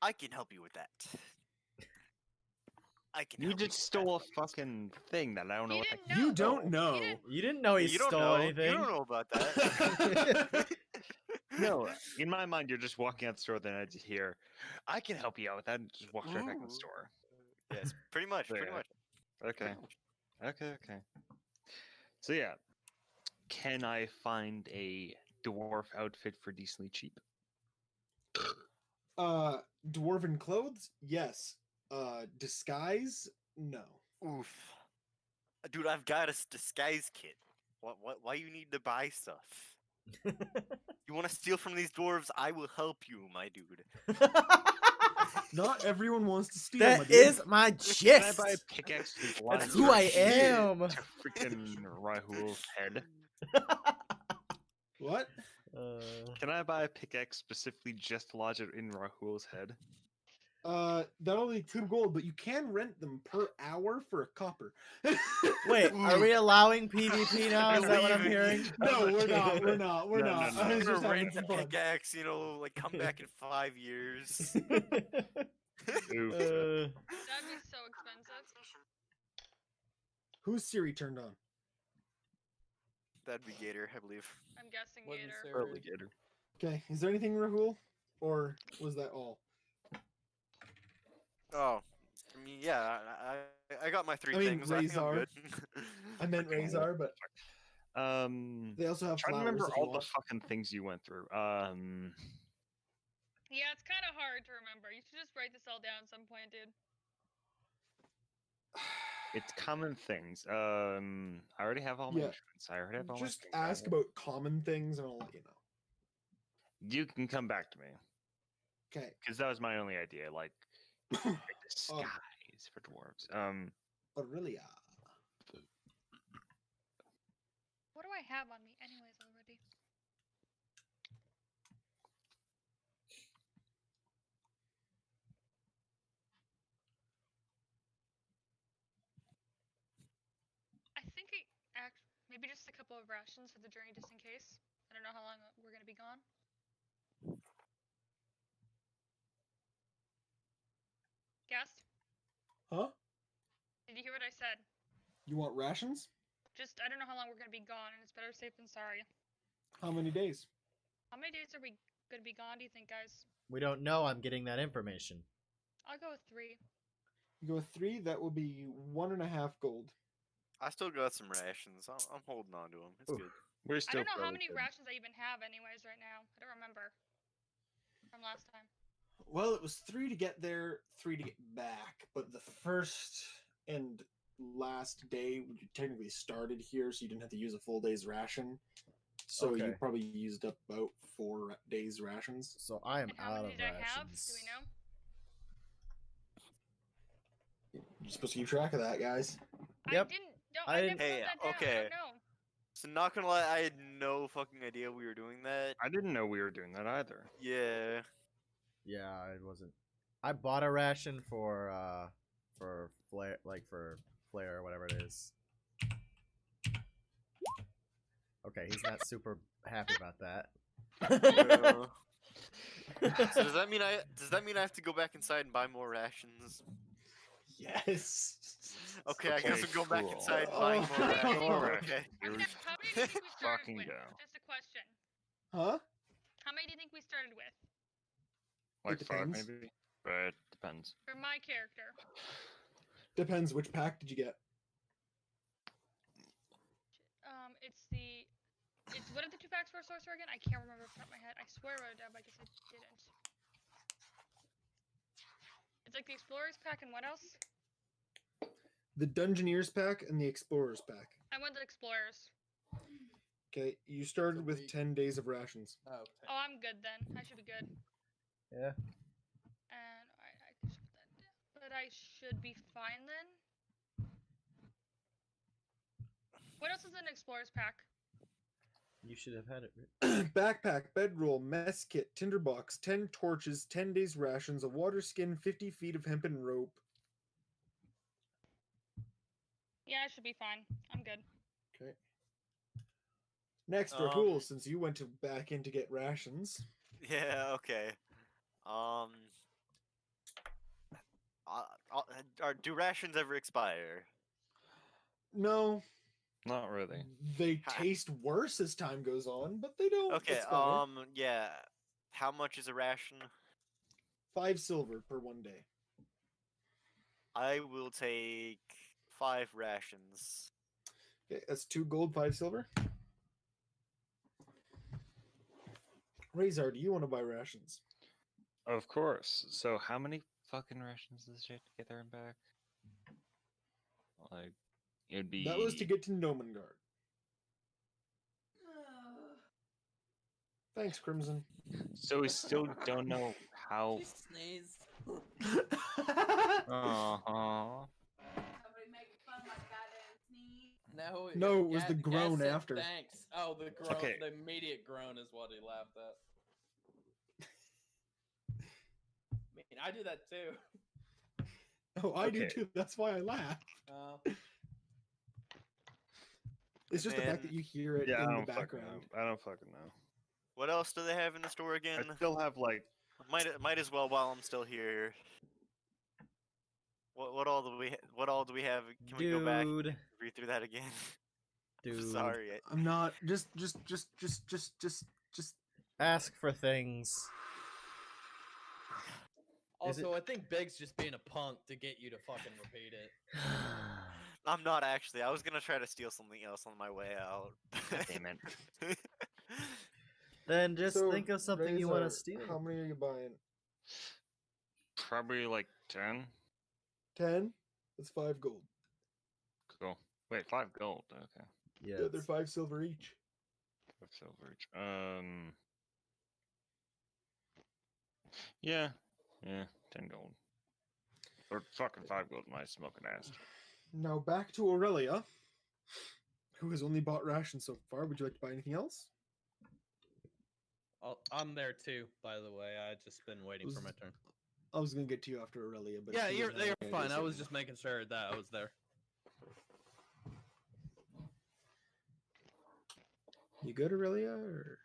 [SPEAKER 3] I can help you with that. I can.
[SPEAKER 5] You
[SPEAKER 3] help
[SPEAKER 5] just
[SPEAKER 3] with
[SPEAKER 5] stole a
[SPEAKER 3] that.
[SPEAKER 5] fucking thing that I don't know
[SPEAKER 4] He
[SPEAKER 5] what.
[SPEAKER 4] didn't
[SPEAKER 5] The...
[SPEAKER 4] know.
[SPEAKER 2] You don't
[SPEAKER 4] He
[SPEAKER 2] know.
[SPEAKER 4] didn't-
[SPEAKER 1] You didn't know he
[SPEAKER 3] You don't
[SPEAKER 1] stole
[SPEAKER 3] know.
[SPEAKER 1] anything.
[SPEAKER 3] You don't know about that.
[SPEAKER 5] No, in my mind, you're just walking out the store, then I just hear, "I can help you out with that," and just walk right back in the
[SPEAKER 3] Ooh.
[SPEAKER 5] store.
[SPEAKER 3] Yes, pretty much. Pretty
[SPEAKER 5] Yeah.
[SPEAKER 3] much.
[SPEAKER 5] Okay. Okay. So yeah, can I find a dwarf outfit for decently cheap?
[SPEAKER 2] Dwarven clothes? Yes. Disguise? No.
[SPEAKER 3] Oof. Dude, I've got a disguise kit. Why you need to buy stuff? You want to steal from these dwarves? I will help you, my dude.
[SPEAKER 2] Not everyone wants to steal.
[SPEAKER 1] That
[SPEAKER 2] my dude.
[SPEAKER 1] is my
[SPEAKER 5] Can I
[SPEAKER 1] gist.
[SPEAKER 5] buy a pickaxe with
[SPEAKER 1] That's
[SPEAKER 5] lines
[SPEAKER 1] who I
[SPEAKER 5] directly
[SPEAKER 1] am.
[SPEAKER 5] to freaking Rahul's head?
[SPEAKER 2] What?
[SPEAKER 5] Can I buy a pickaxe specifically just to lodge it in Rahul's head?
[SPEAKER 2] That'll be 2 gold, but you can rent them per hour for a copper.
[SPEAKER 1] Wait, are we allowing PvP now? Is
[SPEAKER 3] You're
[SPEAKER 1] that what I'm
[SPEAKER 3] leaving.
[SPEAKER 1] hering?
[SPEAKER 2] No, we're not. We're not. We're
[SPEAKER 5] No,
[SPEAKER 2] not.
[SPEAKER 5] no, no.
[SPEAKER 2] I was
[SPEAKER 3] I'm
[SPEAKER 2] just
[SPEAKER 3] gonna
[SPEAKER 2] having
[SPEAKER 3] rent the
[SPEAKER 2] some fun.
[SPEAKER 3] pickaxe, like come back in 5 years.
[SPEAKER 5] Oof.
[SPEAKER 4] That'd be so expensive.
[SPEAKER 2] Who's Siri turned on?
[SPEAKER 3] That'd be Gator, I believe.
[SPEAKER 4] I'm guessing
[SPEAKER 6] Wasn't
[SPEAKER 4] Gator.
[SPEAKER 6] Sarah-
[SPEAKER 5] Probably Gator.
[SPEAKER 2] Okay, is there anything, Rahul? Or was that all?
[SPEAKER 3] Oh, I mean, yeah, I got my 3
[SPEAKER 2] I mean,
[SPEAKER 3] things. I think I'm
[SPEAKER 2] Razor.
[SPEAKER 3] good.
[SPEAKER 2] I meant Razor, but they also have
[SPEAKER 5] Trying to
[SPEAKER 2] flowers
[SPEAKER 5] remember
[SPEAKER 2] if you
[SPEAKER 5] all the
[SPEAKER 2] want.
[SPEAKER 5] fucking things you went through.
[SPEAKER 4] Yeah, it's kind of hard to remember. You should just write this all down at some point, dude.
[SPEAKER 5] It's common things. I already have all my
[SPEAKER 2] Yeah.
[SPEAKER 5] insurance. I already have all
[SPEAKER 2] Just
[SPEAKER 5] my things.
[SPEAKER 2] ask about common things and I'll let you know.
[SPEAKER 5] You can come back to me
[SPEAKER 2] Okay.
[SPEAKER 5] because that was my only idea. Like a disguise for dwarves.
[SPEAKER 2] Aurelia.
[SPEAKER 4] What do I have on me, anyways, already? I think maybe just a couple of rations for the journey, just in case. I don't know how long we're gonna be gone. Guess?
[SPEAKER 2] Huh?
[SPEAKER 4] Did you hear what I said?
[SPEAKER 2] You want rations?
[SPEAKER 4] Just, I don't know how long we're gonna be gone, and it's better safe than sorry.
[SPEAKER 2] How many days?
[SPEAKER 4] How many days are we gonna be gone, do you think, guys?
[SPEAKER 1] We don't know. I'm getting that information.
[SPEAKER 4] I'll go with 3.
[SPEAKER 2] You go with 3, that will be 1.5 gold.
[SPEAKER 3] I still got some rations. I'm holding on to them. It's
[SPEAKER 1] Oof.
[SPEAKER 3] good.
[SPEAKER 5] We're
[SPEAKER 4] I
[SPEAKER 5] still
[SPEAKER 4] don't know how
[SPEAKER 5] probably
[SPEAKER 4] many
[SPEAKER 5] good.
[SPEAKER 4] rations I even have, anyways, right now. I don't remember. from last time?
[SPEAKER 2] Well, it was 3 to get there, 3 to get back, but the first and last day you technically started here, so you didn't have to use a full day's ration. So you
[SPEAKER 1] Okay.
[SPEAKER 2] probably used up about 4 days rations.
[SPEAKER 1] So I am
[SPEAKER 4] And how
[SPEAKER 1] out
[SPEAKER 4] many
[SPEAKER 1] of
[SPEAKER 4] did I have?
[SPEAKER 1] rations.
[SPEAKER 4] Do we know?
[SPEAKER 2] You're supposed to keep track of that, guys.
[SPEAKER 1] Yep.
[SPEAKER 4] I didn't. Don't.
[SPEAKER 1] I
[SPEAKER 4] I
[SPEAKER 1] didn't-
[SPEAKER 4] never
[SPEAKER 3] Hey,
[SPEAKER 4] wrote that down. I
[SPEAKER 3] okay.
[SPEAKER 4] don't know.
[SPEAKER 3] So not gonna lie, I had no fucking idea we were doing that.
[SPEAKER 5] I didn't know we were doing that either.
[SPEAKER 3] Yeah.
[SPEAKER 1] Yeah, it wasn't. I bought a ration for flare, for flare or whatever it is. Okay, he's not super happy about that.
[SPEAKER 3] So does that mean I have to go back inside and buy more rations?
[SPEAKER 2] Yes.
[SPEAKER 3] Okay, I guess
[SPEAKER 5] Okay,
[SPEAKER 3] I'm going back
[SPEAKER 5] cool.
[SPEAKER 3] inside and buying more
[SPEAKER 2] Oh.
[SPEAKER 3] rations.
[SPEAKER 5] Alright.
[SPEAKER 3] Okay.
[SPEAKER 5] Here we
[SPEAKER 4] How many do you think we started
[SPEAKER 5] fucking
[SPEAKER 4] with?
[SPEAKER 5] go.
[SPEAKER 4] Just a question.
[SPEAKER 2] Huh?
[SPEAKER 4] How many do you think we started with?
[SPEAKER 5] Like 5
[SPEAKER 2] depends.
[SPEAKER 5] maybe, but depends.
[SPEAKER 4] For my character.
[SPEAKER 2] Depends. Which pack did you get?
[SPEAKER 4] It's what are the 2 packs for a sorcerer again? I can't remember off the top of my head. I swear I wrote it down, but I guess I didn't. It's like the explorers pack and what else?
[SPEAKER 2] The Dungeoneers pack and the Explorers pack.
[SPEAKER 4] I went the explorers.
[SPEAKER 2] Okay, you started with
[SPEAKER 6] week.
[SPEAKER 2] 10 days of rations.
[SPEAKER 6] Oh,
[SPEAKER 4] Oh, I'm good then. I should be good.
[SPEAKER 1] Yeah.
[SPEAKER 4] And I should put that down. But I should be fine then. What else is in explorers pack?
[SPEAKER 1] You should have had it.
[SPEAKER 2] Backpack, bedroll, mess kit, tinderbox, 10 torches, 10 days rations, a water skin, 50 feet of hempen rope.
[SPEAKER 4] Yeah, I should be fine. I'm good.
[SPEAKER 2] Okay. Next, Rahul, since you went back in to get rations.
[SPEAKER 3] Yeah. Okay. Do rations ever expire?
[SPEAKER 2] No,
[SPEAKER 5] Not really.
[SPEAKER 2] they taste worse as time goes on, but they don't
[SPEAKER 3] Okay.
[SPEAKER 2] expire.
[SPEAKER 3] Yeah. How much is a ration?
[SPEAKER 2] 5 silver per 1 day.
[SPEAKER 3] I will take 5 rations.
[SPEAKER 2] Okay, that's 2 gold, 5 silver. Razor, do you want to buy rations?
[SPEAKER 5] Of course. So how many fucking rations does she have to get there and back? Like, it'd be.
[SPEAKER 2] That was to get to Nomengard. Thanks, Crimson.
[SPEAKER 5] So we still don't know how.
[SPEAKER 6] She sneezed.
[SPEAKER 5] Uh-huh.
[SPEAKER 7] Somebody making fun of my goddamn sneeze.
[SPEAKER 6] No,
[SPEAKER 2] No, it was the groan
[SPEAKER 6] said
[SPEAKER 2] after.
[SPEAKER 6] Thanks. Oh, the groan.
[SPEAKER 5] Okay.
[SPEAKER 6] The immediate groan is what he laughed at. I mean, I do that too.
[SPEAKER 2] Oh, I do
[SPEAKER 5] Okay.
[SPEAKER 2] too. That's why I laugh. It's just the fact
[SPEAKER 3] Man.
[SPEAKER 2] that you hear it
[SPEAKER 5] Yeah, I
[SPEAKER 2] in the
[SPEAKER 5] don't fucking
[SPEAKER 2] background.
[SPEAKER 5] know. I don't fucking know.
[SPEAKER 3] What else do they have in the store again?
[SPEAKER 5] I still have like.
[SPEAKER 3] Might as well while I'm still here. What all do we have? Can we go back and
[SPEAKER 1] Dude.
[SPEAKER 3] read through that again? I'm
[SPEAKER 1] Dude.
[SPEAKER 3] sorry.
[SPEAKER 2] I'm not just
[SPEAKER 1] Ask for things. Is it-
[SPEAKER 6] Also, I think Big's just being a punk to get you to fucking repeat it.
[SPEAKER 3] I'm not actually. I was gonna try to steal something else on my way out.
[SPEAKER 5] Damn it.
[SPEAKER 1] Then just
[SPEAKER 2] So,
[SPEAKER 1] think of something you want to
[SPEAKER 2] Razor,
[SPEAKER 1] steal.
[SPEAKER 2] How many are you buying?
[SPEAKER 5] Probably like 10.
[SPEAKER 2] 10? That's 5 gold.
[SPEAKER 5] Cool. Wait, 5 gold. Okay.
[SPEAKER 1] Yeah.
[SPEAKER 2] Yeah, they're 5 silver each.
[SPEAKER 5] 5 silver each. Yeah. Yeah. 10 gold. Or fucking 5 gold. My smoking ass.
[SPEAKER 2] Now back to Aurelia, who has only bought rations so far. Would you like to buy anything else?
[SPEAKER 6] I'm there too, by the way. I just been waiting for my turn.
[SPEAKER 2] I was gonna get to you after Aurelia, but
[SPEAKER 6] Yeah,
[SPEAKER 2] she
[SPEAKER 6] you're
[SPEAKER 2] doesn't have any
[SPEAKER 6] fine.
[SPEAKER 2] ideas
[SPEAKER 6] I
[SPEAKER 2] yet.
[SPEAKER 6] was just making sure that I was there.
[SPEAKER 2] You good, Aurelia? Or...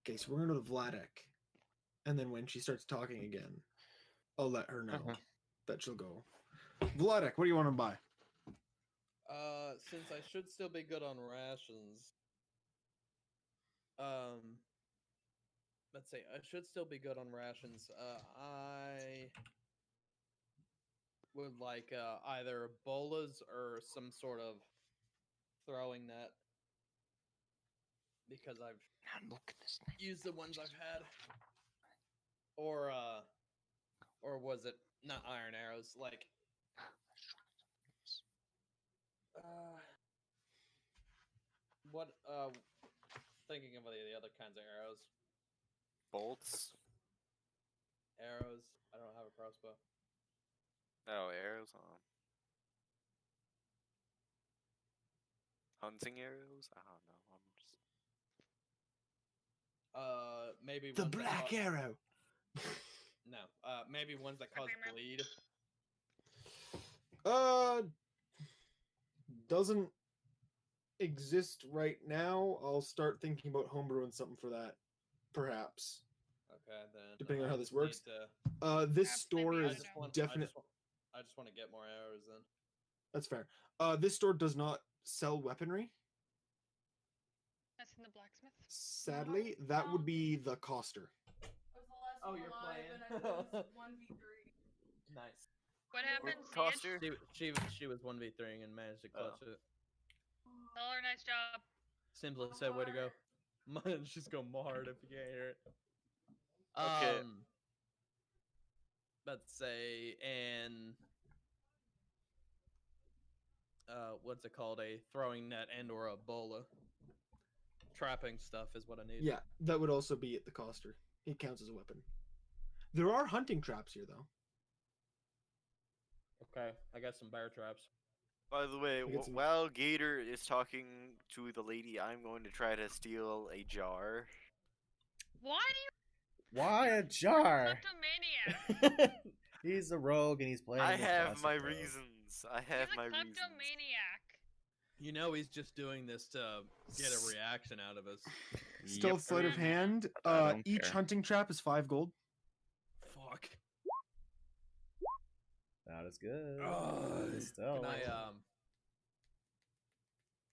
[SPEAKER 2] Okay, so we're gonna go to Vladek, and then when she starts talking again, I'll let her know that she'll go. Vladek, what do you want to buy?
[SPEAKER 6] Since I should still be good on rations. Let's see. I should still be good on rations. I would like either bolas or some sort of throwing net. because I've
[SPEAKER 5] Look at this.
[SPEAKER 6] used the ones I've had. Or was it not iron arrows? Like, what? Thinking of the other kinds of arrows.
[SPEAKER 3] Bolts.
[SPEAKER 6] Arrows. I don't have a crossbow.
[SPEAKER 3] Oh, arrows. Hunting arrows. I don't know. I'm just.
[SPEAKER 6] Maybe
[SPEAKER 2] The
[SPEAKER 6] ones that
[SPEAKER 2] black
[SPEAKER 6] cause-
[SPEAKER 2] arrow.
[SPEAKER 6] No. Maybe ones that cause
[SPEAKER 4] Remember?
[SPEAKER 6] bleed.
[SPEAKER 2] Doesn't exist right now. I'll start thinking about homebrewing something for that, perhaps.
[SPEAKER 6] Okay, then.
[SPEAKER 2] Depending on
[SPEAKER 6] I
[SPEAKER 2] how this
[SPEAKER 6] just need
[SPEAKER 2] works. This
[SPEAKER 4] Perhaps
[SPEAKER 2] store
[SPEAKER 4] maybe, I
[SPEAKER 2] is
[SPEAKER 4] don't know.
[SPEAKER 2] definite.
[SPEAKER 6] I just want to get more arrows then.
[SPEAKER 2] That's fair. This store does not sell weaponry.
[SPEAKER 4] That's in the blacksmith.
[SPEAKER 2] Sadly, that would be the coster.
[SPEAKER 7] I was the last
[SPEAKER 6] Oh,
[SPEAKER 7] one
[SPEAKER 6] you're
[SPEAKER 7] alive,
[SPEAKER 6] playing.
[SPEAKER 7] and I was 1v3.
[SPEAKER 6] Nice.
[SPEAKER 4] What happened, Siege?
[SPEAKER 3] Coster?
[SPEAKER 6] She was 1v3 and managed to clutch it.
[SPEAKER 4] Tell her nice job.
[SPEAKER 6] Simply said, way to go. She's going hard if you can't hear it.
[SPEAKER 3] Okay.
[SPEAKER 6] Let's say, and what's it called? A throwing net and or a bola. Trapping stuff is what I need.
[SPEAKER 2] Yeah, that would also be at the coster. It counts as a weapon. There are hunting traps here, though.
[SPEAKER 6] Okay, I got some bear traps.
[SPEAKER 3] By the way,
[SPEAKER 2] get some-
[SPEAKER 3] while Gator is talking to the lady, I'm going to try to steal a jar.
[SPEAKER 4] Why do
[SPEAKER 1] Why a
[SPEAKER 4] you
[SPEAKER 1] jar?
[SPEAKER 4] kleptomaniac?
[SPEAKER 1] He's a rogue and he's playing.
[SPEAKER 3] I
[SPEAKER 1] the
[SPEAKER 3] have
[SPEAKER 1] classic
[SPEAKER 3] my
[SPEAKER 1] rogue.
[SPEAKER 3] reasons. I have
[SPEAKER 4] He's a
[SPEAKER 3] my reasons.
[SPEAKER 4] kleptomaniac.
[SPEAKER 6] You know he's just doing this to get a reaction out of us.
[SPEAKER 2] Stealth sleight of hand.
[SPEAKER 5] I don't
[SPEAKER 2] Each
[SPEAKER 5] care.
[SPEAKER 2] hunting trap is 5 gold.
[SPEAKER 6] Fuck.
[SPEAKER 1] Not as good.
[SPEAKER 6] Can
[SPEAKER 1] Still.
[SPEAKER 6] I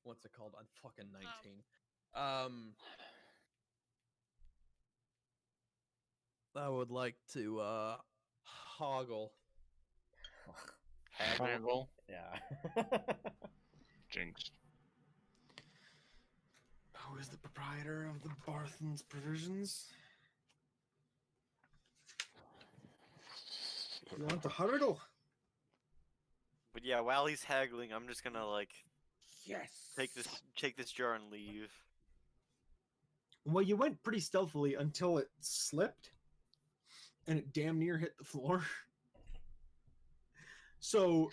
[SPEAKER 6] what's it called? I'm fucking 19. I would like to hoggle.
[SPEAKER 5] Haggle.
[SPEAKER 1] Yeah.
[SPEAKER 5] Jinx.
[SPEAKER 2] Who is the proprietor of the Barthen's Provisions? You want the hurdle?
[SPEAKER 3] But yeah, while he's haggling, I'm just gonna like
[SPEAKER 2] Yes.
[SPEAKER 3] take this jar and leave.
[SPEAKER 2] Well, you went pretty stealthily until it slipped, and it damn near hit the floor. So,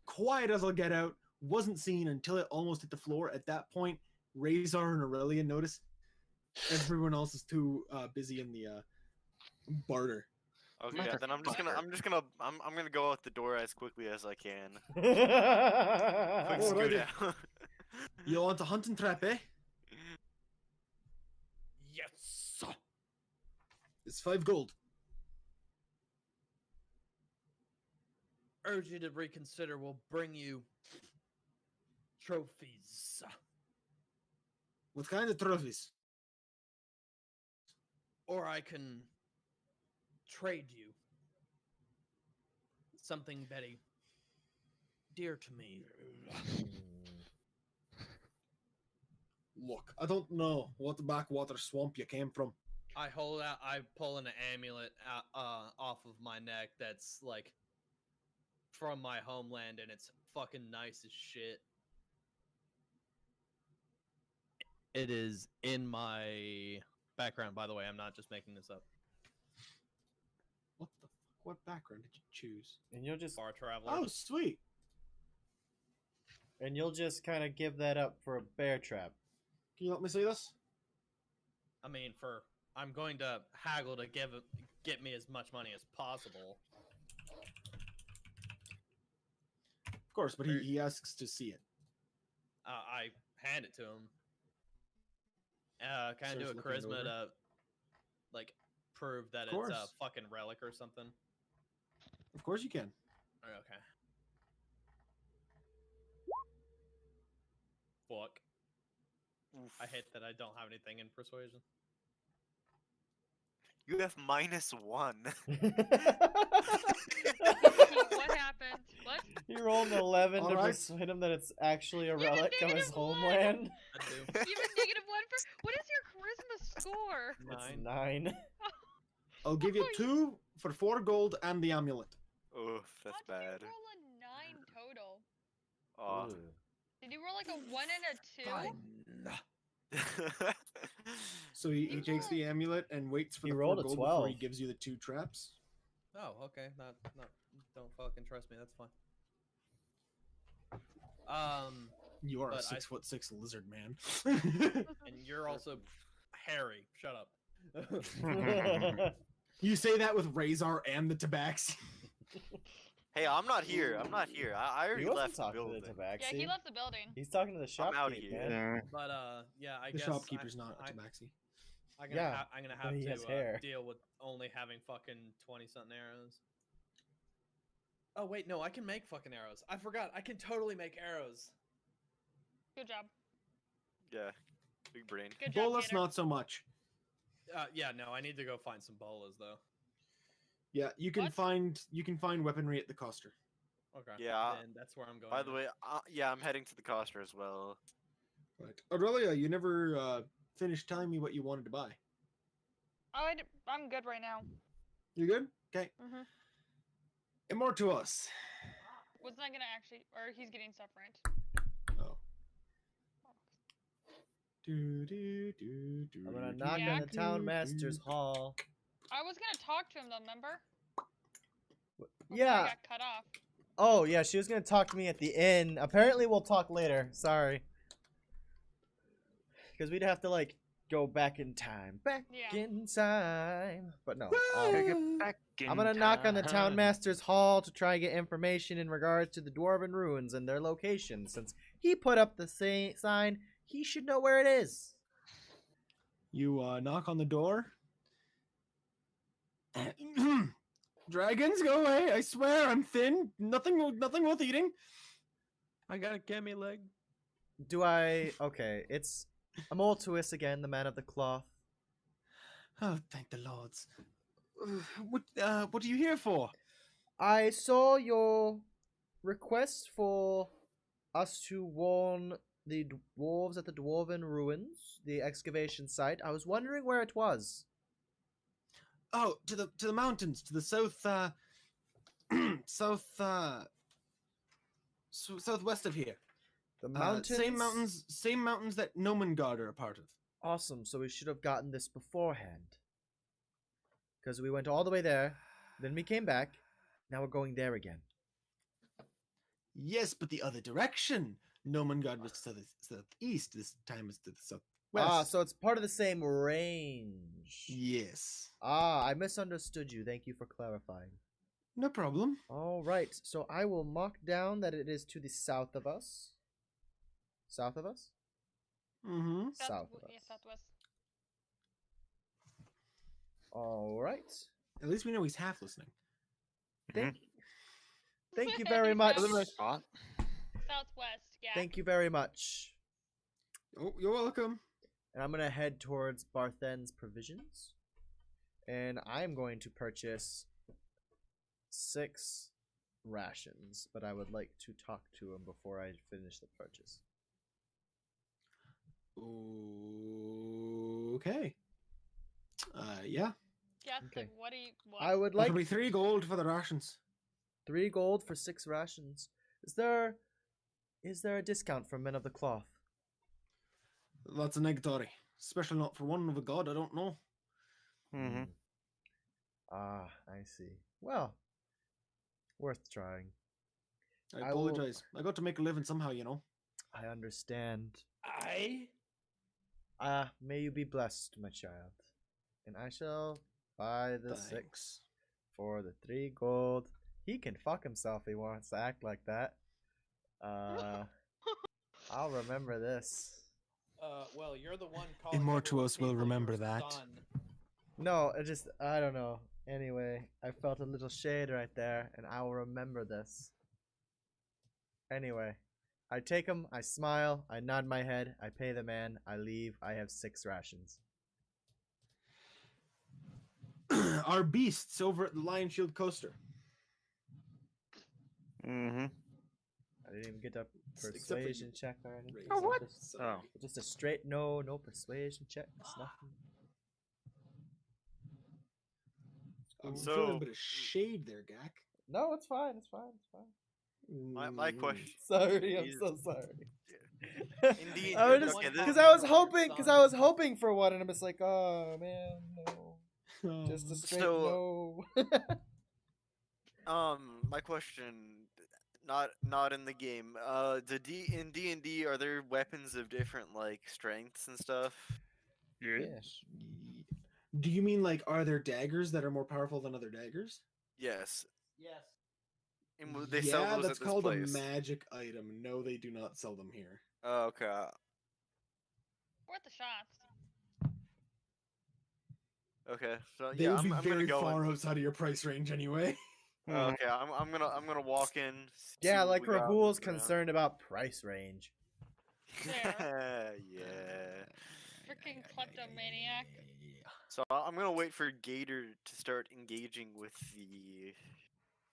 [SPEAKER 2] quiet as I'll get out, wasn't seen until it almost hit the floor. At that point, Razor and Aurelian notice. Everyone else is too busy in the barter.
[SPEAKER 3] Okay, yeah, then I'm gonna go out the door as quickly as I can. Quick scoot
[SPEAKER 2] Alrighty.
[SPEAKER 3] out.
[SPEAKER 2] You want a hunting trap, eh?
[SPEAKER 6] Yes.
[SPEAKER 2] It's 5 gold.
[SPEAKER 6] Urge you to reconsider. Will bring you trophies.
[SPEAKER 2] What kind of trophies?
[SPEAKER 6] Or I can trade you something very dear to me.
[SPEAKER 2] Look, I don't know what backwater swamp you came from.
[SPEAKER 6] I pull an amulet off of my neck that's like from my homeland, and it's fucking nice as shit. It is in my background, by the way. I'm not just making this up.
[SPEAKER 2] What the fuck? What background did you choose?
[SPEAKER 1] And you'll just
[SPEAKER 6] Far traveler.
[SPEAKER 2] Oh, sweet.
[SPEAKER 1] kind of give that up for a bear trap.
[SPEAKER 2] Can you let me see this?
[SPEAKER 6] I mean, I'm going to haggle to get me as much money as possible.
[SPEAKER 2] Of course, but he asks to see it.
[SPEAKER 6] I hand it to him. Can I do a
[SPEAKER 2] Starts looking it
[SPEAKER 6] charisma
[SPEAKER 2] over.
[SPEAKER 6] to like prove that
[SPEAKER 2] Of
[SPEAKER 6] it's a
[SPEAKER 2] course.
[SPEAKER 6] fucking relic or something?
[SPEAKER 2] Of course you can.
[SPEAKER 6] Okay. Fuck.
[SPEAKER 3] Oof.
[SPEAKER 6] I hate that I don't have anything in persuasion.
[SPEAKER 3] You have -1.
[SPEAKER 4] What happened? What?
[SPEAKER 1] He rolled an 11 to
[SPEAKER 2] Alright.
[SPEAKER 1] persuade him that it's actually a
[SPEAKER 4] You have a
[SPEAKER 1] relic of his
[SPEAKER 4] negative one.
[SPEAKER 1] homeland.
[SPEAKER 6] I do.
[SPEAKER 4] You have a negative 1 for. What is your charisma score?
[SPEAKER 1] It's
[SPEAKER 6] 9.
[SPEAKER 1] 9.
[SPEAKER 2] I'll give you
[SPEAKER 4] Oh,
[SPEAKER 2] 2 for 4 gold and the amulet.
[SPEAKER 3] Oof, that's
[SPEAKER 4] How'd
[SPEAKER 3] bad.
[SPEAKER 4] you roll a 9 total?
[SPEAKER 3] Aw.
[SPEAKER 4] Did you roll like a 1 and a 2?
[SPEAKER 2] Fine. So he
[SPEAKER 4] You
[SPEAKER 2] takes
[SPEAKER 4] roll-
[SPEAKER 2] the amulet and waits for
[SPEAKER 1] He
[SPEAKER 2] the 4
[SPEAKER 1] rolled a
[SPEAKER 2] gold before he
[SPEAKER 1] 12.
[SPEAKER 2] gives you the 2 traps.
[SPEAKER 6] Oh, okay. Not. Don't fucking trust me. That's fine.
[SPEAKER 2] You are a
[SPEAKER 6] But I-
[SPEAKER 2] 6'6" lizard man.
[SPEAKER 6] And you're also hairy. Shut up.
[SPEAKER 2] You say that with Razor and the Tabaxi.
[SPEAKER 3] Hey, I'm not here. I'm not here. I
[SPEAKER 1] He
[SPEAKER 3] already
[SPEAKER 1] wasn't
[SPEAKER 3] left the
[SPEAKER 1] talking to
[SPEAKER 3] building.
[SPEAKER 1] the tabaxi.
[SPEAKER 4] Yeah, he left the building.
[SPEAKER 1] He's talking to the
[SPEAKER 3] I'm outta
[SPEAKER 1] shopkeep,
[SPEAKER 3] here.
[SPEAKER 1] man.
[SPEAKER 5] Yeah.
[SPEAKER 6] But yeah, I
[SPEAKER 2] The
[SPEAKER 6] guess
[SPEAKER 2] shopkeeper's not a
[SPEAKER 6] I,
[SPEAKER 2] Tabaxi.
[SPEAKER 6] I'm gonna
[SPEAKER 1] Yeah,
[SPEAKER 6] I'm gonna
[SPEAKER 1] but
[SPEAKER 6] have
[SPEAKER 1] he has hair.
[SPEAKER 6] to deal with only having fucking 20-something arrows. Oh wait, no, I can make fucking arrows. I forgot. I can totally make arrows.
[SPEAKER 4] Good job.
[SPEAKER 3] Yeah, big brain.
[SPEAKER 4] Good job,
[SPEAKER 2] Bolas,
[SPEAKER 4] Gator.
[SPEAKER 2] not so much.
[SPEAKER 6] Yeah, no, I need to go find some bolas though.
[SPEAKER 2] Yeah, you can
[SPEAKER 4] What?
[SPEAKER 2] find weaponry at the coster.
[SPEAKER 6] Okay.
[SPEAKER 3] Yeah,
[SPEAKER 6] Then that's where I'm going.
[SPEAKER 3] By the
[SPEAKER 6] now.
[SPEAKER 3] way, yeah, I'm heading to the Coster as well.
[SPEAKER 2] Right. Aurelia, you never finished telling me what you wanted to buy.
[SPEAKER 4] Oh, I'm good right now.
[SPEAKER 2] You good? Okay.
[SPEAKER 4] Mhm.
[SPEAKER 2] And more to us.
[SPEAKER 4] Wasn't I gonna actually, or he's getting stuff right?
[SPEAKER 2] Oh. Do, do, do, do,
[SPEAKER 1] I'm gonna
[SPEAKER 2] do,
[SPEAKER 1] knock
[SPEAKER 4] Yeah.
[SPEAKER 1] on the town
[SPEAKER 2] do,
[SPEAKER 1] master's
[SPEAKER 2] do.
[SPEAKER 1] hall.
[SPEAKER 4] I was gonna talk to him though, remember? Before I
[SPEAKER 1] Yeah.
[SPEAKER 4] got cut off.
[SPEAKER 1] Oh, yeah, she was gonna talk to me at the inn. Apparently, we'll talk later. Sorry. Because we'd have to, like, go back in time. Back
[SPEAKER 4] Yeah.
[SPEAKER 1] in time. But no.
[SPEAKER 5] Back
[SPEAKER 1] I'm gonna
[SPEAKER 5] in
[SPEAKER 1] knock on the town
[SPEAKER 5] time.
[SPEAKER 1] master's hall to try and get information in regards to the dwarven ruins and their location. Since he put up the sign, he should know where it is.
[SPEAKER 2] You knock on the door. Dragons, go away! I swear, I'm thin. Nothing worth eating.
[SPEAKER 6] I got a cami leg.
[SPEAKER 1] Do I? Okay, it's Amoltuis again, the man of the cloth.
[SPEAKER 2] Oh, thank the lords. What are you here for?
[SPEAKER 1] I saw your request for us to warn the dwarves at the dwarven ruins, the excavation site. I was wondering where it was.
[SPEAKER 2] Oh, to the mountains, to the south, southwest of here.
[SPEAKER 1] The mountains.
[SPEAKER 2] Same mountains that Nomengard are a part of.
[SPEAKER 1] Awesome. So we should have gotten this beforehand. Because we went all the way there, then we came back. Now we're going there again.
[SPEAKER 2] Yes, but the other direction. Nomengard was to the southeast. This time it's to the southwest.
[SPEAKER 1] Ah, so it's part of the same range.
[SPEAKER 2] Yes.
[SPEAKER 1] Ah, I misunderstood you. Thank you for clarifying.
[SPEAKER 2] No problem.
[SPEAKER 1] All right. So I will mark down that it is to the south of us. South of us?
[SPEAKER 2] Mm-hmm.
[SPEAKER 1] South of us.
[SPEAKER 4] Yeah, southwest.
[SPEAKER 1] All right.
[SPEAKER 2] At least we know he's half listening.
[SPEAKER 1] Thank you very much.
[SPEAKER 5] That's a nice spot.
[SPEAKER 4] Southwest, yeah.
[SPEAKER 1] Thank you very much.
[SPEAKER 2] Oh, you're welcome.
[SPEAKER 1] And I'm going to head towards Barthen's provisions. And I'm going to purchase 6 rations. But I would like to talk to him before I finish the purchase.
[SPEAKER 2] Okay. Yeah.
[SPEAKER 4] Yeah, it's
[SPEAKER 1] Okay.
[SPEAKER 4] like, what do you, what?
[SPEAKER 1] I would
[SPEAKER 2] Like
[SPEAKER 1] like
[SPEAKER 2] be 3 gold for the rations.
[SPEAKER 1] 3 gold for 6 rations. Is there a discount for men of the cloth?
[SPEAKER 2] That's a negatory. Especially not for one of a god, I don't know.
[SPEAKER 5] Mm-hmm.
[SPEAKER 1] Ah, I see. Well, worth trying.
[SPEAKER 2] I
[SPEAKER 1] I will-
[SPEAKER 2] apologize. I got to make a living somehow, you know.
[SPEAKER 1] I understand.
[SPEAKER 6] I
[SPEAKER 1] May you be blessed, my child. And I shall buy the 6
[SPEAKER 2] Thanks.
[SPEAKER 1] for the 3 gold. He can fuck himself if he wants to act like that. I'll remember this.
[SPEAKER 6] well, you're the one calling.
[SPEAKER 2] Immortuos will
[SPEAKER 6] people
[SPEAKER 2] remember
[SPEAKER 6] your
[SPEAKER 2] that.
[SPEAKER 6] son.
[SPEAKER 1] No, I don't know. Anyway, I felt a little shade right there, and I will remember this. Anyway, I take him, I smile, I nod my head, I pay the man, I leave, I have 6 rations.
[SPEAKER 2] Our beasts over at the Lion Shield Coaster.
[SPEAKER 5] Mm-hmm.
[SPEAKER 1] I didn't even get a
[SPEAKER 2] Except for you
[SPEAKER 1] persuasion check or anything.
[SPEAKER 2] raise
[SPEAKER 5] Oh,
[SPEAKER 2] it,
[SPEAKER 5] what?
[SPEAKER 2] sorry.
[SPEAKER 5] Oh.
[SPEAKER 1] Just a straight no persuasion check. It's nothing.
[SPEAKER 2] I'm
[SPEAKER 3] So-
[SPEAKER 2] feeling a bit of shade there, Gak.
[SPEAKER 1] No, it's fine. It's fine. It's fine.
[SPEAKER 3] My question.
[SPEAKER 1] Sorry, I'm
[SPEAKER 3] is-
[SPEAKER 1] so sorry.
[SPEAKER 3] Indeed,
[SPEAKER 1] I was
[SPEAKER 3] okay,
[SPEAKER 1] just
[SPEAKER 3] this-
[SPEAKER 1] because I was hoping for one, and I'm just like, oh man, no, just a straight
[SPEAKER 3] So-
[SPEAKER 1] no.
[SPEAKER 3] My question, not in the game. In D&D, are there weapons of different like strengths and stuff?
[SPEAKER 5] Yes.
[SPEAKER 2] Do you mean like are there daggers that are more powerful than other daggers?
[SPEAKER 3] Yes.
[SPEAKER 6] Yes.
[SPEAKER 3] And they sell those
[SPEAKER 2] that's
[SPEAKER 3] at this
[SPEAKER 2] called
[SPEAKER 3] place.
[SPEAKER 2] a magic item. No, they do not sell them here.
[SPEAKER 3] Oh, okay.
[SPEAKER 4] Worth the shots.
[SPEAKER 3] Okay. So
[SPEAKER 2] They
[SPEAKER 3] yeah,
[SPEAKER 2] would be
[SPEAKER 3] I'm
[SPEAKER 2] very
[SPEAKER 3] gonna go.
[SPEAKER 2] far outside of your price range anyway.
[SPEAKER 3] Okay, I'm gonna walk in. see
[SPEAKER 1] Yeah,
[SPEAKER 3] what
[SPEAKER 1] like
[SPEAKER 3] we got
[SPEAKER 1] Rahul's
[SPEAKER 3] moving around.
[SPEAKER 1] concerned about price range.
[SPEAKER 3] Yeah.
[SPEAKER 4] Freaking kleptomaniac.
[SPEAKER 3] So I'm gonna wait for Gator to start engaging with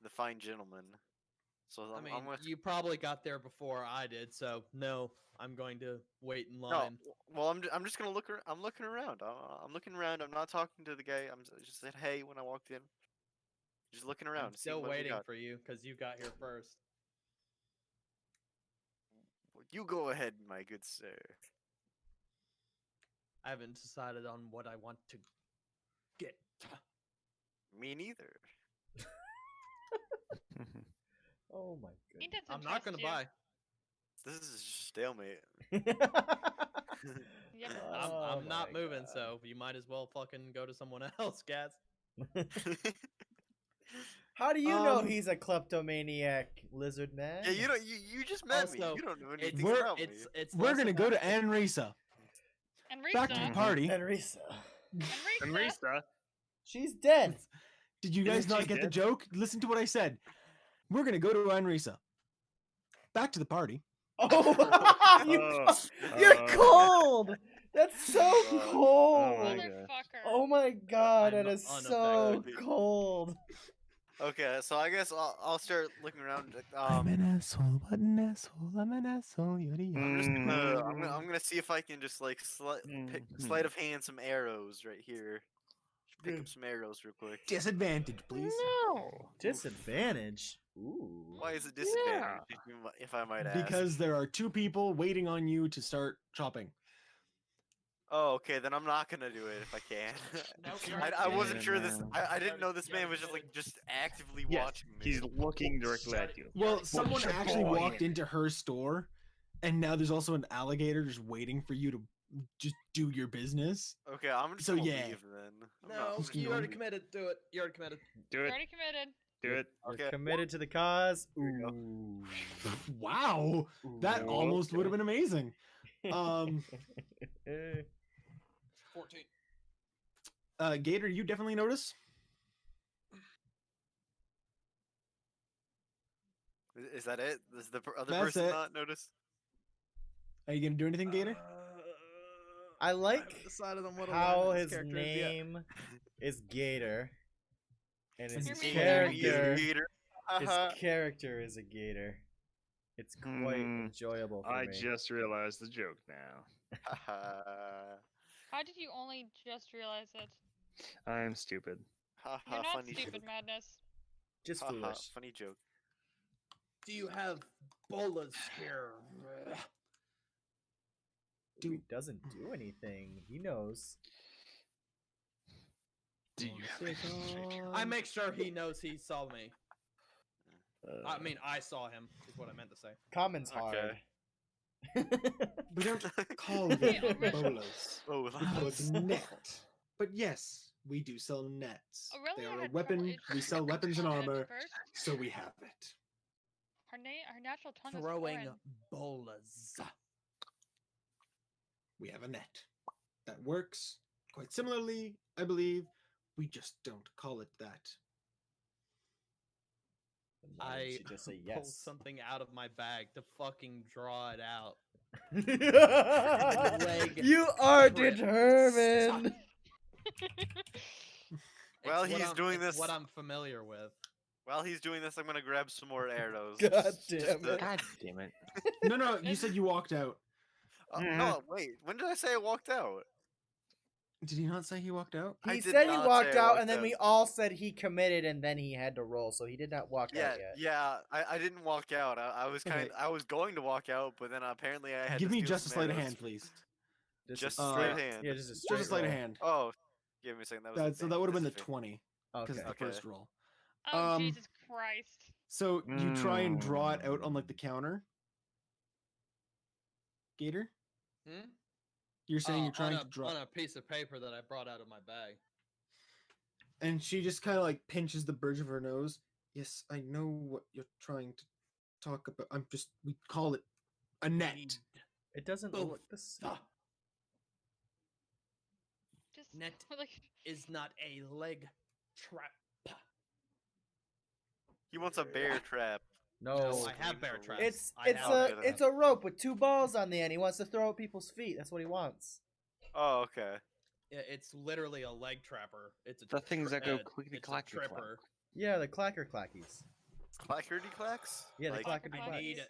[SPEAKER 3] the fine gentleman. So
[SPEAKER 6] I
[SPEAKER 3] I'm
[SPEAKER 6] mean,
[SPEAKER 3] gonna...
[SPEAKER 6] you probably got there before I did, so no, I'm going to wait in
[SPEAKER 3] No,
[SPEAKER 6] line.
[SPEAKER 3] well I'm just gonna look. I'm looking around. I'm looking around. I'm not talking to the guy. I'm just said hey when I walked in. Just looking around.
[SPEAKER 6] I'm still
[SPEAKER 3] seeing what we
[SPEAKER 6] waiting
[SPEAKER 3] got.
[SPEAKER 6] for you because you got here first.
[SPEAKER 3] You go ahead, my good sir.
[SPEAKER 6] I haven't decided on what I want to get.
[SPEAKER 3] Me neither.
[SPEAKER 1] Oh my
[SPEAKER 4] He
[SPEAKER 1] goodness.
[SPEAKER 6] I'm
[SPEAKER 4] doesn't
[SPEAKER 6] not
[SPEAKER 4] trust
[SPEAKER 6] gonna
[SPEAKER 4] you.
[SPEAKER 6] buy.
[SPEAKER 3] This is just stalemate.
[SPEAKER 4] Yep.
[SPEAKER 6] I'm not
[SPEAKER 1] my
[SPEAKER 6] moving,
[SPEAKER 1] God.
[SPEAKER 6] so you might as well fucking go to someone else, Gaz.
[SPEAKER 1] How do you know
[SPEAKER 2] Um,
[SPEAKER 1] he's a kleptomaniac lizard man?
[SPEAKER 3] Yeah, you just met me.
[SPEAKER 6] Also,
[SPEAKER 3] You don't know
[SPEAKER 6] It's
[SPEAKER 3] anything
[SPEAKER 2] we're-
[SPEAKER 3] about me.
[SPEAKER 6] it's
[SPEAKER 2] We're
[SPEAKER 6] less
[SPEAKER 2] gonna go
[SPEAKER 6] about-
[SPEAKER 2] to Anrisa.
[SPEAKER 4] And
[SPEAKER 2] Back to the
[SPEAKER 4] Risa.
[SPEAKER 2] party.
[SPEAKER 1] And Risa.
[SPEAKER 4] And Risa.
[SPEAKER 5] Risa.
[SPEAKER 1] She's dead.
[SPEAKER 2] Did you guys
[SPEAKER 5] Isn't
[SPEAKER 2] not
[SPEAKER 5] she
[SPEAKER 2] get the
[SPEAKER 5] dead?
[SPEAKER 2] joke? Listen to what I said. We're gonna go to Anrisa. Back to the party.
[SPEAKER 1] Oh, you're cold. That's so
[SPEAKER 3] God.
[SPEAKER 1] cold.
[SPEAKER 5] my God.
[SPEAKER 4] Motherfucker.
[SPEAKER 1] Oh my god,
[SPEAKER 6] I'm
[SPEAKER 1] that is so
[SPEAKER 3] unaffected.
[SPEAKER 1] cold.
[SPEAKER 3] Okay, so I guess I'll start looking around.
[SPEAKER 2] an asshole. What an asshole. I'm an asshole. Yada yada.
[SPEAKER 3] I'm just gonna
[SPEAKER 5] Mm.
[SPEAKER 3] I'm gonna see if I can just like sleight of hand some arrows right here. Just pick up some arrows real quick.
[SPEAKER 2] Disadvantage, please.
[SPEAKER 5] No.
[SPEAKER 1] Disadvantage. Ooh.
[SPEAKER 3] Why is it disadvantage? If I might ask.
[SPEAKER 2] Because there are two people waiting on you to start chopping.
[SPEAKER 3] Oh, okay, then I'm not gonna do it if I can.
[SPEAKER 6] Nope, you
[SPEAKER 3] I
[SPEAKER 6] already
[SPEAKER 3] wasn't
[SPEAKER 5] did.
[SPEAKER 3] sure this.
[SPEAKER 5] No.
[SPEAKER 3] I didn't know this
[SPEAKER 6] You
[SPEAKER 3] man
[SPEAKER 6] already
[SPEAKER 3] was just
[SPEAKER 6] did.
[SPEAKER 3] like just actively
[SPEAKER 5] Yes,
[SPEAKER 3] watching me.
[SPEAKER 5] he's looking directly at you.
[SPEAKER 2] Well, someone
[SPEAKER 5] your
[SPEAKER 2] actually
[SPEAKER 5] boy.
[SPEAKER 2] walked into her store, and now there's also an alligator just waiting for you to just do your business.
[SPEAKER 3] Okay, I'm just
[SPEAKER 2] So,
[SPEAKER 3] gonna
[SPEAKER 2] yeah.
[SPEAKER 3] leave then. I'm
[SPEAKER 6] No,
[SPEAKER 3] just
[SPEAKER 6] you
[SPEAKER 3] gonna
[SPEAKER 6] already
[SPEAKER 3] leave.
[SPEAKER 6] committed. Do it. You already committed.
[SPEAKER 5] Do
[SPEAKER 4] You're
[SPEAKER 5] it.
[SPEAKER 4] already committed.
[SPEAKER 5] Do it.
[SPEAKER 1] You're
[SPEAKER 3] Okay.
[SPEAKER 1] committed to the cause.
[SPEAKER 3] There you go.
[SPEAKER 1] Ooh.
[SPEAKER 2] Wow, that
[SPEAKER 1] Ooh,
[SPEAKER 2] almost would have been amazing. Um,
[SPEAKER 1] Eh.
[SPEAKER 6] 14.
[SPEAKER 2] Gator, you definitely notice.
[SPEAKER 3] Is that it? Does the other
[SPEAKER 2] That's
[SPEAKER 3] person
[SPEAKER 2] it.
[SPEAKER 3] not notice?
[SPEAKER 2] Are you gonna do anything, Gator?
[SPEAKER 1] I like
[SPEAKER 6] decided on what
[SPEAKER 1] how
[SPEAKER 6] alignment
[SPEAKER 1] his
[SPEAKER 6] this character is yet.
[SPEAKER 1] name is Gator, and his
[SPEAKER 4] You're
[SPEAKER 1] character
[SPEAKER 3] Gator.
[SPEAKER 1] his
[SPEAKER 3] Haha.
[SPEAKER 1] character is a gator. It's quite enjoyable for
[SPEAKER 5] I
[SPEAKER 1] me.
[SPEAKER 5] just realized the joke now.
[SPEAKER 3] Haha.
[SPEAKER 4] How did you only just realize it?
[SPEAKER 5] I'm stupid.
[SPEAKER 4] You're
[SPEAKER 3] Haha,
[SPEAKER 4] not
[SPEAKER 3] funny
[SPEAKER 4] stupid,
[SPEAKER 3] joke.
[SPEAKER 4] Madness.
[SPEAKER 1] Just
[SPEAKER 3] Haha,
[SPEAKER 1] foolish.
[SPEAKER 3] funny joke.
[SPEAKER 6] Do you have bolas here?
[SPEAKER 1] He doesn't do anything. He knows.
[SPEAKER 5] Do you have any
[SPEAKER 6] I make sure he knows he saw me.
[SPEAKER 5] Uh,
[SPEAKER 6] I mean, I saw him, is what I meant to say.
[SPEAKER 1] Common's hard.
[SPEAKER 2] We don't call
[SPEAKER 4] Yeah,
[SPEAKER 2] them
[SPEAKER 4] right.
[SPEAKER 2] bolas.
[SPEAKER 3] Oh,
[SPEAKER 2] We call
[SPEAKER 3] that's...
[SPEAKER 2] it net. But yes, we do sell nets.
[SPEAKER 4] Oh, really?
[SPEAKER 2] They
[SPEAKER 4] I
[SPEAKER 2] are a
[SPEAKER 4] had
[SPEAKER 2] weapon.
[SPEAKER 4] trouble
[SPEAKER 2] We sell weapons and
[SPEAKER 4] introducing
[SPEAKER 2] armor,
[SPEAKER 4] it first.
[SPEAKER 2] so we have it.
[SPEAKER 4] Her natural tongue is
[SPEAKER 6] Throwing
[SPEAKER 4] foreign.
[SPEAKER 6] bolas.
[SPEAKER 2] We have a net that works quite similarly, I believe. We just don't call it that.
[SPEAKER 1] And why didn't
[SPEAKER 6] I
[SPEAKER 1] she just say
[SPEAKER 6] pulled
[SPEAKER 1] yes?
[SPEAKER 6] something out of my bag to fucking draw it out.
[SPEAKER 1] You are
[SPEAKER 6] trip.
[SPEAKER 1] determined.
[SPEAKER 3] Well,
[SPEAKER 6] It's what
[SPEAKER 3] he's doing
[SPEAKER 6] it's
[SPEAKER 3] this-
[SPEAKER 6] what I'm familiar with.
[SPEAKER 3] While he's doing this, I'm gonna grab some more arrows.
[SPEAKER 1] God
[SPEAKER 3] just
[SPEAKER 1] damn
[SPEAKER 3] to-
[SPEAKER 1] it.
[SPEAKER 5] God damn it.
[SPEAKER 2] No, you said you walked out.
[SPEAKER 3] No, wait. When did I say I walked out?
[SPEAKER 2] Did he not say he walked out?
[SPEAKER 3] I
[SPEAKER 1] He
[SPEAKER 3] did
[SPEAKER 1] said he
[SPEAKER 3] not
[SPEAKER 1] walked
[SPEAKER 3] say I
[SPEAKER 1] out,
[SPEAKER 3] walked
[SPEAKER 1] and then
[SPEAKER 3] out.
[SPEAKER 1] we all said he committed, and then he had to roll, so he did not walk
[SPEAKER 3] Yeah,
[SPEAKER 1] out yet.
[SPEAKER 3] yeah. I didn't walk out. I was
[SPEAKER 2] Okay.
[SPEAKER 3] I was going to walk out, but then apparently I had
[SPEAKER 2] Give
[SPEAKER 3] to
[SPEAKER 2] me
[SPEAKER 3] steal
[SPEAKER 2] just a
[SPEAKER 3] some
[SPEAKER 2] sleight of
[SPEAKER 3] arrows.
[SPEAKER 2] hand, please.
[SPEAKER 3] Just
[SPEAKER 1] a
[SPEAKER 3] a straight hand.
[SPEAKER 1] Yeah, just a
[SPEAKER 2] Just
[SPEAKER 1] straight
[SPEAKER 2] a sleight of
[SPEAKER 1] roll.
[SPEAKER 2] hand.
[SPEAKER 3] Oh, give me a second. That was
[SPEAKER 2] So that would have been the
[SPEAKER 3] disadvantage.
[SPEAKER 2] 20 because
[SPEAKER 1] Okay.
[SPEAKER 2] it's the
[SPEAKER 3] Okay.
[SPEAKER 2] first roll.
[SPEAKER 4] Oh
[SPEAKER 2] Um,
[SPEAKER 4] Jesus Christ!
[SPEAKER 2] So you try and draw it out on like the counter. Gator,
[SPEAKER 6] Hmm?
[SPEAKER 2] you're saying you're trying
[SPEAKER 6] on a,
[SPEAKER 2] to draw,
[SPEAKER 6] on a piece of paper that I brought out of my bag.
[SPEAKER 2] and she just kind of like pinches the bridge of her nose. Yes, I know what you're trying to talk about. We call it a net.
[SPEAKER 1] It doesn't
[SPEAKER 6] Both.
[SPEAKER 1] look the same.
[SPEAKER 6] Ah,
[SPEAKER 4] Just
[SPEAKER 6] Net.
[SPEAKER 4] like
[SPEAKER 6] is not a leg trap.
[SPEAKER 3] He wants a bear trap.
[SPEAKER 1] No,
[SPEAKER 6] I have bear traps.
[SPEAKER 1] it's
[SPEAKER 6] I
[SPEAKER 1] it's
[SPEAKER 6] have
[SPEAKER 1] a
[SPEAKER 3] bear traps.
[SPEAKER 1] it's a rope with 2 balls on the end. He wants to throw at people's feet. That's what he wants.
[SPEAKER 3] Oh, okay.
[SPEAKER 6] Yeah, it's literally a leg trapper. It's a
[SPEAKER 5] The things that go
[SPEAKER 6] it's a
[SPEAKER 5] clickety-clacky clack.
[SPEAKER 6] tripper.
[SPEAKER 1] Yeah, the clacker clackies.
[SPEAKER 3] Clackerty clacks?
[SPEAKER 1] Yeah, the
[SPEAKER 3] Like,
[SPEAKER 1] clacker
[SPEAKER 4] I
[SPEAKER 1] clacks.
[SPEAKER 6] need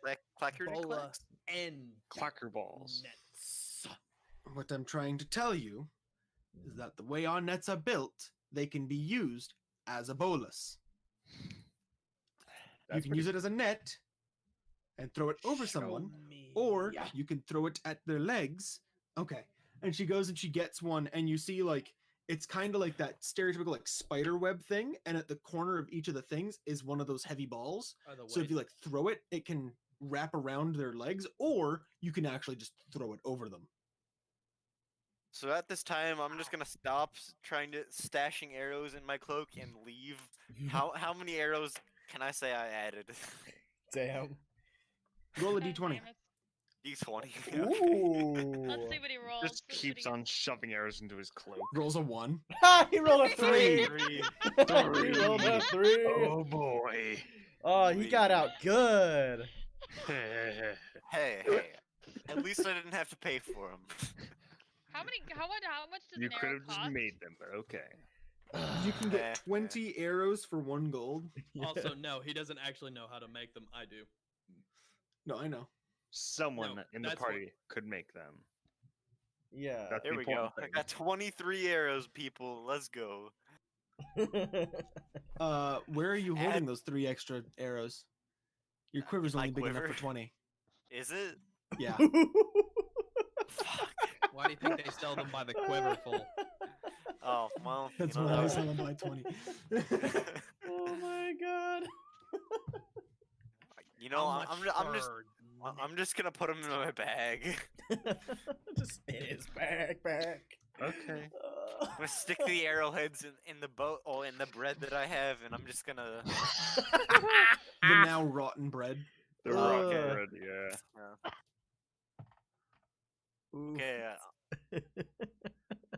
[SPEAKER 3] clackerty
[SPEAKER 6] bola
[SPEAKER 3] clacks?
[SPEAKER 6] and
[SPEAKER 5] Clacker balls.
[SPEAKER 6] nets.
[SPEAKER 2] What I'm trying to tell you is that the way our nets are built, they can be used as a bolus. You can use it as a net and throw it over someone, or you can throw it at their legs. Okay. And she goes and she gets one, and you see like it's kind of like that stereotypical like spider web thing, and at the corner of each of the things is one of those heavy balls. So if you like throw it, it can wrap around their legs, or you can actually just throw it over them.
[SPEAKER 3] So at this time, I'm just gonna stop trying to stashing arrows in my cloak and leave. How many arrows can I say I added?
[SPEAKER 1] Damn.
[SPEAKER 2] Roll a
[SPEAKER 4] God
[SPEAKER 2] d20.
[SPEAKER 4] damn it.
[SPEAKER 3] D20.
[SPEAKER 1] Ooh.
[SPEAKER 4] Let's see what he rolls.
[SPEAKER 5] Just
[SPEAKER 4] Let's see what
[SPEAKER 5] keeps
[SPEAKER 4] he
[SPEAKER 5] on shoving arrows into his cloak.
[SPEAKER 2] Rolls a 1.
[SPEAKER 1] Ha! He rolled a 3.
[SPEAKER 3] Three.
[SPEAKER 1] He rolled a 3.
[SPEAKER 5] Oh boy.
[SPEAKER 1] Oh, he got out good.
[SPEAKER 3] Hey, at least I didn't have to pay for them.
[SPEAKER 4] How much does
[SPEAKER 5] You
[SPEAKER 4] an
[SPEAKER 5] could
[SPEAKER 4] arrow
[SPEAKER 5] have just
[SPEAKER 4] cost?
[SPEAKER 5] made them, but okay.
[SPEAKER 2] You can
[SPEAKER 3] Eh,
[SPEAKER 2] get 20 arrows for 1 gold.
[SPEAKER 6] Also, no, he doesn't actually know how to make them. I do.
[SPEAKER 2] No, I know.
[SPEAKER 5] Someone
[SPEAKER 6] No,
[SPEAKER 5] in the
[SPEAKER 6] that's what-
[SPEAKER 5] party could make them.
[SPEAKER 1] Yeah.
[SPEAKER 5] That's
[SPEAKER 3] There
[SPEAKER 5] the
[SPEAKER 3] we go.
[SPEAKER 5] important
[SPEAKER 3] I
[SPEAKER 5] thing.
[SPEAKER 3] got 23 arrows, people. Let's go.
[SPEAKER 2] Where are you holding
[SPEAKER 3] Add-
[SPEAKER 2] those 3 extra arrows? Your quiver's
[SPEAKER 3] my
[SPEAKER 2] only big enough
[SPEAKER 3] quiver.
[SPEAKER 2] for 20.
[SPEAKER 3] Is it?
[SPEAKER 2] Yeah.
[SPEAKER 3] Fuck.
[SPEAKER 6] Why do you think they sell them by the quiver full?
[SPEAKER 3] Oh well.
[SPEAKER 2] That's
[SPEAKER 3] you know,
[SPEAKER 2] why I
[SPEAKER 3] that
[SPEAKER 2] sell them by 20.
[SPEAKER 1] Oh my god.
[SPEAKER 3] you know,
[SPEAKER 6] How much for
[SPEAKER 3] I'm just gonna put them in my bag.
[SPEAKER 1] Just in his backpack.
[SPEAKER 5] Okay.
[SPEAKER 3] I'm gonna stick the arrowheads in the boat or in the bread that I have, and I'm just gonna.
[SPEAKER 2] The now rotten bread.
[SPEAKER 5] The rocket
[SPEAKER 1] Uh.
[SPEAKER 5] bread, yeah.
[SPEAKER 3] Okay.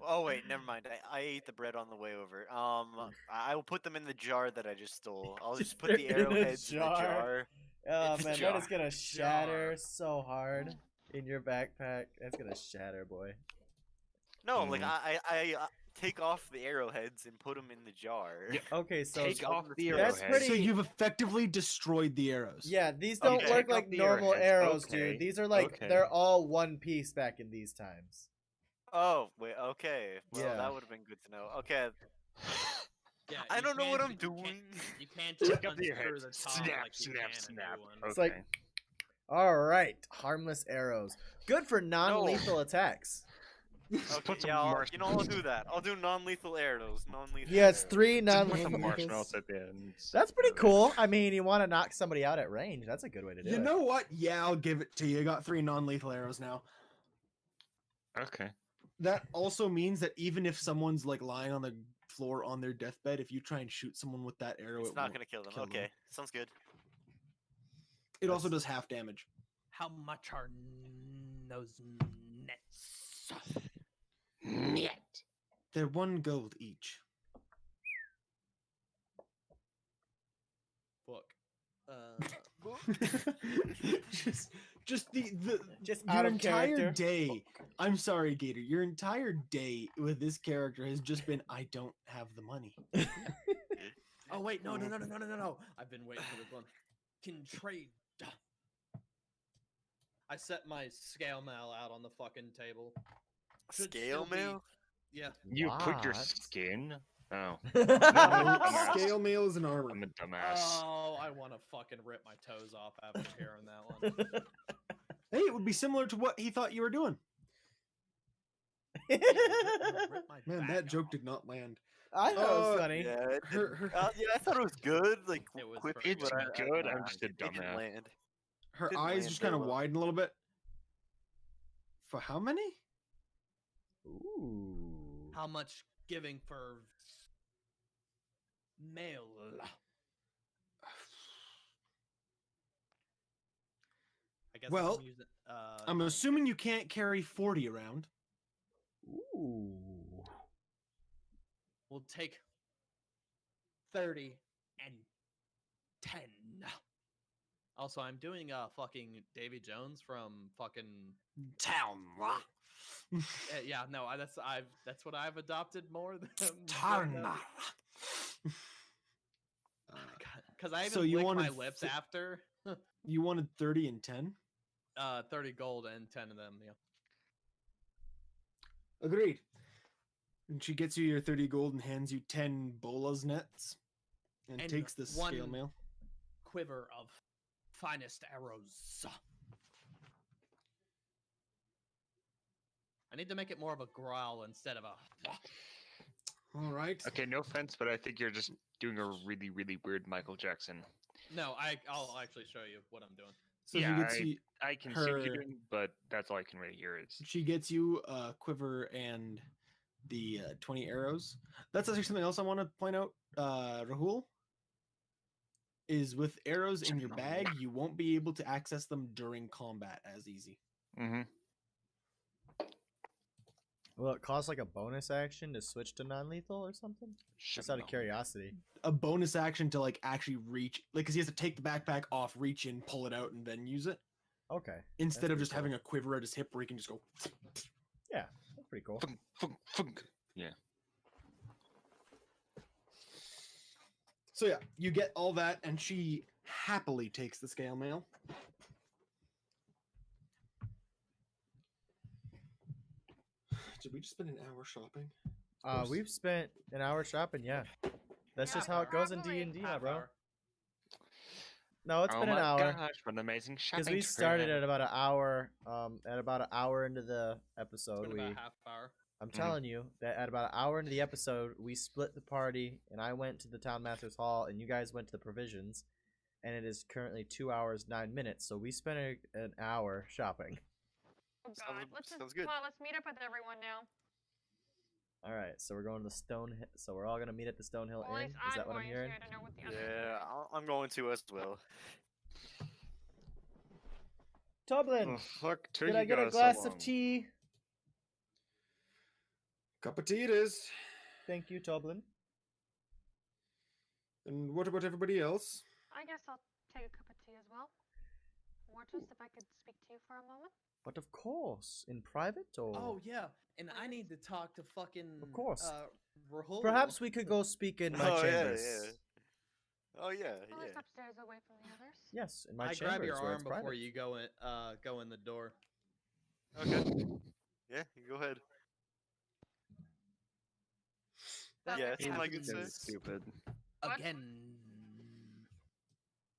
[SPEAKER 3] Oh wait, never mind. I ate the bread on the way over. I will put them in the jar that I just stole. I'll just put the
[SPEAKER 1] They're in a
[SPEAKER 3] arrowheads in the
[SPEAKER 1] jar.
[SPEAKER 3] jar.
[SPEAKER 1] Oh
[SPEAKER 3] It's a
[SPEAKER 1] man, that
[SPEAKER 3] jar.
[SPEAKER 1] is gonna shatter so hard in your backpack. That's gonna shatter, boy.
[SPEAKER 3] No, like
[SPEAKER 5] Mm.
[SPEAKER 3] I take off the arrowheads and put them in the jar.
[SPEAKER 5] Yeah.
[SPEAKER 1] Okay, so
[SPEAKER 5] Take off the
[SPEAKER 1] that's
[SPEAKER 5] arrowhead.
[SPEAKER 1] pretty-
[SPEAKER 2] So you've effectively destroyed the arrows.
[SPEAKER 1] yeah, these don't
[SPEAKER 3] Okay.
[SPEAKER 1] work
[SPEAKER 5] Take off
[SPEAKER 1] like
[SPEAKER 5] the
[SPEAKER 1] normal
[SPEAKER 5] arrowheads.
[SPEAKER 1] arrows,
[SPEAKER 5] Okay,
[SPEAKER 1] dude. These are like
[SPEAKER 5] okay.
[SPEAKER 1] they're all one piece back in these times.
[SPEAKER 3] Oh wait, okay. Well,
[SPEAKER 1] Yeah.
[SPEAKER 3] that would have been good to know. Okay,
[SPEAKER 6] Yeah,
[SPEAKER 3] I
[SPEAKER 6] you
[SPEAKER 3] don't know what
[SPEAKER 6] can't-
[SPEAKER 3] I'm doing.
[SPEAKER 6] You can't
[SPEAKER 5] Take
[SPEAKER 6] just
[SPEAKER 5] up the
[SPEAKER 6] unscrew
[SPEAKER 5] arrowheads.
[SPEAKER 6] the top
[SPEAKER 5] Snap,
[SPEAKER 6] like you
[SPEAKER 5] snap,
[SPEAKER 6] can a new
[SPEAKER 5] snap.
[SPEAKER 6] one.
[SPEAKER 1] It's like-
[SPEAKER 5] Okay.
[SPEAKER 1] All right, harmless arrows. Good for non-lethal attacks.
[SPEAKER 3] Okay,
[SPEAKER 5] Put some
[SPEAKER 3] yeah, I'll
[SPEAKER 5] marshmallows.
[SPEAKER 3] do that. I'll do non-lethal arrows. Non-lethal.
[SPEAKER 1] Yeah, it's
[SPEAKER 3] arrows.
[SPEAKER 1] 3
[SPEAKER 5] Just put
[SPEAKER 1] non-lethal.
[SPEAKER 5] some marshmallows at the end.
[SPEAKER 1] That's pretty cool. I mean, you want to knock somebody out at range. That's a good way to do
[SPEAKER 2] You
[SPEAKER 1] it.
[SPEAKER 2] know what? Yeah, I'll give it to you. I got 3 non-lethal arrows now.
[SPEAKER 5] Okay.
[SPEAKER 2] That also means that even if someone's like lying on the floor on their deathbed, if you try and shoot someone with that arrow,
[SPEAKER 3] It's
[SPEAKER 2] it
[SPEAKER 3] not
[SPEAKER 2] won't
[SPEAKER 3] gonna kill them.
[SPEAKER 2] kill them.
[SPEAKER 3] Okay, sounds good.
[SPEAKER 2] It also does half damage.
[SPEAKER 6] How much are those nets?
[SPEAKER 5] Net.
[SPEAKER 2] They're 1 gold each.
[SPEAKER 6] Fuck.
[SPEAKER 2] just the
[SPEAKER 1] Just
[SPEAKER 2] your
[SPEAKER 1] out of
[SPEAKER 2] entire
[SPEAKER 1] character.
[SPEAKER 2] day. I'm sorry, Gator. Your entire day with this character has just been I don't have the money.
[SPEAKER 6] Oh wait, no. I've been waiting for this one. Can trade. I set my scale mail out on the fucking table. Should
[SPEAKER 3] Scale
[SPEAKER 6] still be-
[SPEAKER 3] mail?
[SPEAKER 6] Yeah.
[SPEAKER 5] You put your
[SPEAKER 1] What?
[SPEAKER 5] skin? Oh,
[SPEAKER 1] Dumbass.
[SPEAKER 2] Scale mail is an armor.
[SPEAKER 5] I'm a dumbass.
[SPEAKER 6] Oh, I want to fucking rip my toes off after hearing that one.
[SPEAKER 2] Hey, it would be similar to what he thought you were doing.
[SPEAKER 6] Yeah, rip my
[SPEAKER 2] Man,
[SPEAKER 6] back
[SPEAKER 2] that joke
[SPEAKER 6] off.
[SPEAKER 2] did not land.
[SPEAKER 1] I know
[SPEAKER 2] Oh,
[SPEAKER 1] it's funny.
[SPEAKER 3] Yeah, it
[SPEAKER 2] Her-
[SPEAKER 3] didn't-
[SPEAKER 2] her-
[SPEAKER 3] yeah, I thought it was good. Like,
[SPEAKER 6] It was
[SPEAKER 3] quippy,
[SPEAKER 6] pretty
[SPEAKER 5] It's
[SPEAKER 3] but
[SPEAKER 5] good, I'm just a
[SPEAKER 3] it didn't
[SPEAKER 5] dumbass.
[SPEAKER 3] land.
[SPEAKER 2] Her
[SPEAKER 3] Didn't
[SPEAKER 2] eyes
[SPEAKER 3] land
[SPEAKER 2] just
[SPEAKER 3] very
[SPEAKER 2] kind of
[SPEAKER 3] well.
[SPEAKER 2] widen a little bit. For how many?
[SPEAKER 1] Ooh.
[SPEAKER 6] How much giving for mail? I guess
[SPEAKER 2] Well,
[SPEAKER 6] I'm using,
[SPEAKER 2] I'm assuming you can't carry 40 around.
[SPEAKER 1] Ooh.
[SPEAKER 6] we'll take 30 and 10. Also, I'm doing fucking Davy Jones from fucking
[SPEAKER 2] Town.
[SPEAKER 6] yeah, no, that's what I've adopted more than
[SPEAKER 2] Town.
[SPEAKER 6] because I even
[SPEAKER 2] So you
[SPEAKER 6] licked my
[SPEAKER 2] wanted
[SPEAKER 6] lips
[SPEAKER 2] th-
[SPEAKER 6] after.
[SPEAKER 2] You wanted 30 and 10?
[SPEAKER 6] 30 gold and 10 of them. Yeah.
[SPEAKER 2] Agreed. And she gets you your 30 gold and hands you 10 bolas nets and
[SPEAKER 6] And
[SPEAKER 2] takes the scale
[SPEAKER 6] one-
[SPEAKER 2] mail.
[SPEAKER 6] Quiver of finest arrows. I need to make it more of a growl instead of a.
[SPEAKER 2] All right.
[SPEAKER 5] Okay, no offense, but I think you're just doing a really, really weird Michael Jackson.
[SPEAKER 6] No, I'll actually show you what I'm doing.
[SPEAKER 2] So
[SPEAKER 5] Yeah,
[SPEAKER 2] she gets you
[SPEAKER 5] I can see what you're
[SPEAKER 2] her-
[SPEAKER 5] doing, but that's all I can really hear is.
[SPEAKER 2] she gets you a quiver and the 20 arrows. That's actually something else I want to point out, Rahul. Is with arrows in your bag, you won't be able to access them during combat as easy.
[SPEAKER 5] Mm-hmm.
[SPEAKER 1] Will it cost like a bonus action to switch to non-lethal or something? Just out of curiosity.
[SPEAKER 2] A bonus action to like actually reach, like, because he has to take the backpack off, reach in, pull it out, and then use it
[SPEAKER 1] Okay.
[SPEAKER 2] instead
[SPEAKER 1] That's
[SPEAKER 2] of just
[SPEAKER 1] pretty
[SPEAKER 2] having a quiver at his hip where he can just go.
[SPEAKER 1] Yeah, that's pretty cool.
[SPEAKER 5] Funk, funk, funk. Yeah.
[SPEAKER 2] So yeah, you get all that, and she happily takes the scale mail. Did we just spend an hour shopping? course.
[SPEAKER 1] We've spent an hour shopping. Yeah, that's just
[SPEAKER 4] Yeah,
[SPEAKER 1] how it goes in
[SPEAKER 4] probably
[SPEAKER 1] D&D,
[SPEAKER 6] Half
[SPEAKER 1] bro.
[SPEAKER 6] hour.
[SPEAKER 1] No, it's
[SPEAKER 5] Oh
[SPEAKER 1] been an
[SPEAKER 5] my
[SPEAKER 1] hour
[SPEAKER 5] gosh, what an amazing
[SPEAKER 1] because
[SPEAKER 5] shopping
[SPEAKER 1] we started
[SPEAKER 5] trip.
[SPEAKER 1] at about an hour. At about an hour into the
[SPEAKER 6] It's
[SPEAKER 1] episode,
[SPEAKER 6] been
[SPEAKER 1] we.
[SPEAKER 6] about a half hour.
[SPEAKER 1] I'm
[SPEAKER 5] Mhm.
[SPEAKER 1] telling you that at about an hour into the episode, we split the party, and I went to the Town Master's Hall, and you guys went to the provisions, and it is currently 2 hours 9 minutes. So we spent an hour shopping.
[SPEAKER 4] Oh
[SPEAKER 3] Sounds-
[SPEAKER 4] god. Let's just
[SPEAKER 3] sounds good.
[SPEAKER 4] come on, let's meet up with everyone now.
[SPEAKER 1] All right, so we're going to the So we're all gonna meet at the Stonehill
[SPEAKER 4] Well, at
[SPEAKER 1] Inn.
[SPEAKER 4] least
[SPEAKER 1] Is that
[SPEAKER 4] I'm
[SPEAKER 1] what I'm
[SPEAKER 4] going
[SPEAKER 1] hearing?
[SPEAKER 4] here to know what the others
[SPEAKER 3] Yeah,
[SPEAKER 4] are.
[SPEAKER 3] I'm going to as well.
[SPEAKER 1] Toblin,
[SPEAKER 5] Fuck, took
[SPEAKER 1] did
[SPEAKER 5] you
[SPEAKER 1] I get a
[SPEAKER 5] guys so
[SPEAKER 1] glass of
[SPEAKER 5] long.
[SPEAKER 1] tea?
[SPEAKER 2] Cup of tea it is.
[SPEAKER 1] Thank you, Toblin.
[SPEAKER 2] And what about everybody else?
[SPEAKER 4] I guess I'll take a cup of tea as well. Mortis, if I could speak to you for a moment.
[SPEAKER 1] But of course, in private or
[SPEAKER 6] Oh yeah, and I need to talk to fucking.
[SPEAKER 1] Of course.
[SPEAKER 6] Rahul.
[SPEAKER 1] perhaps we could go speak in my
[SPEAKER 3] Oh, yeah,
[SPEAKER 1] chambers.
[SPEAKER 3] yeah. Oh yeah,
[SPEAKER 4] Oh, it's
[SPEAKER 3] yeah.
[SPEAKER 4] upstairs away from the others.
[SPEAKER 1] Yes, in my
[SPEAKER 6] I
[SPEAKER 1] chambers
[SPEAKER 6] grab your
[SPEAKER 1] where
[SPEAKER 6] arm
[SPEAKER 1] it's
[SPEAKER 6] before
[SPEAKER 1] private.
[SPEAKER 6] you go in the door.
[SPEAKER 3] Okay. Yeah, you go ahead.
[SPEAKER 4] That
[SPEAKER 3] Yeah,
[SPEAKER 4] makes
[SPEAKER 3] it's my
[SPEAKER 4] sense.
[SPEAKER 3] good
[SPEAKER 5] This is
[SPEAKER 3] sir.
[SPEAKER 5] stupid.
[SPEAKER 4] What?
[SPEAKER 6] Again,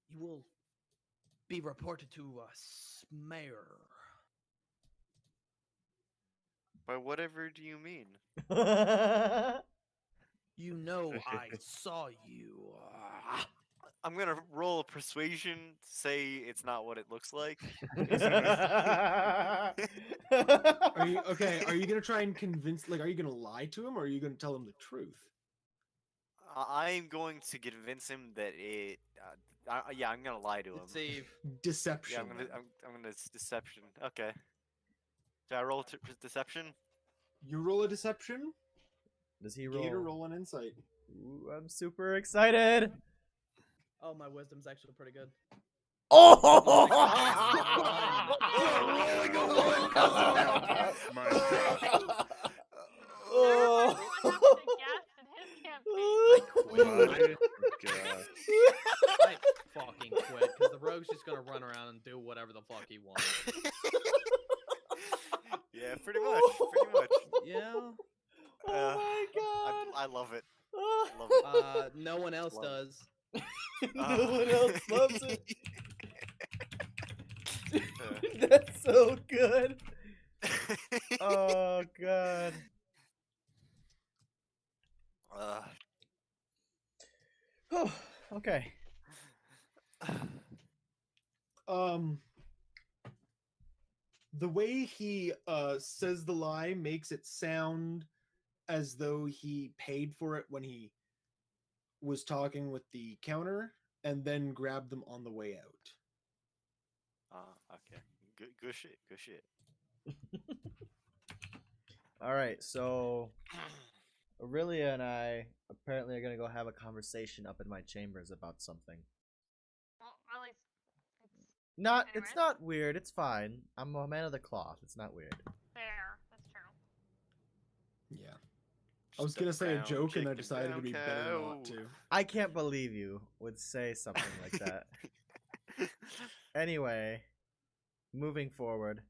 [SPEAKER 6] you will be reported to mayor.
[SPEAKER 3] By whatever do you mean?
[SPEAKER 6] You know I saw you.
[SPEAKER 3] I'm gonna roll a persuasion to say it's not what it looks like.
[SPEAKER 2] Are you okay? Are you gonna try and convince? Like, are you gonna lie to him, or are you gonna tell him the truth?
[SPEAKER 3] I'm going to convince him that it. Yeah, I'm gonna lie to him.
[SPEAKER 6] Deceive.
[SPEAKER 2] Deception.
[SPEAKER 3] Yeah, I'm gonna deception. Okay. Do I roll deception?
[SPEAKER 2] You roll a deception.
[SPEAKER 1] Does he
[SPEAKER 2] Gator,
[SPEAKER 1] roll?
[SPEAKER 2] roll an insight.
[SPEAKER 1] Ooh, I'm super excited.
[SPEAKER 6] Oh, my wisdom's actually pretty good.
[SPEAKER 1] Oh!
[SPEAKER 5] Rolling a one doesn't help. My God.
[SPEAKER 1] Oh.
[SPEAKER 4] Everyone has to guess in his campaign.
[SPEAKER 5] What?
[SPEAKER 1] my god!
[SPEAKER 3] I love it.
[SPEAKER 1] Oh.
[SPEAKER 3] Love it.
[SPEAKER 6] No one else
[SPEAKER 3] Love it.
[SPEAKER 6] does.
[SPEAKER 1] No one else loves it. That's so good. Oh god. Oh, okay.
[SPEAKER 2] The way he says the lie makes it sound as though he paid for it when he was talking with the counter and then grabbed them on the way out.
[SPEAKER 3] Okay. Good shit. Good shit.
[SPEAKER 1] All right, so Aurelia and I apparently are gonna go have a conversation up in my chambers about something.
[SPEAKER 4] Well, at least it's
[SPEAKER 1] Not,
[SPEAKER 4] Anyways.
[SPEAKER 1] it's not weird. It's fine. I'm a man of the cloth. It's not weird.
[SPEAKER 4] fair. That's true.
[SPEAKER 2] Yeah. I was gonna say a
[SPEAKER 3] Brown
[SPEAKER 2] joke and I
[SPEAKER 3] chicken,
[SPEAKER 2] decided it'd be
[SPEAKER 3] brown
[SPEAKER 2] better
[SPEAKER 3] cow.
[SPEAKER 2] not to.
[SPEAKER 1] I can't believe you would say something like that. Anyway, moving forward,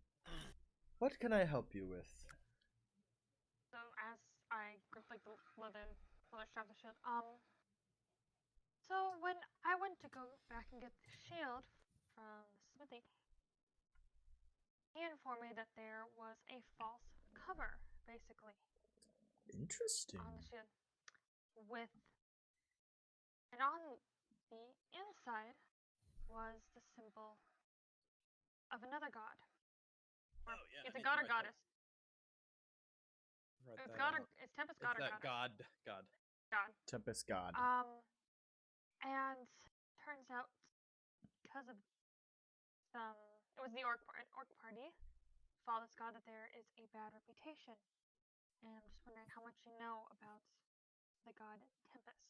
[SPEAKER 1] what can I help you with?
[SPEAKER 4] So as I grip like the leather strap the shield, so when I went to go back and get the shield from the smithy, he informed me that there was a false cover, basically,
[SPEAKER 1] Interesting.
[SPEAKER 4] on the shield, with, and on the inside was the symbol of another god. Or
[SPEAKER 6] Oh, yeah,
[SPEAKER 4] it's
[SPEAKER 6] I
[SPEAKER 4] a
[SPEAKER 6] need to
[SPEAKER 4] god or
[SPEAKER 6] write that-
[SPEAKER 4] goddess.
[SPEAKER 6] Write
[SPEAKER 4] It's
[SPEAKER 6] that
[SPEAKER 4] god or
[SPEAKER 6] out.
[SPEAKER 4] it's Tempest
[SPEAKER 6] It's
[SPEAKER 4] god or
[SPEAKER 6] that
[SPEAKER 4] goddess.
[SPEAKER 6] god.
[SPEAKER 4] God.
[SPEAKER 1] Tempest God.
[SPEAKER 4] And turns out because of some, it was the orc party, Father's God, that there is a bad reputation. And I'm just wondering how much you know about the god Tempest.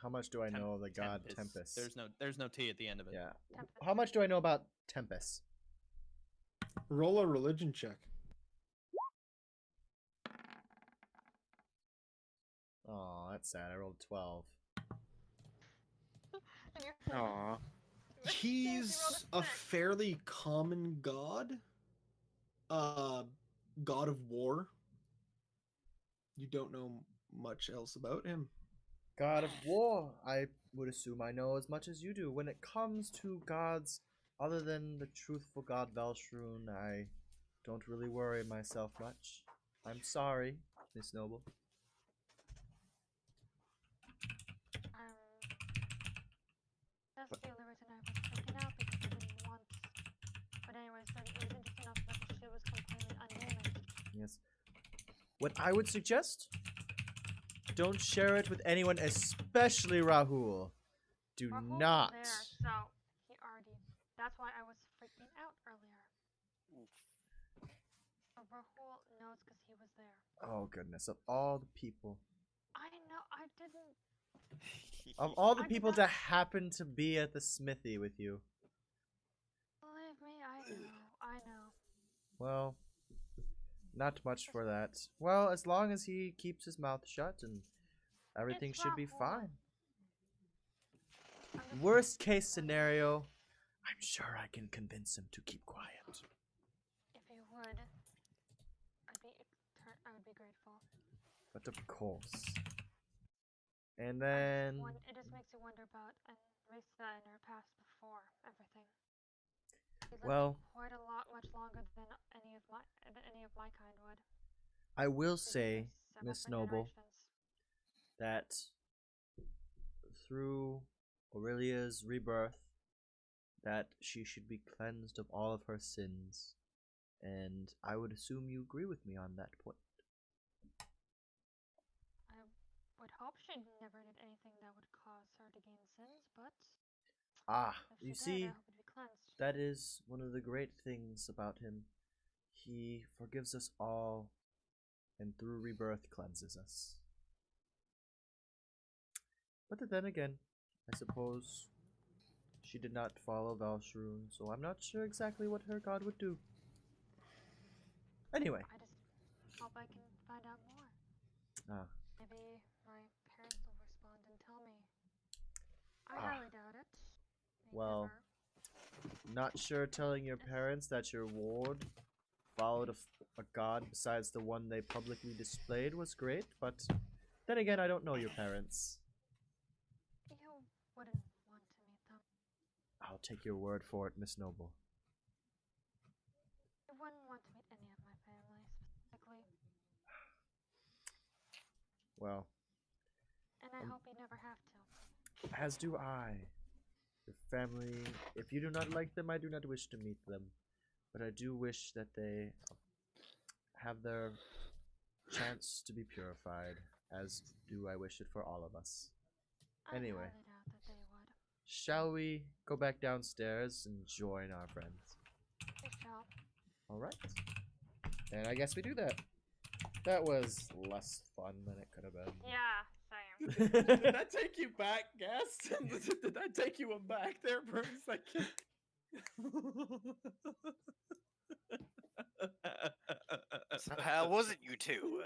[SPEAKER 1] How much do I know of the god
[SPEAKER 6] Tempest.
[SPEAKER 1] Tempest?
[SPEAKER 6] There's no T at the end of it.
[SPEAKER 1] Yeah.
[SPEAKER 4] Tempest.
[SPEAKER 1] How much do I know about Tempest?
[SPEAKER 2] Roll a religion check.
[SPEAKER 1] Oh, that's sad. I rolled 12.
[SPEAKER 4] And you're
[SPEAKER 5] Aw.
[SPEAKER 2] He's a fairly common god. God of war. You don't know much else about him.
[SPEAKER 1] God of War. I would assume I know as much as you do. When it comes to gods other than the truthful god Valshroon, I don't really worry myself much. I'm sorry, Miss Noble.
[SPEAKER 4] That's the only reason I was freaking out, because I didn't want. But anyways, then it was interesting enough that the shield was completely undamaged.
[SPEAKER 1] Yes. What I would suggest, don't share it with anyone, especially Rahul. Do
[SPEAKER 4] Rahul was
[SPEAKER 1] not.
[SPEAKER 4] there, so he already. That's why I was freaking out earlier. But Rahul knows because he was there.
[SPEAKER 1] Oh, goodness. Of all the people.
[SPEAKER 4] I know. I didn't.
[SPEAKER 1] Of all the
[SPEAKER 4] I'm
[SPEAKER 1] people
[SPEAKER 4] not-
[SPEAKER 1] to happen to be at the smithy with you.
[SPEAKER 4] Believe me, I know. I know.
[SPEAKER 1] Well, not much for that. Well, as long as he keeps his mouth shut and everything
[SPEAKER 4] It's
[SPEAKER 1] should be
[SPEAKER 4] Rahul.
[SPEAKER 1] fine.
[SPEAKER 4] I'm just-
[SPEAKER 1] Worst case scenario, I'm sure I can convince him to keep quiet.
[SPEAKER 4] If you would, I would be grateful.
[SPEAKER 1] But of course. And then,
[SPEAKER 4] It just makes you wonder about and risks that in our past before everything. He lived
[SPEAKER 1] well,
[SPEAKER 4] quite a lot, much longer than any of my kind would.
[SPEAKER 1] I will
[SPEAKER 4] They've been
[SPEAKER 1] say,
[SPEAKER 4] here several
[SPEAKER 1] Miss Noble,
[SPEAKER 4] generations.
[SPEAKER 1] that through Aurelia's rebirth, that she should be cleansed of all of her sins. And I would assume you agree with me on that point.
[SPEAKER 4] I would hope she never did anything that would cause her to gain sins, but
[SPEAKER 1] Ah,
[SPEAKER 4] if
[SPEAKER 1] you
[SPEAKER 4] she
[SPEAKER 1] see,
[SPEAKER 4] did, I hope it'd be cleansed.
[SPEAKER 1] that is one of the great things about him. He forgives us all, and through rebirth cleanses us. But then again, I suppose she did not follow Valshroon, so I'm not sure exactly what her god would do. Anyway,
[SPEAKER 4] I just hope I can find out more.
[SPEAKER 1] ah,
[SPEAKER 4] Maybe my parents will respond and tell me. I
[SPEAKER 1] Ah.
[SPEAKER 4] highly doubt it. They
[SPEAKER 1] Well,
[SPEAKER 4] never-
[SPEAKER 1] not sure telling your parents that your ward followed a god besides the one they publicly displayed was great, but then again, I don't know your parents.
[SPEAKER 4] You wouldn't want to meet them.
[SPEAKER 1] I'll take your word for it, Miss Noble.
[SPEAKER 4] You wouldn't want to meet any of my family specifically,
[SPEAKER 1] Well,
[SPEAKER 4] and I hope you never have to.
[SPEAKER 1] as do I. Your family, if you do not like them, I do not wish to meet them. But I do wish that they have their chance to be purified, as do I wish it for all of us. Anyway.
[SPEAKER 4] I highly doubt that they would.
[SPEAKER 1] Shall we go back downstairs and join our friends?
[SPEAKER 4] We shall.
[SPEAKER 1] Alright. And I guess we do that. That was less fun than it could have been.
[SPEAKER 4] Yeah, same.
[SPEAKER 6] Did that take you back, guest? Did that take you back there for a second?
[SPEAKER 3] So how was it, you two?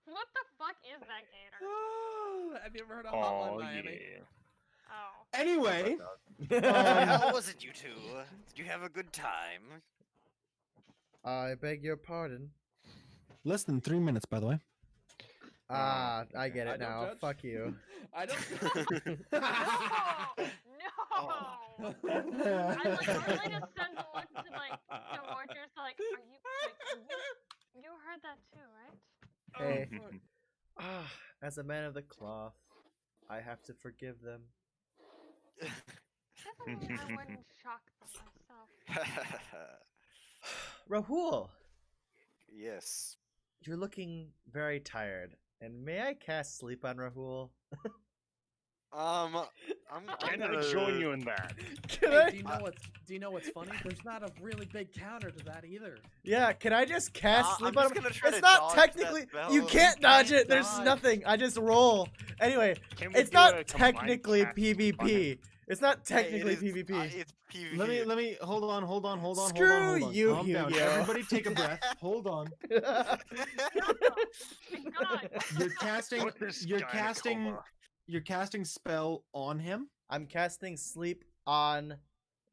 [SPEAKER 4] What the fuck is that gator?
[SPEAKER 6] Oh, have you ever heard of Hotline
[SPEAKER 5] Oh
[SPEAKER 6] Miami?
[SPEAKER 5] yeah.
[SPEAKER 4] Oh.
[SPEAKER 2] Anyway,
[SPEAKER 3] How was it, you two? Did you have a good time?
[SPEAKER 1] I beg your pardon.
[SPEAKER 8] Less than 3 minutes, by the way.
[SPEAKER 1] Ah, I get
[SPEAKER 6] I
[SPEAKER 1] it
[SPEAKER 6] don't
[SPEAKER 1] now.
[SPEAKER 6] judge.
[SPEAKER 1] Fuck you.
[SPEAKER 6] I don't.
[SPEAKER 4] No! I like really just send a look to like to Orchard, so like, you heard that too, right?
[SPEAKER 1] Hey.
[SPEAKER 6] Oh, fuck.
[SPEAKER 1] Ah, as a man of the cloth, I have to forgive them.
[SPEAKER 4] Doesn't mean I wouldn't shock them myself.
[SPEAKER 1] Rahul,
[SPEAKER 3] Yes.
[SPEAKER 1] you're looking very tired. And may I cast sleep on Rahul?
[SPEAKER 3] I'm
[SPEAKER 5] Can
[SPEAKER 3] gonna
[SPEAKER 5] I join you in that?
[SPEAKER 1] Can
[SPEAKER 6] Hey,
[SPEAKER 1] I?
[SPEAKER 6] do you know what's funny? There's not a really big counter to that either.
[SPEAKER 1] Yeah, can I just cast
[SPEAKER 3] I'm
[SPEAKER 1] sleep on
[SPEAKER 3] just
[SPEAKER 1] him?
[SPEAKER 3] gonna try
[SPEAKER 1] It's
[SPEAKER 3] to
[SPEAKER 1] not
[SPEAKER 3] dodge
[SPEAKER 1] technically.
[SPEAKER 3] that spell.
[SPEAKER 1] You can't dodge
[SPEAKER 6] can't
[SPEAKER 1] it. There's
[SPEAKER 6] dodge.
[SPEAKER 1] nothing. I just roll. Anyway,
[SPEAKER 5] Can we
[SPEAKER 1] it's
[SPEAKER 5] do a
[SPEAKER 1] not
[SPEAKER 5] combined
[SPEAKER 1] technically
[SPEAKER 5] cast on
[SPEAKER 1] PvP.
[SPEAKER 5] it?
[SPEAKER 1] It's not
[SPEAKER 3] Hey,
[SPEAKER 1] technically
[SPEAKER 3] it is,
[SPEAKER 1] PvP.
[SPEAKER 3] It's PvP.
[SPEAKER 2] let me hold on.
[SPEAKER 1] Screw you,
[SPEAKER 2] Calm down.
[SPEAKER 1] Yu-Gi-Oh.
[SPEAKER 2] Everybody take a breath. Hold on.
[SPEAKER 4] Thank God.
[SPEAKER 2] You're casting
[SPEAKER 5] Put this
[SPEAKER 2] you're
[SPEAKER 5] guy in a
[SPEAKER 2] casting
[SPEAKER 5] coma.
[SPEAKER 2] you're casting spell on him.
[SPEAKER 1] I'm casting sleep on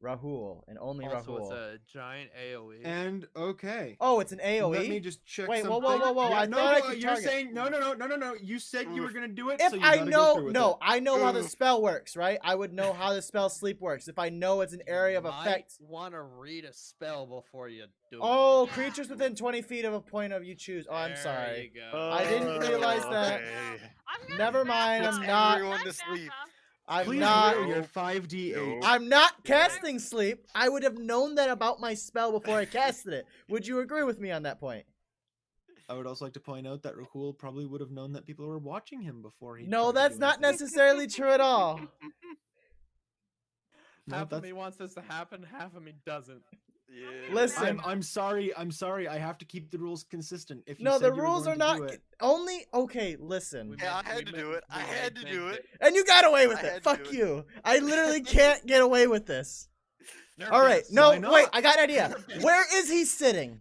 [SPEAKER 1] Rahul and only
[SPEAKER 6] Also,
[SPEAKER 1] Rahul.
[SPEAKER 6] it's a giant AOE.
[SPEAKER 2] And okay.
[SPEAKER 1] Oh, it's an
[SPEAKER 2] Let me
[SPEAKER 1] AoE.
[SPEAKER 2] just check
[SPEAKER 1] Wait, whoa,
[SPEAKER 2] something.
[SPEAKER 1] whoa, whoa, whoa,
[SPEAKER 2] Yeah,
[SPEAKER 1] I
[SPEAKER 2] no,
[SPEAKER 1] thought I
[SPEAKER 2] no,
[SPEAKER 1] could
[SPEAKER 2] you're
[SPEAKER 1] target.
[SPEAKER 2] saying no. You said you were gonna do it.
[SPEAKER 1] If
[SPEAKER 2] so you
[SPEAKER 1] I
[SPEAKER 2] gotta
[SPEAKER 1] know,
[SPEAKER 2] go through with
[SPEAKER 1] no,
[SPEAKER 2] it.
[SPEAKER 1] I know how the
[SPEAKER 3] Oof.
[SPEAKER 1] spell works, right? I would know how the spell sleep works if I know it's an area of effect.
[SPEAKER 6] Want to read a spell before you do it.
[SPEAKER 1] Oh,
[SPEAKER 4] Yeah.
[SPEAKER 1] creatures within 20 feet of a point of you choose. Oh, I'm
[SPEAKER 6] There
[SPEAKER 1] sorry.
[SPEAKER 6] You go.
[SPEAKER 1] I didn't realize that.
[SPEAKER 5] Okay.
[SPEAKER 4] I'm gonna
[SPEAKER 1] Never
[SPEAKER 4] back
[SPEAKER 1] mind,
[SPEAKER 4] up.
[SPEAKER 1] I'm not-
[SPEAKER 3] Everyone to
[SPEAKER 4] Back
[SPEAKER 3] sleep.
[SPEAKER 4] up.
[SPEAKER 1] I'm
[SPEAKER 2] Please
[SPEAKER 1] not.
[SPEAKER 2] roll your
[SPEAKER 5] Nope.
[SPEAKER 2] 5d8.
[SPEAKER 5] Nope.
[SPEAKER 1] I'm not casting sleep. I would have known that about my spell before I casted it. Would you agree with me on that point?
[SPEAKER 2] I would also like to point out that Rahul probably would have known that people were watching him before he.
[SPEAKER 1] No,
[SPEAKER 2] tried to
[SPEAKER 1] that's
[SPEAKER 2] do
[SPEAKER 1] not
[SPEAKER 2] anything.
[SPEAKER 1] necessarily true at all.
[SPEAKER 2] No,
[SPEAKER 6] Half of
[SPEAKER 2] that's-
[SPEAKER 6] me wants this to happen, half of me doesn't.
[SPEAKER 3] Yeah.
[SPEAKER 1] Listen.
[SPEAKER 2] I'm sorry. I have to keep the rules consistent. If you
[SPEAKER 1] No,
[SPEAKER 2] said
[SPEAKER 1] the
[SPEAKER 2] you were
[SPEAKER 1] rules
[SPEAKER 2] going
[SPEAKER 1] are
[SPEAKER 2] to
[SPEAKER 1] not
[SPEAKER 2] do it,
[SPEAKER 1] only okay. Listen,
[SPEAKER 6] We
[SPEAKER 3] Yeah, I
[SPEAKER 6] meant-
[SPEAKER 3] had
[SPEAKER 6] we
[SPEAKER 3] to
[SPEAKER 6] meant-
[SPEAKER 3] do it. I
[SPEAKER 6] we
[SPEAKER 3] had to
[SPEAKER 6] meant
[SPEAKER 3] do it.
[SPEAKER 1] and you got away with
[SPEAKER 3] I
[SPEAKER 1] it.
[SPEAKER 3] had to
[SPEAKER 1] Fuck
[SPEAKER 3] do it.
[SPEAKER 1] you. I literally can't get away with this.
[SPEAKER 6] Nerf
[SPEAKER 1] All right,
[SPEAKER 6] this.
[SPEAKER 1] no,
[SPEAKER 2] Why not?
[SPEAKER 1] wait. I got an idea. Where is he sitting?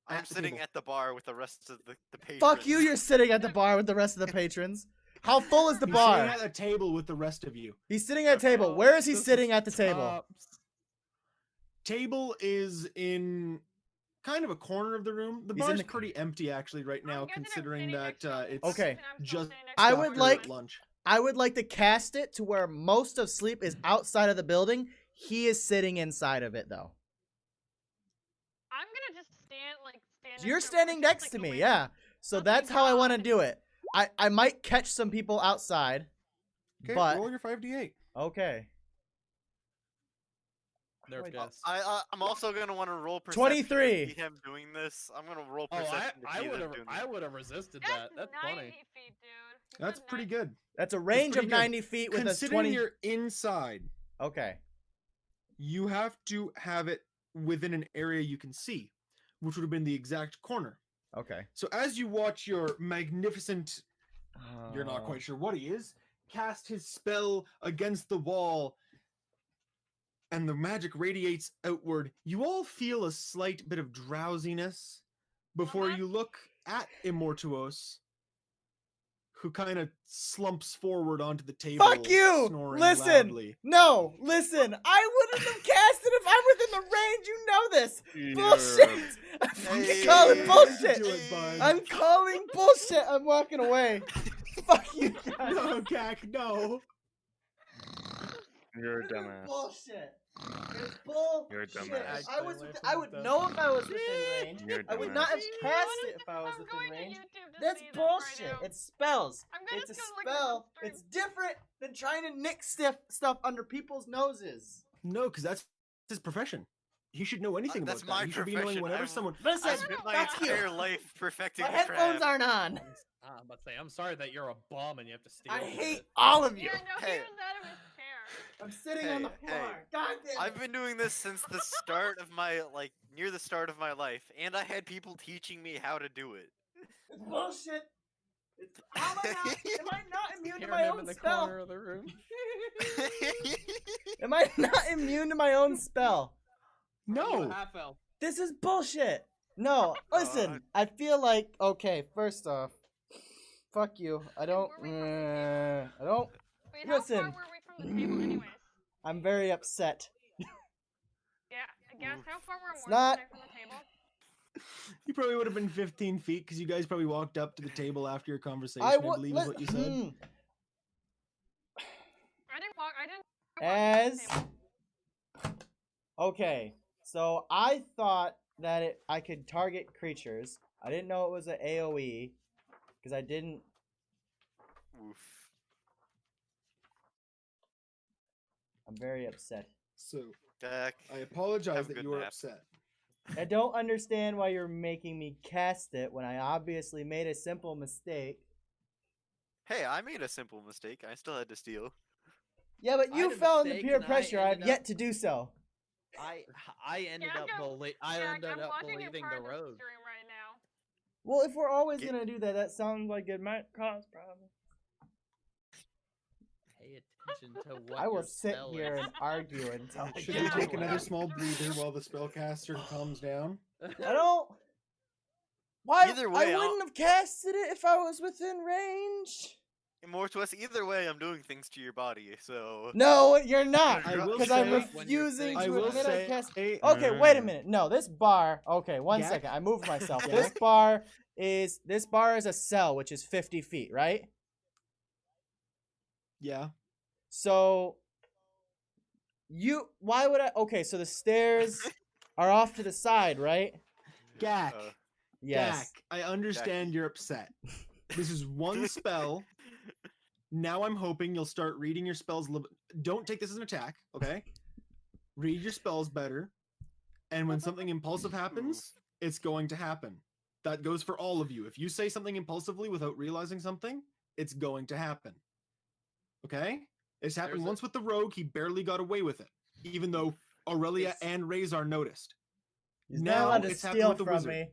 [SPEAKER 3] I'm
[SPEAKER 2] At the
[SPEAKER 3] sitting
[SPEAKER 2] table.
[SPEAKER 3] at the bar with the rest of the patrons.
[SPEAKER 1] Fuck you. You're sitting at the bar with the rest of the patrons. How full is the
[SPEAKER 2] he's
[SPEAKER 1] bar?
[SPEAKER 2] sitting at a table with the rest of you.
[SPEAKER 1] He's sitting at a table.
[SPEAKER 6] Oh,
[SPEAKER 1] Where is he
[SPEAKER 6] this
[SPEAKER 1] sitting at the table?
[SPEAKER 6] tops.
[SPEAKER 2] Table is in kind of a corner of the room. The
[SPEAKER 1] He's in
[SPEAKER 2] bar's
[SPEAKER 1] the-
[SPEAKER 2] pretty empty actually right now,
[SPEAKER 4] I'm guessing I'm
[SPEAKER 2] considering
[SPEAKER 4] standing
[SPEAKER 2] that
[SPEAKER 4] next to him.
[SPEAKER 2] it's
[SPEAKER 1] Okay.
[SPEAKER 4] And I'm still
[SPEAKER 2] just
[SPEAKER 4] standing next
[SPEAKER 1] I
[SPEAKER 4] to
[SPEAKER 1] would
[SPEAKER 4] him.
[SPEAKER 2] after
[SPEAKER 1] like-
[SPEAKER 2] lunch.
[SPEAKER 1] I would like to cast it to where most of sleep is outside of the building. He is sitting inside of it though.
[SPEAKER 4] I'm gonna just stand next
[SPEAKER 1] You're
[SPEAKER 4] to him,
[SPEAKER 1] standing
[SPEAKER 4] just,
[SPEAKER 1] next
[SPEAKER 4] like,
[SPEAKER 1] to me,
[SPEAKER 4] away
[SPEAKER 1] yeah. So
[SPEAKER 4] Oh my
[SPEAKER 1] that's how I want to
[SPEAKER 4] God.
[SPEAKER 1] do it. I might catch some people outside,
[SPEAKER 2] Okay,
[SPEAKER 1] but
[SPEAKER 2] roll your 5d8.
[SPEAKER 1] okay.
[SPEAKER 6] Nerf
[SPEAKER 1] Wait,
[SPEAKER 6] gas.
[SPEAKER 3] I'm also gonna want to roll perception.
[SPEAKER 1] 23.
[SPEAKER 3] To see him doing this. I'm gonna roll
[SPEAKER 6] Oh,
[SPEAKER 3] perception.
[SPEAKER 6] I
[SPEAKER 3] to see
[SPEAKER 6] would
[SPEAKER 3] them
[SPEAKER 6] have
[SPEAKER 3] doing
[SPEAKER 6] I
[SPEAKER 3] this.
[SPEAKER 6] would have resisted
[SPEAKER 4] That's
[SPEAKER 6] that. That's
[SPEAKER 4] 90
[SPEAKER 6] funny.
[SPEAKER 4] feet, dude. You
[SPEAKER 2] That's
[SPEAKER 4] said
[SPEAKER 2] pretty
[SPEAKER 4] 90.
[SPEAKER 2] good.
[SPEAKER 1] That's a range of
[SPEAKER 2] pretty good.
[SPEAKER 1] 90 feet with a
[SPEAKER 2] Considering
[SPEAKER 1] 20.
[SPEAKER 2] you're inside,
[SPEAKER 1] Okay.
[SPEAKER 2] you have to have it within an area you can see, which would have been the exact corner.
[SPEAKER 1] Okay.
[SPEAKER 2] So as you watch your magnificent, you're not quite sure what he is, cast his spell against the wall, and the magic radiates outward, you all feel a slight bit of drowsiness before
[SPEAKER 4] Uh-huh.
[SPEAKER 2] you look at Immortuos, who kind of slumps forward onto the table.
[SPEAKER 1] Fuck you!
[SPEAKER 2] Snoring
[SPEAKER 1] Listen!
[SPEAKER 2] loudly.
[SPEAKER 1] No, listen. I wouldn't have cast it if I'm within the range. You know this. Bullshit. I'm
[SPEAKER 3] Hey.
[SPEAKER 1] calling bullshit.
[SPEAKER 2] Do it, bud.
[SPEAKER 1] I'm calling bullshit. I'm walking away. Fuck you guys.
[SPEAKER 2] No, Gak, no.
[SPEAKER 5] You're a
[SPEAKER 1] This is
[SPEAKER 5] dumbass.
[SPEAKER 1] bullshit. It's bullshit.
[SPEAKER 5] You're a dumbass.
[SPEAKER 1] If I would know if I was within range.
[SPEAKER 5] You're a
[SPEAKER 1] I would
[SPEAKER 5] dumbass.
[SPEAKER 1] not have
[SPEAKER 4] You
[SPEAKER 1] cast
[SPEAKER 4] wanna
[SPEAKER 1] it if I was
[SPEAKER 4] I'm
[SPEAKER 1] within
[SPEAKER 4] going to
[SPEAKER 1] range.
[SPEAKER 4] YouTube to
[SPEAKER 1] That's
[SPEAKER 4] see this right
[SPEAKER 1] bullshit.
[SPEAKER 4] now.
[SPEAKER 1] It's spells.
[SPEAKER 4] I'm gonna
[SPEAKER 1] It's a
[SPEAKER 4] just go look at
[SPEAKER 1] spell.
[SPEAKER 4] the
[SPEAKER 1] It's different than trying to nick stuff under people's noses.
[SPEAKER 2] No, because that's his profession. He should know anything
[SPEAKER 3] That's
[SPEAKER 2] about that.
[SPEAKER 3] my
[SPEAKER 2] He should be knowing
[SPEAKER 3] profession.
[SPEAKER 2] whenever
[SPEAKER 3] I've-
[SPEAKER 2] someone.
[SPEAKER 1] Listen,
[SPEAKER 3] I've spent my
[SPEAKER 1] fuck you.
[SPEAKER 3] entire life perfecting
[SPEAKER 1] My
[SPEAKER 3] the
[SPEAKER 1] headphones
[SPEAKER 3] craft.
[SPEAKER 1] aren't on.
[SPEAKER 9] I'm about to say, I'm sorry that you're a bum and you have to steal.
[SPEAKER 1] I
[SPEAKER 9] from
[SPEAKER 1] hate
[SPEAKER 9] it.
[SPEAKER 1] all of you.
[SPEAKER 4] Yeah, no,
[SPEAKER 3] Hey.
[SPEAKER 4] he was out of his chair.
[SPEAKER 1] I'm sitting on the
[SPEAKER 3] Hey,
[SPEAKER 1] floor.
[SPEAKER 3] hey.
[SPEAKER 1] God damn it.
[SPEAKER 3] I've been doing this since the start of my near the start of my life, and I had people teaching me how to do it.
[SPEAKER 1] It's bullshit. How am I not immune to
[SPEAKER 9] Hear
[SPEAKER 1] my
[SPEAKER 9] him
[SPEAKER 1] own
[SPEAKER 9] in the
[SPEAKER 1] spell?
[SPEAKER 9] corner of the room.
[SPEAKER 1] Am I not immune to my own spell?
[SPEAKER 2] No.
[SPEAKER 9] Half elf.
[SPEAKER 1] This is bullshit. No, listen. I feel like okay. First off, fuck you. I don't.
[SPEAKER 4] Were we from the
[SPEAKER 1] I don't.
[SPEAKER 4] Wait, how
[SPEAKER 1] Listen.
[SPEAKER 4] far were we from the table, anyways?
[SPEAKER 1] I'm very upset.
[SPEAKER 4] Yeah, I guess. How far were
[SPEAKER 1] It's
[SPEAKER 4] we
[SPEAKER 1] not-
[SPEAKER 4] from the table?
[SPEAKER 2] You probably would have been 15 feet because you guys probably walked up to the table after your conversation.
[SPEAKER 1] I
[SPEAKER 2] I
[SPEAKER 1] would.
[SPEAKER 2] believe is what you said.
[SPEAKER 4] I didn't walk. I didn't. I walked
[SPEAKER 1] As
[SPEAKER 4] to the table.
[SPEAKER 1] okay, so I thought that I could target creatures. I didn't know it was an AOE because I didn't.
[SPEAKER 3] Oof.
[SPEAKER 1] I'm very upset.
[SPEAKER 2] So
[SPEAKER 3] Dak,
[SPEAKER 2] I apologize
[SPEAKER 3] Have a
[SPEAKER 2] that
[SPEAKER 3] good
[SPEAKER 2] you were
[SPEAKER 3] nap.
[SPEAKER 2] upset.
[SPEAKER 1] I don't understand why you're making me cast it when I obviously made a simple mistake.
[SPEAKER 3] hey, I made a simple mistake. I still had to steal.
[SPEAKER 1] Yeah, but
[SPEAKER 9] I
[SPEAKER 1] you
[SPEAKER 9] had a
[SPEAKER 1] fell into
[SPEAKER 9] mistake
[SPEAKER 1] peer
[SPEAKER 9] and I
[SPEAKER 1] pressure. I've
[SPEAKER 9] ended
[SPEAKER 1] yet
[SPEAKER 9] up-
[SPEAKER 1] to do so.
[SPEAKER 9] I ended
[SPEAKER 4] Yeah,
[SPEAKER 9] up
[SPEAKER 4] no,
[SPEAKER 9] I
[SPEAKER 4] Jack,
[SPEAKER 9] ended
[SPEAKER 4] I'm
[SPEAKER 9] up
[SPEAKER 4] watching your
[SPEAKER 9] believing
[SPEAKER 4] part
[SPEAKER 9] the
[SPEAKER 4] of the
[SPEAKER 9] rogue.
[SPEAKER 4] stream right now.
[SPEAKER 1] Well, if we're always
[SPEAKER 3] Get-
[SPEAKER 1] gonna do that, that sounds like it might cause problems.
[SPEAKER 9] Pay attention to what
[SPEAKER 1] I will
[SPEAKER 9] your
[SPEAKER 1] sit
[SPEAKER 9] spell
[SPEAKER 1] here
[SPEAKER 9] is.
[SPEAKER 1] and argue until I
[SPEAKER 2] Should
[SPEAKER 1] get
[SPEAKER 2] we
[SPEAKER 4] Yeah.
[SPEAKER 2] take
[SPEAKER 1] to it.
[SPEAKER 2] another small breather while the spellcaster calms down?
[SPEAKER 1] I don't. Why?
[SPEAKER 3] Either way,
[SPEAKER 1] I
[SPEAKER 3] I'll-
[SPEAKER 1] wouldn't have casted it if I was within range.
[SPEAKER 3] And more to us, either way, I'm doing things to your body, so.
[SPEAKER 1] No, you're not.
[SPEAKER 2] I will
[SPEAKER 1] Because I'm
[SPEAKER 2] say-
[SPEAKER 9] when you're
[SPEAKER 1] refusing
[SPEAKER 9] saying
[SPEAKER 1] to
[SPEAKER 2] I will
[SPEAKER 1] admit I
[SPEAKER 2] say.
[SPEAKER 1] cast.
[SPEAKER 2] Hey,
[SPEAKER 1] Okay, wait a minute. No, this bar. Okay, one
[SPEAKER 2] Yak?
[SPEAKER 1] second. I moved myself.
[SPEAKER 2] Yak?
[SPEAKER 1] This bar is a cell, which is 50 feet, right?
[SPEAKER 2] Yeah.
[SPEAKER 1] So why would I? Okay, so the stairs are off to the side, right?
[SPEAKER 2] Gak.
[SPEAKER 1] Yes.
[SPEAKER 2] Gak, I understand you're upset. This is one spell. Now I'm hoping you'll start reading your spells a little bit. Don't take this as an attack, okay? Read your spells better. And when something impulsive happens, it's going to happen. That goes for all of you. If you say something impulsively without realizing something, it's going to happen. Okay? It's happened
[SPEAKER 9] There's a-
[SPEAKER 2] once with the rogue. He barely got away with it, even though Aurelia
[SPEAKER 9] It's-
[SPEAKER 2] and Razor noticed.
[SPEAKER 1] He's
[SPEAKER 2] Now
[SPEAKER 1] not allowed to
[SPEAKER 2] it's happened
[SPEAKER 1] steal
[SPEAKER 2] with the
[SPEAKER 1] from
[SPEAKER 2] wizard.
[SPEAKER 1] me.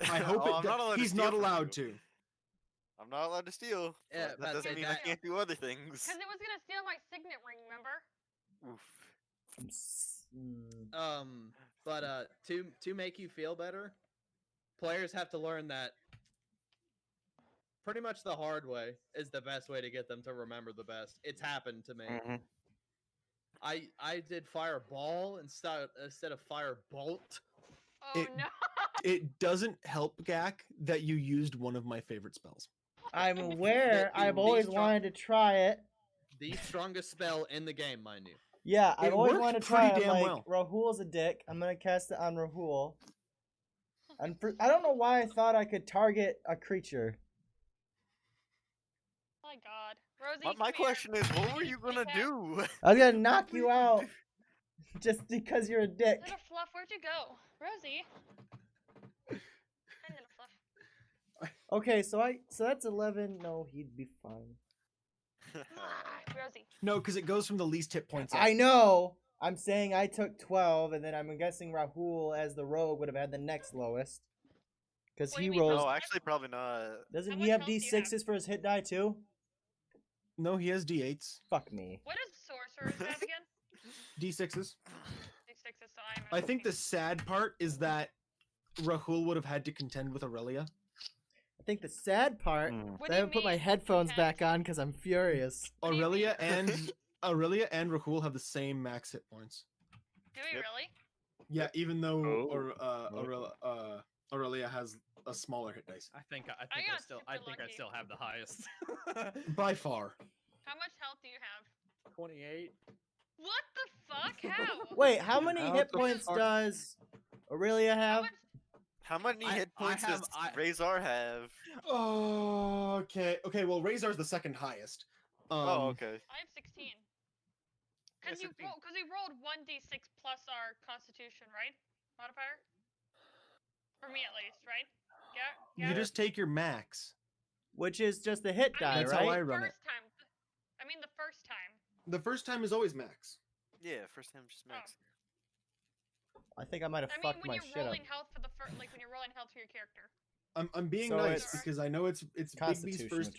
[SPEAKER 2] I hope
[SPEAKER 3] Oh, I'm not allowed to
[SPEAKER 2] he's
[SPEAKER 3] steal
[SPEAKER 2] not
[SPEAKER 3] from
[SPEAKER 2] allowed
[SPEAKER 3] you.
[SPEAKER 2] to.
[SPEAKER 3] I'm not allowed to steal.
[SPEAKER 9] Yeah,
[SPEAKER 3] but
[SPEAKER 9] about
[SPEAKER 3] that
[SPEAKER 9] to
[SPEAKER 3] doesn't
[SPEAKER 9] say
[SPEAKER 3] mean I
[SPEAKER 9] that-
[SPEAKER 3] can't do other things.
[SPEAKER 4] Because it was gonna steal my signet ring, remember?
[SPEAKER 3] Oof.
[SPEAKER 9] But to make you feel better, players have to learn that pretty much the hard way is the best way to get them to remember the best. It's happened to me.
[SPEAKER 5] Mhm.
[SPEAKER 9] I did fireball instead of firebolt.
[SPEAKER 4] Oh
[SPEAKER 2] It-
[SPEAKER 4] no!
[SPEAKER 2] It doesn't help, Gak, that you used one of my favorite spells.
[SPEAKER 1] I'm aware.
[SPEAKER 9] The-
[SPEAKER 1] I've
[SPEAKER 9] the
[SPEAKER 1] always
[SPEAKER 9] strong-
[SPEAKER 1] wanted to try it.
[SPEAKER 9] The strongest spell in the game, mind you.
[SPEAKER 1] Yeah, I've
[SPEAKER 2] It
[SPEAKER 1] always
[SPEAKER 2] worked
[SPEAKER 1] wanted to try
[SPEAKER 2] pretty
[SPEAKER 1] it.
[SPEAKER 2] damn
[SPEAKER 1] Like
[SPEAKER 2] well.
[SPEAKER 1] Rahul's a dick. I'm gonna cast it on Rahul. And I don't know why I thought I could target a creature.
[SPEAKER 4] My God, Rosie.
[SPEAKER 3] My
[SPEAKER 4] come here.
[SPEAKER 3] question is, what
[SPEAKER 4] I
[SPEAKER 3] were
[SPEAKER 4] need
[SPEAKER 3] you
[SPEAKER 4] to
[SPEAKER 3] gonna
[SPEAKER 4] take that.
[SPEAKER 3] do?
[SPEAKER 1] I was gonna knock you out just because you're a dick.
[SPEAKER 4] Little Fluff, where'd you go? Rosie. Hi, Little Fluff.
[SPEAKER 1] Okay, so that's 11. No, he'd be fine.
[SPEAKER 4] Rosie.
[SPEAKER 2] No, because it goes from the least hit points up.
[SPEAKER 1] I know. I'm saying I took 12, and then I'm guessing Rahul, as the rogue, would have had the next lowest. Because
[SPEAKER 4] What do
[SPEAKER 1] he
[SPEAKER 4] you mean?
[SPEAKER 1] rolls.
[SPEAKER 3] No, actually, probably not.
[SPEAKER 1] Doesn't
[SPEAKER 4] How
[SPEAKER 1] he
[SPEAKER 4] much
[SPEAKER 1] have
[SPEAKER 4] health do you have?
[SPEAKER 1] D6s for his hit die too?
[SPEAKER 2] No, he has D8s.
[SPEAKER 1] Fuck me.
[SPEAKER 4] What does sorcerers have again?
[SPEAKER 2] D6s.
[SPEAKER 4] D6s, so I'm
[SPEAKER 2] I think the
[SPEAKER 4] assuming-
[SPEAKER 2] sad part is that Rahul would have had to contend with Aurelia.
[SPEAKER 1] think the sad part
[SPEAKER 5] Hmm.
[SPEAKER 1] is
[SPEAKER 4] What
[SPEAKER 1] I
[SPEAKER 4] do you
[SPEAKER 1] haven't put my
[SPEAKER 4] mean?
[SPEAKER 1] headphones
[SPEAKER 4] Okay.
[SPEAKER 1] back on because I'm furious.
[SPEAKER 4] What do you
[SPEAKER 2] Aurelia
[SPEAKER 4] mean?
[SPEAKER 2] and Rahul have the same max hit points.
[SPEAKER 4] Do we
[SPEAKER 3] Yep.
[SPEAKER 4] really?
[SPEAKER 2] Yeah, even though
[SPEAKER 5] Oh.
[SPEAKER 2] Aurelia has a smaller hit dice
[SPEAKER 6] I think I
[SPEAKER 4] got
[SPEAKER 6] still
[SPEAKER 4] super
[SPEAKER 6] I think I
[SPEAKER 4] lucky.
[SPEAKER 6] still have the highest.
[SPEAKER 2] by far.
[SPEAKER 4] How much health do you have?
[SPEAKER 6] 28.
[SPEAKER 4] What the fuck? How?
[SPEAKER 1] Wait, how many
[SPEAKER 2] How
[SPEAKER 1] hit
[SPEAKER 2] the
[SPEAKER 1] points
[SPEAKER 2] fuck-
[SPEAKER 1] does Aurelia
[SPEAKER 4] How
[SPEAKER 1] have?
[SPEAKER 4] much?
[SPEAKER 3] How many
[SPEAKER 6] I-
[SPEAKER 3] hit
[SPEAKER 6] I
[SPEAKER 3] points
[SPEAKER 6] have-
[SPEAKER 3] does
[SPEAKER 6] I-
[SPEAKER 3] Razor have?
[SPEAKER 2] Oh, okay. Okay, well, Razor's the second highest.
[SPEAKER 3] Oh, okay.
[SPEAKER 4] I have 16.
[SPEAKER 3] Yeah,
[SPEAKER 4] Cause
[SPEAKER 3] 16.
[SPEAKER 4] we rolled 1d6 plus our Constitution, right? Modifier. For me at least, right? Yeah.
[SPEAKER 2] You
[SPEAKER 3] Yeah.
[SPEAKER 2] just take your max.
[SPEAKER 1] Which is just the hit die,
[SPEAKER 2] That's
[SPEAKER 1] right?
[SPEAKER 2] how I run it.
[SPEAKER 4] First time. I mean the first time.
[SPEAKER 2] The first time is always max.
[SPEAKER 3] Yeah, first time just max.
[SPEAKER 1] I think I might have
[SPEAKER 4] I mean
[SPEAKER 1] fucked
[SPEAKER 4] when
[SPEAKER 1] my
[SPEAKER 4] you're
[SPEAKER 1] shit up.
[SPEAKER 4] rolling health for the first, like when you're rolling health for your character.
[SPEAKER 2] I'm being
[SPEAKER 1] So
[SPEAKER 2] nice
[SPEAKER 1] it's
[SPEAKER 2] because I know it's Bigby's
[SPEAKER 1] Constitution,
[SPEAKER 2] first
[SPEAKER 1] which